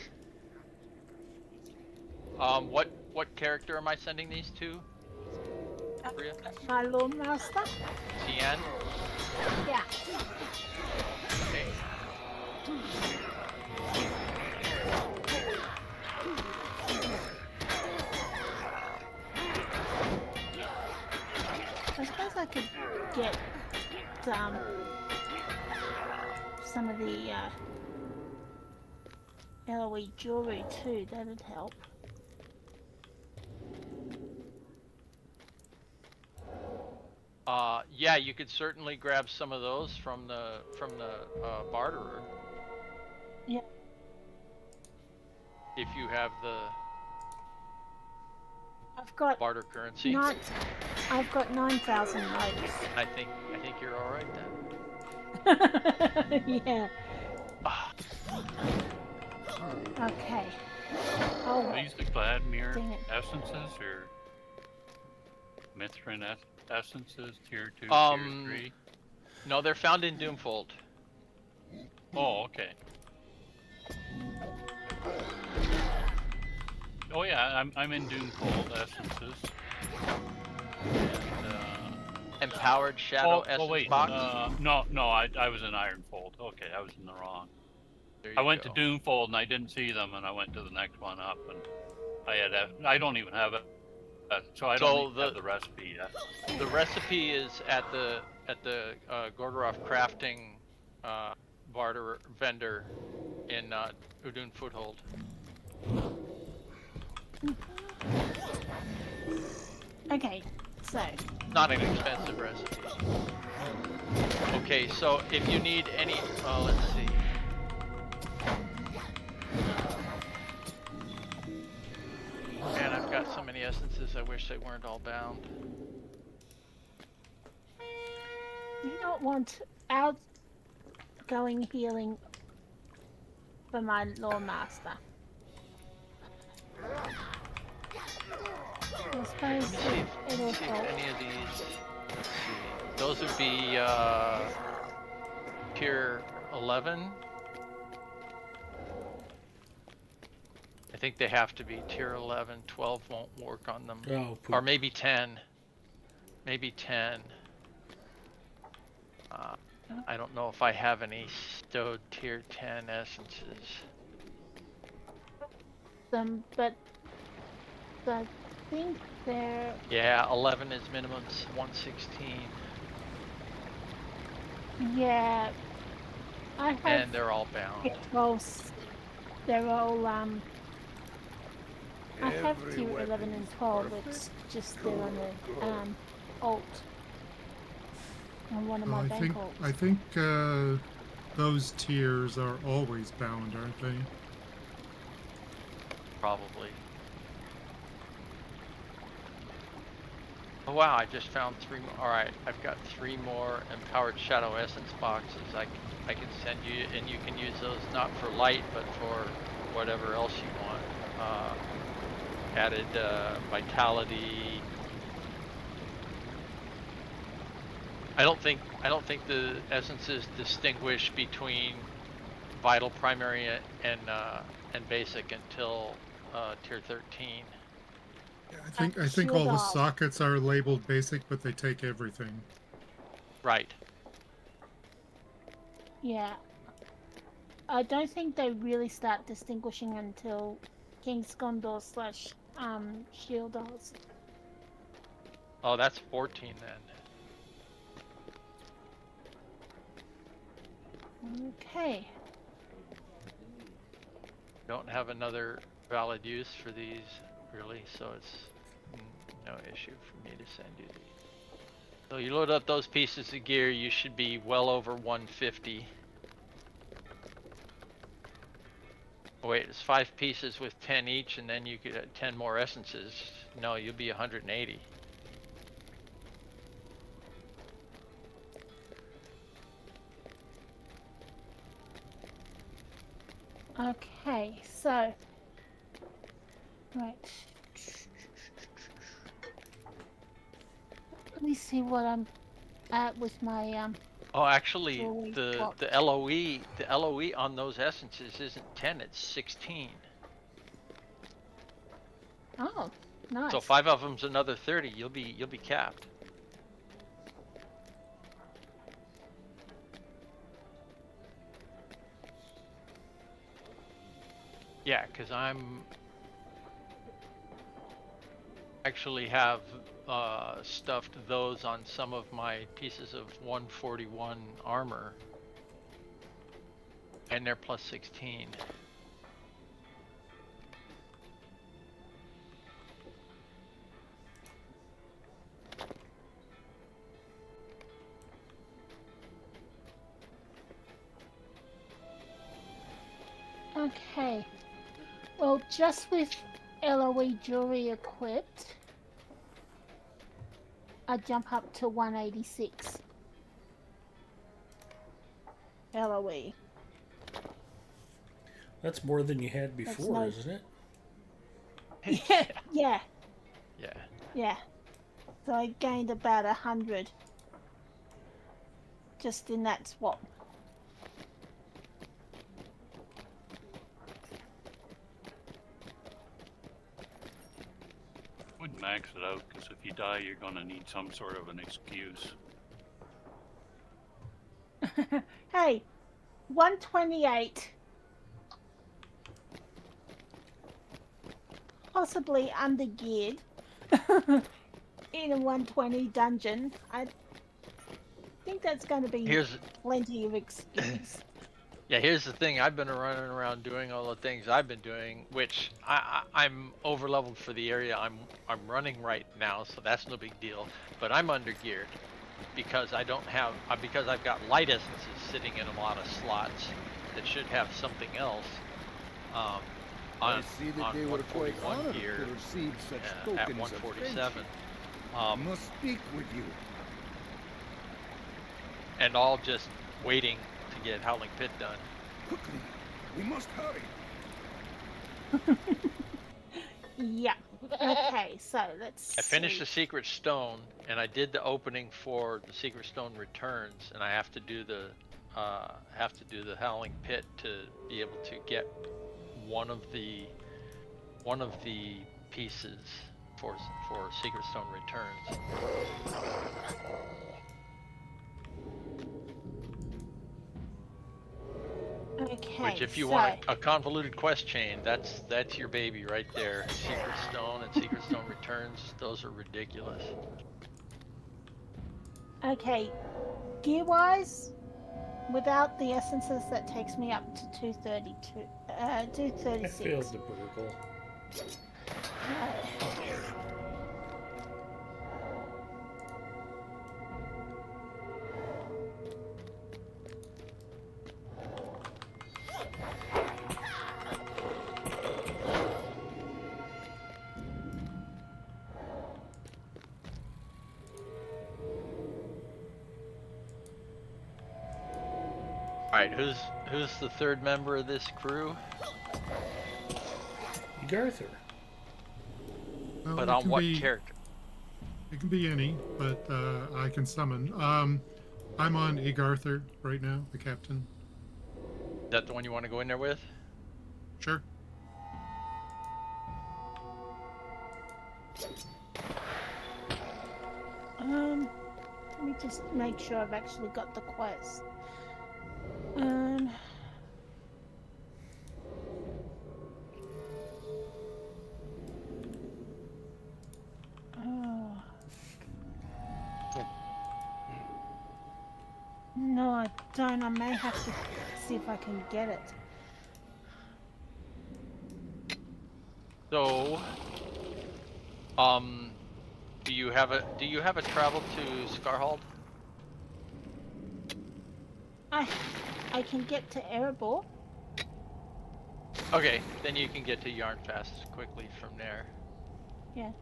What character am I sending these to? My Lord Master? Tien? Yeah. Okay. I suppose I could get some of the LOE jewelry too. That'd help. Yeah, you could certainly grab some of those from the barterer. Yeah. If you have the I've got barter currency. I've got 9,000 notes. I think you're all right then. Yeah. Okay. Are Oh, these the Gladmere dang it. essences or Mithrin essences, tier 2, tier 3? No, they're found in Doomfold. Oh, okay. Oh yeah, I'm in Doomfold essences. And Empowered Shadow Essence wait, box. no, I was in Ironfold. Okay, I was in the wrong. There you I went go. to Doomfold and I didn't see them, and I went to the next one up, and I don't even have it, so I don't even have the recipe yet. The recipe is at the Gorgoroth crafting barter vendor in Udun Foothold. Okay, so. Not an expensive recipe. Okay, so if you need any, let's see. Man, I've got so many essences. I wish they weren't all bound. You don't want outgoing healing for my Lord Master. I suppose it'll help. Any of these, let's see. Those would be tier 11. I think they have to be tier 11. 12 won't work on them. Oh, poop. Or maybe 10. Maybe 10. I don't know if I have any stowed tier 10 essences. But I think they're... Yeah, 11 is minimum 116. Yeah. I have... And they're all bound. They're all, I have tier 11 and 12, it's just they're on the, alt. On one of my bank alts. I think those tiers are always bound, aren't they? Probably. Oh wow, I just found 3 more. Alright, I've got 3 more Empowered Shadow Essence boxes. I can send you, and you can use those not for light, but for whatever else you want. Added vitality. I don't think the essences distinguish between vital, primary, and basic until tier 13. I think all the sockets are labeled basic, but they take everything. Right. Yeah. I don't think they really start distinguishing until King's Gondor / Shieldars. Oh, that's 14 then. Okay. Don't have another valid use for these, really, so it's no issue for me to send you these. So you load up those pieces of gear, you should be well over 150. Oh, wait, it's 5 pieces with 10 each, and then you get 10 more essences. No, you'll be 180. Okay, so right. Let me see what I'm at with my Oh, actually, the LOE on those essences isn't 10, it's 16. Oh, nice. So 5 of them's another 30. You'll be capped. Yeah, because I'm actually have stuffed those on some of my pieces of 141 armor, and they're plus 16. Okay. Well, just with LOE jewelry equipped, I jump up to 186. LOE. That's more than you had That's before, no- isn't it? Yeah. Yeah. Yeah. So I gained about 100 just in that swap. Would max it out, because if you die, you're going to need some sort of an excuse. Hey, 128. Possibly undergeared in a 120 dungeon. I think that's going to be plenty of excuse. Yeah, here's the thing. I've been running around doing all the things I've been doing, which I'm over leveled for the area I'm running right now, so that's no big deal. But I'm undergeared because I don't have because I've got light essences sitting in a lot of slots that should have something else. I see that they were quite 141 honored gear to receive such at tokens of 147. friendship. I must speak with you. And all just waiting to get Howling Pit done. Quickly, we must hurry. Yeah. Okay, so let's I finished see. the Secret Stone, and I did the opening for the Secret Stone Returns, and I have to do the Howling Pit to be able to get one of the pieces for Secret Stone Returns. Okay. Which, if you want a convoluted quest chain, that's your baby right there. Secret Stone and Secret Stone Returns, those are ridiculous. Okay, gear-wise, without the essences, that takes me up to 232, I 236. failed the burgle. Alright, who's the third member of this crew? Garther. Well, But it on can what be- character? It can be any, but I can summon. I'm on Egarther right now, the captain. Is that the one you want to go in there with? Sure. Let me just make sure I've actually got the quest. No, I don't. I may have to see if I can get it. So, do you have a travel to Scarhold? I can get to Erebor. Okay, then you can get to Yarnfast quickly from there. Yeah.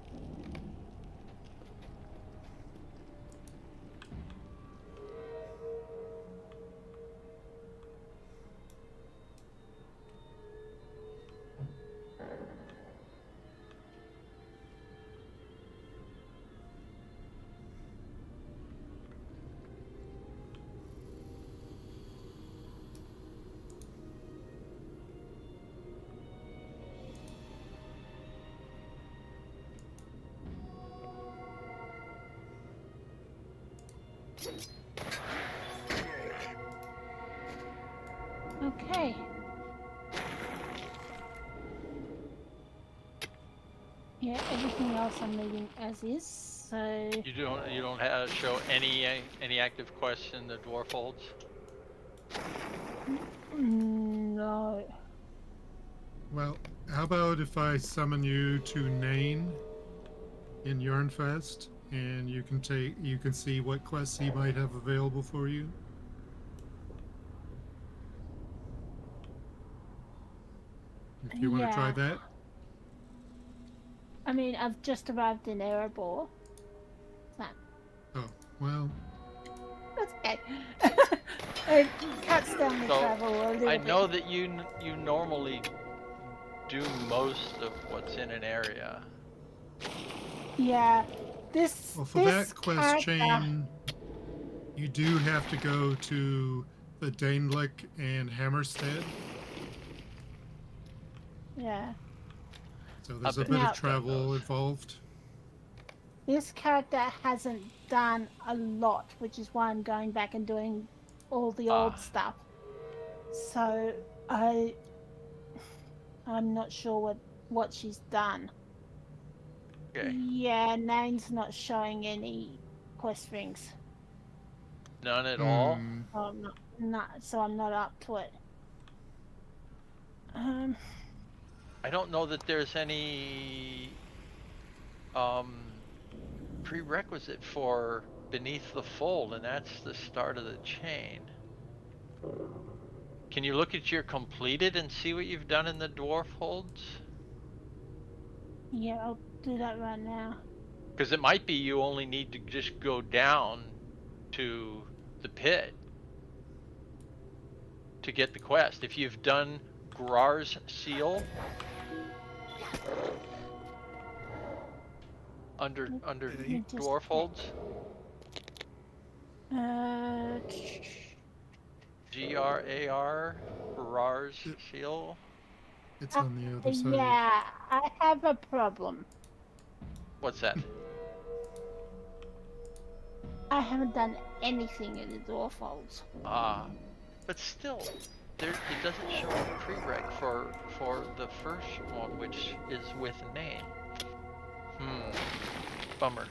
Okay. Yeah, everything else I'm leaving as is. So You don't show any active quests in the Dwarf Holds? no. Well, how about if I summon you to Nain in Yarnfest, and you can see what quests he might have available for you? If you want to try that. I mean, I've just arrived in Erebor. So Oh, well. that's okay. It cuts down the So, travel a little I bit. know that you normally do most of what's in an area. Yeah. This Well, for this that quest character, chain, you do have to go to the Danelick and Hammerstead. yeah. So there's I've a bit Now- of travel involved. This character hasn't done a lot, which is why I'm going back and doing all the old stuff. So I'm not sure what she's done. Okay. Yeah, Nane's not showing any quest rings. None at all? So I'm so I'm not up to it. I don't know that there's any prerequisite for Beneath the Fold, and that's the start of the chain. Can you look at your completed and see what you've done in the dwarf holds? Yeah, I'll do that right now. Because it might be you only need to just go down to the pit to get the quest. If you've done Grar's seal under dwarf holds, G-R-A-R, Grar's seal. It's on the other side. Yeah, I have a problem. What's that? I haven't done anything in the dwarf folds. But still, it doesn't show a prereq for the first one, which is with name. Bummer.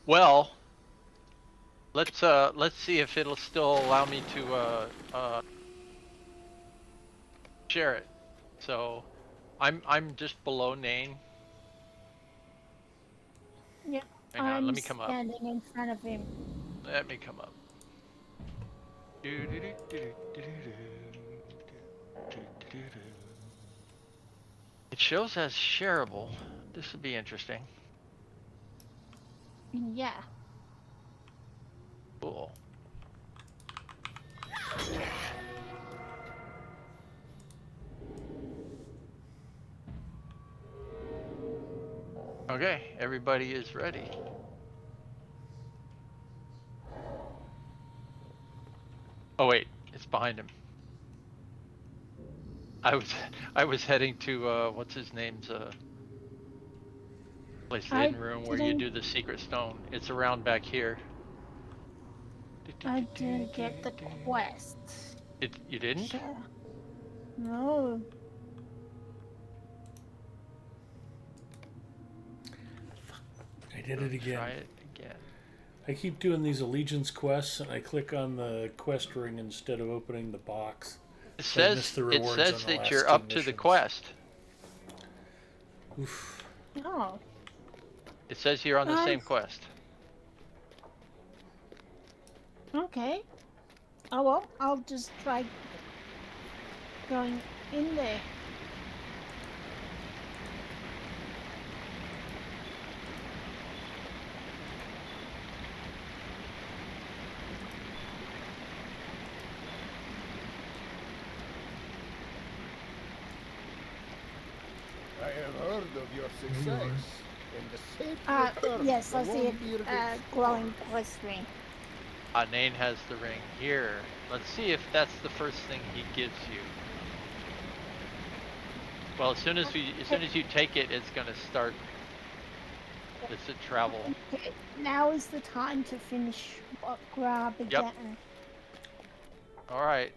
Well, let's see if it'll still allow me to share it. So, I'm just below Nain. Yep. Hang on, let me come up. Standing in front of him. Let me come up. It shows as shareable. This would be interesting. Yeah. Cool. Okay, everybody is ready. Oh wait, it's behind him. I was heading to what's his name's place, the hidden room where you do the secret stone. It's around back here. I didn't get the quest. You didn't? Yeah. No. I did it again. Try it again. I keep doing these allegiance quests, and I click on the quest ring instead of opening the box. It So I says miss the rewards on the that last you're two up to the missions. quest. Oof. Oh. It says you're on the same quest. Okay. Oh well, I'll just try going in there. I have heard of your success. In the sacred Yes, I the see Warsteed a glowing quest ring. Nain has the ring here. Let's see if that's the first thing he gives you. Well, as soon as you take it, it's gonna start. It's a travel. Okay, now is the time to finish what Gra began. All right.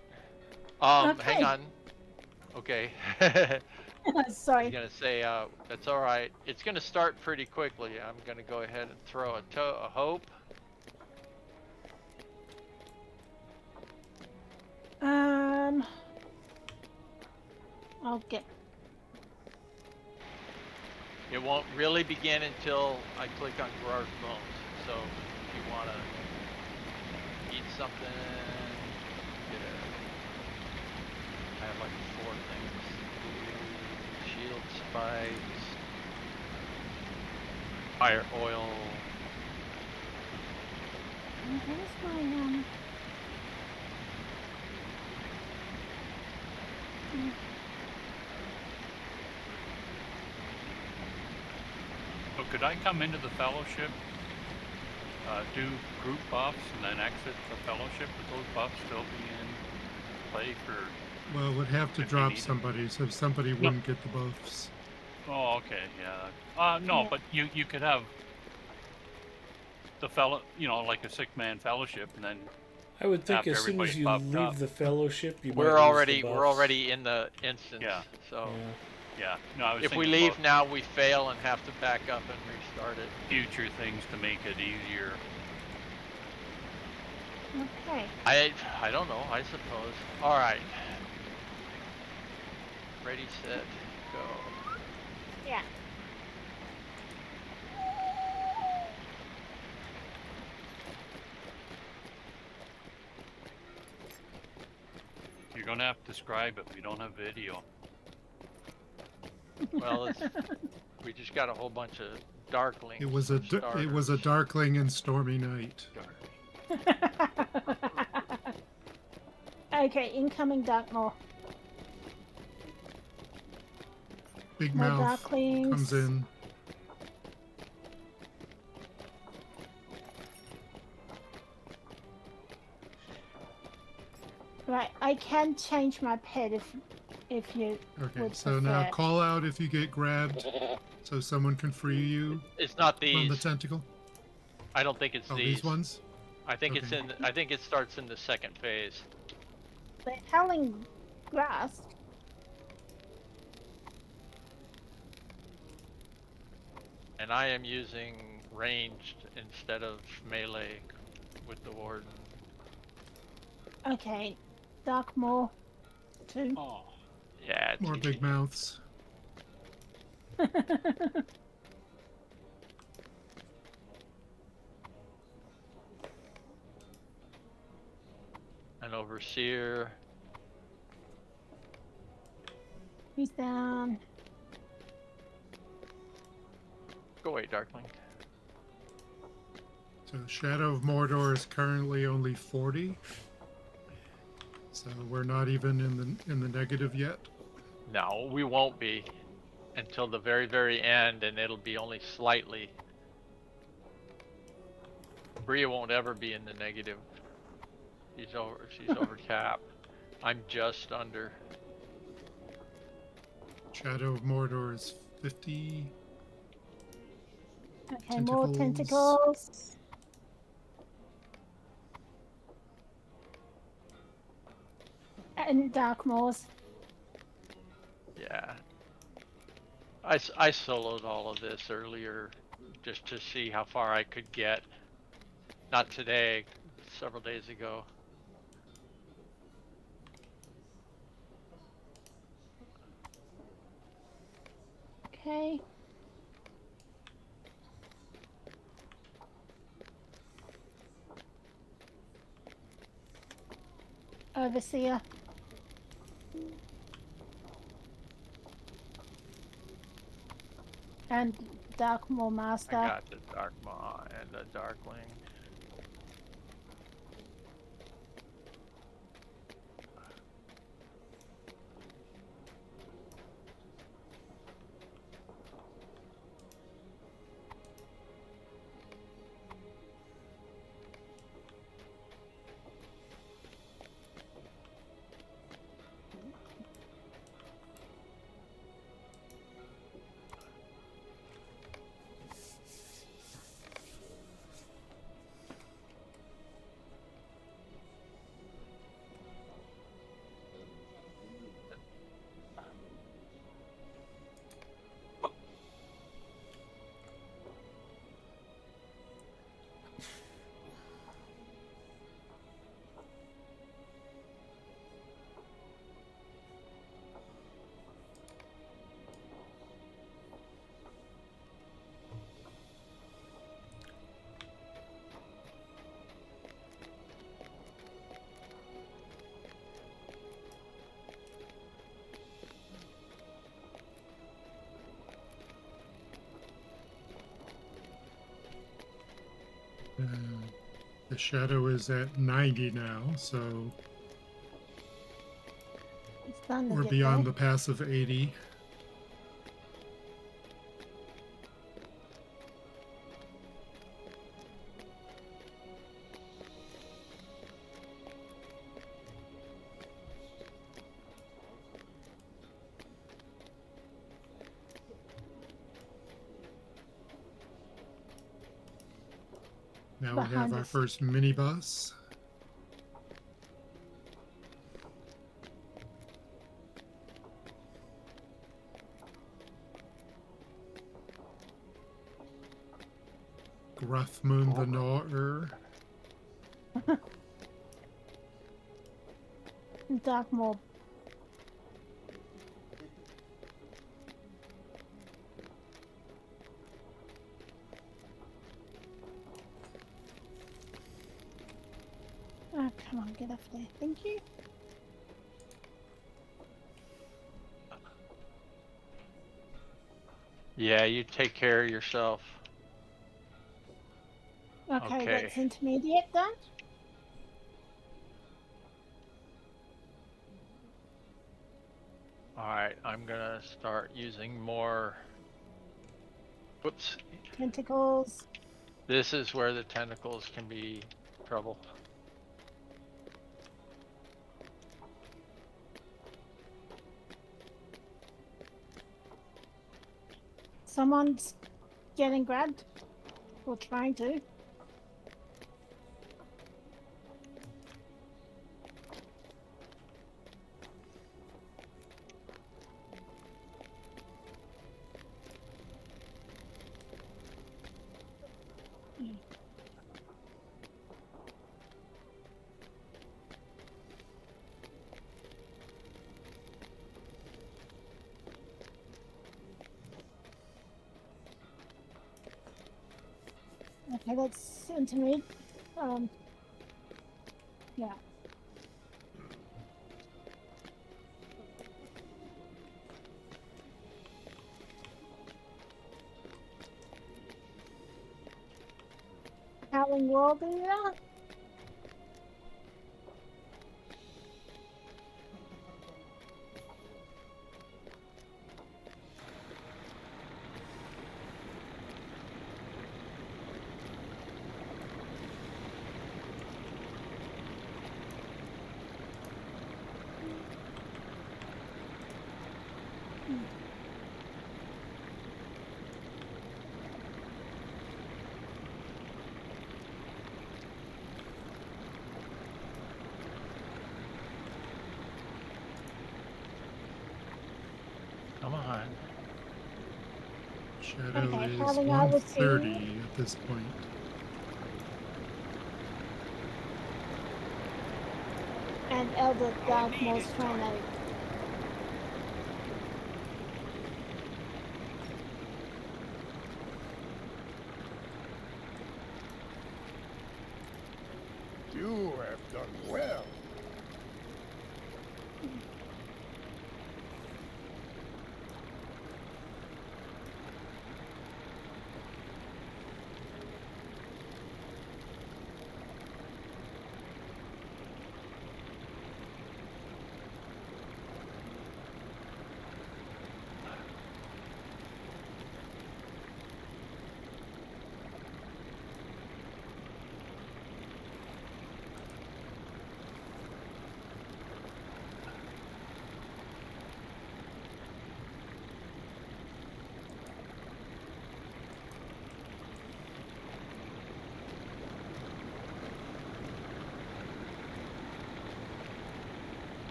Okay. Hang on. Okay. Sorry. I'm gonna say that's all right. It's gonna start pretty quickly. I'm gonna go ahead and throw a hope. I'll get. It won't really begin until I click on Grar's Bones. So if you wanna eat something, I have like 4 things. Shield spikes. Fire oil. Where's my So could I come into the fellowship, do group buffs, and then exit the fellowship with those buffs still be in play for? Well, would have to If we drop need it. somebody, so somebody wouldn't get the buffs. Oh, okay, yeah. No, Yeah. but you could have the fellow, like a 6-man fellowship, and then I would think after as soon as everybody's you buffed leave up. the fellowship, you might We're lose the already buffs. in the instance. Yeah. So Yeah. No, I was if we thinking leave about now, we fail and have to back up and restart it. future things to make it easier. Okay. I don't know. I suppose. All right. Ready, set, go. Yeah. You're gonna have to describe it. We don't have video. Well, we just got a whole bunch of darklings. It was a darkling and stormy night. Okay, incoming Darkmoor. Big My mouth darklings. comes in. Right, I can change my pet if you Okay, would so now prefer. call out if you get grabbed, so someone can free you It's not from these. the tentacle. I don't think it's Oh, these. these ones. I think it's Okay. in. I think it starts in the second phase. The howling grass. And I am using ranged instead of melee with the warden. Okay, Darkmoor 2. Oh. Yeah, it's More easy. big mouths. An overseer. He's down. Go away, Darkling. So Shadow of Mordor is currently only 40. So we're not even in the negative yet. No, we won't be until the very, very end, and it'll be only slightly. Bria won't ever be in the negative. She's over cap. I'm just under. Shadow of Mordor is 50. Okay, more tentacles. And Darkmoors. Yeah. I soloed all of this earlier just to see how far I could get. Not today, several days ago. Okay. Overseer. And Darkmoor Master. I got the Dark Maw and the Darkling. The shadow is at 90 now, so It's starting to we're get beyond there. the passive 80. Now we have Behind our us. first minibus. Gruffmoon the Gnawer. Dark mob. Oh, come on, get off there. Thank you. Yeah, you take care of yourself. Okay, Okay. that's intermediate done. Alright, I'm gonna start using more. Whoops. Tentacles. This is where the tentacles can be trouble. Someone's getting grabbed. Or trying to. Okay, that's intermediate. Yeah. Howling World in there. Come on. Shadow Okay, is Howling I was 130 at this point. And Elder Darkmoor's trying to. You have done well.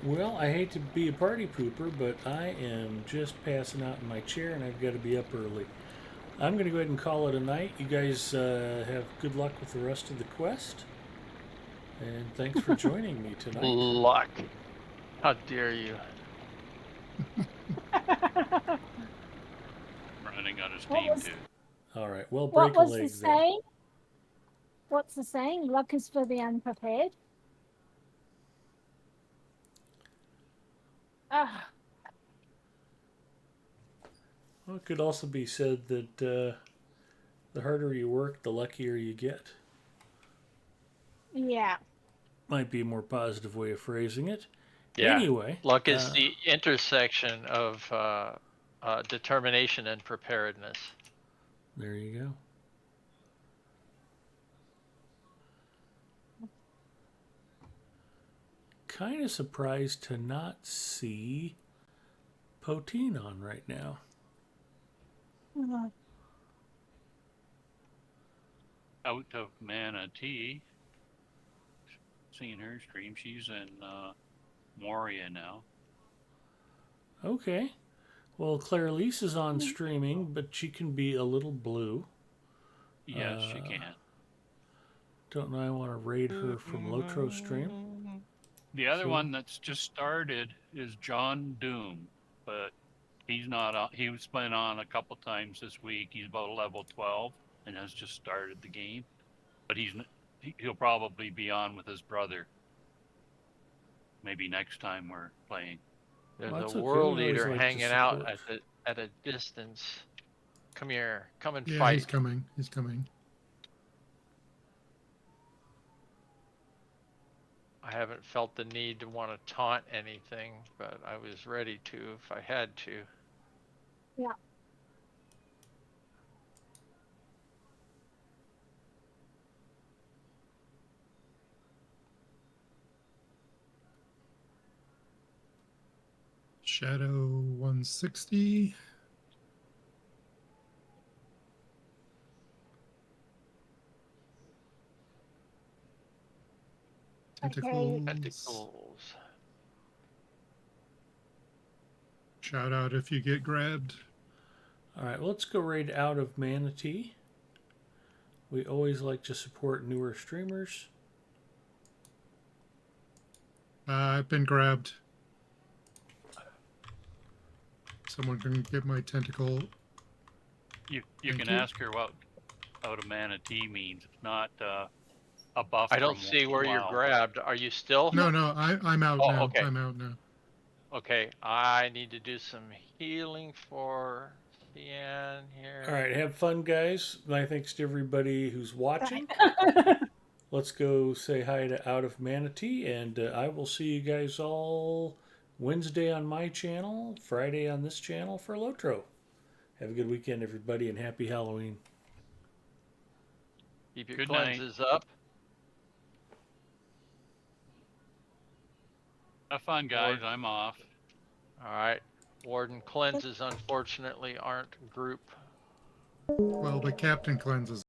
Well, I hate to be a party pooper, but I am just passing out in my chair and I've got to be up early. I'm going to go ahead and call it a night. You guys have good luck with the rest of the quest. And thanks for joining me tonight. Luck. How dare you? Running out of What steam was- too. All right, well, What break a was the leg then. saying? What's the saying? Luck is for the unprepared. Ah, Well, it could also be said that The harder you work, the luckier you get. Yeah. Might be a more positive way of phrasing it. Yeah. Anyway. Luck is the intersection of determination and preparedness. There you go. Kind of surprised to not see Poteen on right now. Out of Manatee. Seeing her stream. She's in Moria now. Okay. Well, Claire-Lise is on streaming, but she can be a little blue. Yes, she can. Don't know. I want to raid her from Lotro stream. The other one that's just started is John Doom, but he's not on. He's been on a couple times this week. He's about level 12 and has just started the game, but he'll probably be on with his brother. Maybe next time we're playing. There's a world eater hanging out at a distance. Come here. Come and fight. He's coming. He's coming. I haven't felt the need to want to taunt anything, but I was ready to if I had to. Yeah. Shadow 160. Tentacles. Tentacles. Shout out if you get grabbed. All right, well, let's go raid out of Manatee. We always like to support newer streamers. I've been grabbed. Someone can get my tentacle. You can ask her what out of Manatee means. It's not a buff. I don't see where you're grabbed. Are you still? No, I'm out now. Okay. I'm out now. Okay, I need to do some healing for Cian here. All right, have fun, guys. My thanks to everybody who's watching. Let's go say hi to Out of Manatee, and I will see you guys all Wednesday on my channel, Friday on this channel for Lotro. Have a good weekend, everybody, and happy Halloween. Keep your cleanses up. Have fun, guys. I'm off. All right. Warden cleanses, unfortunately, aren't group. Well, the captain cleanses.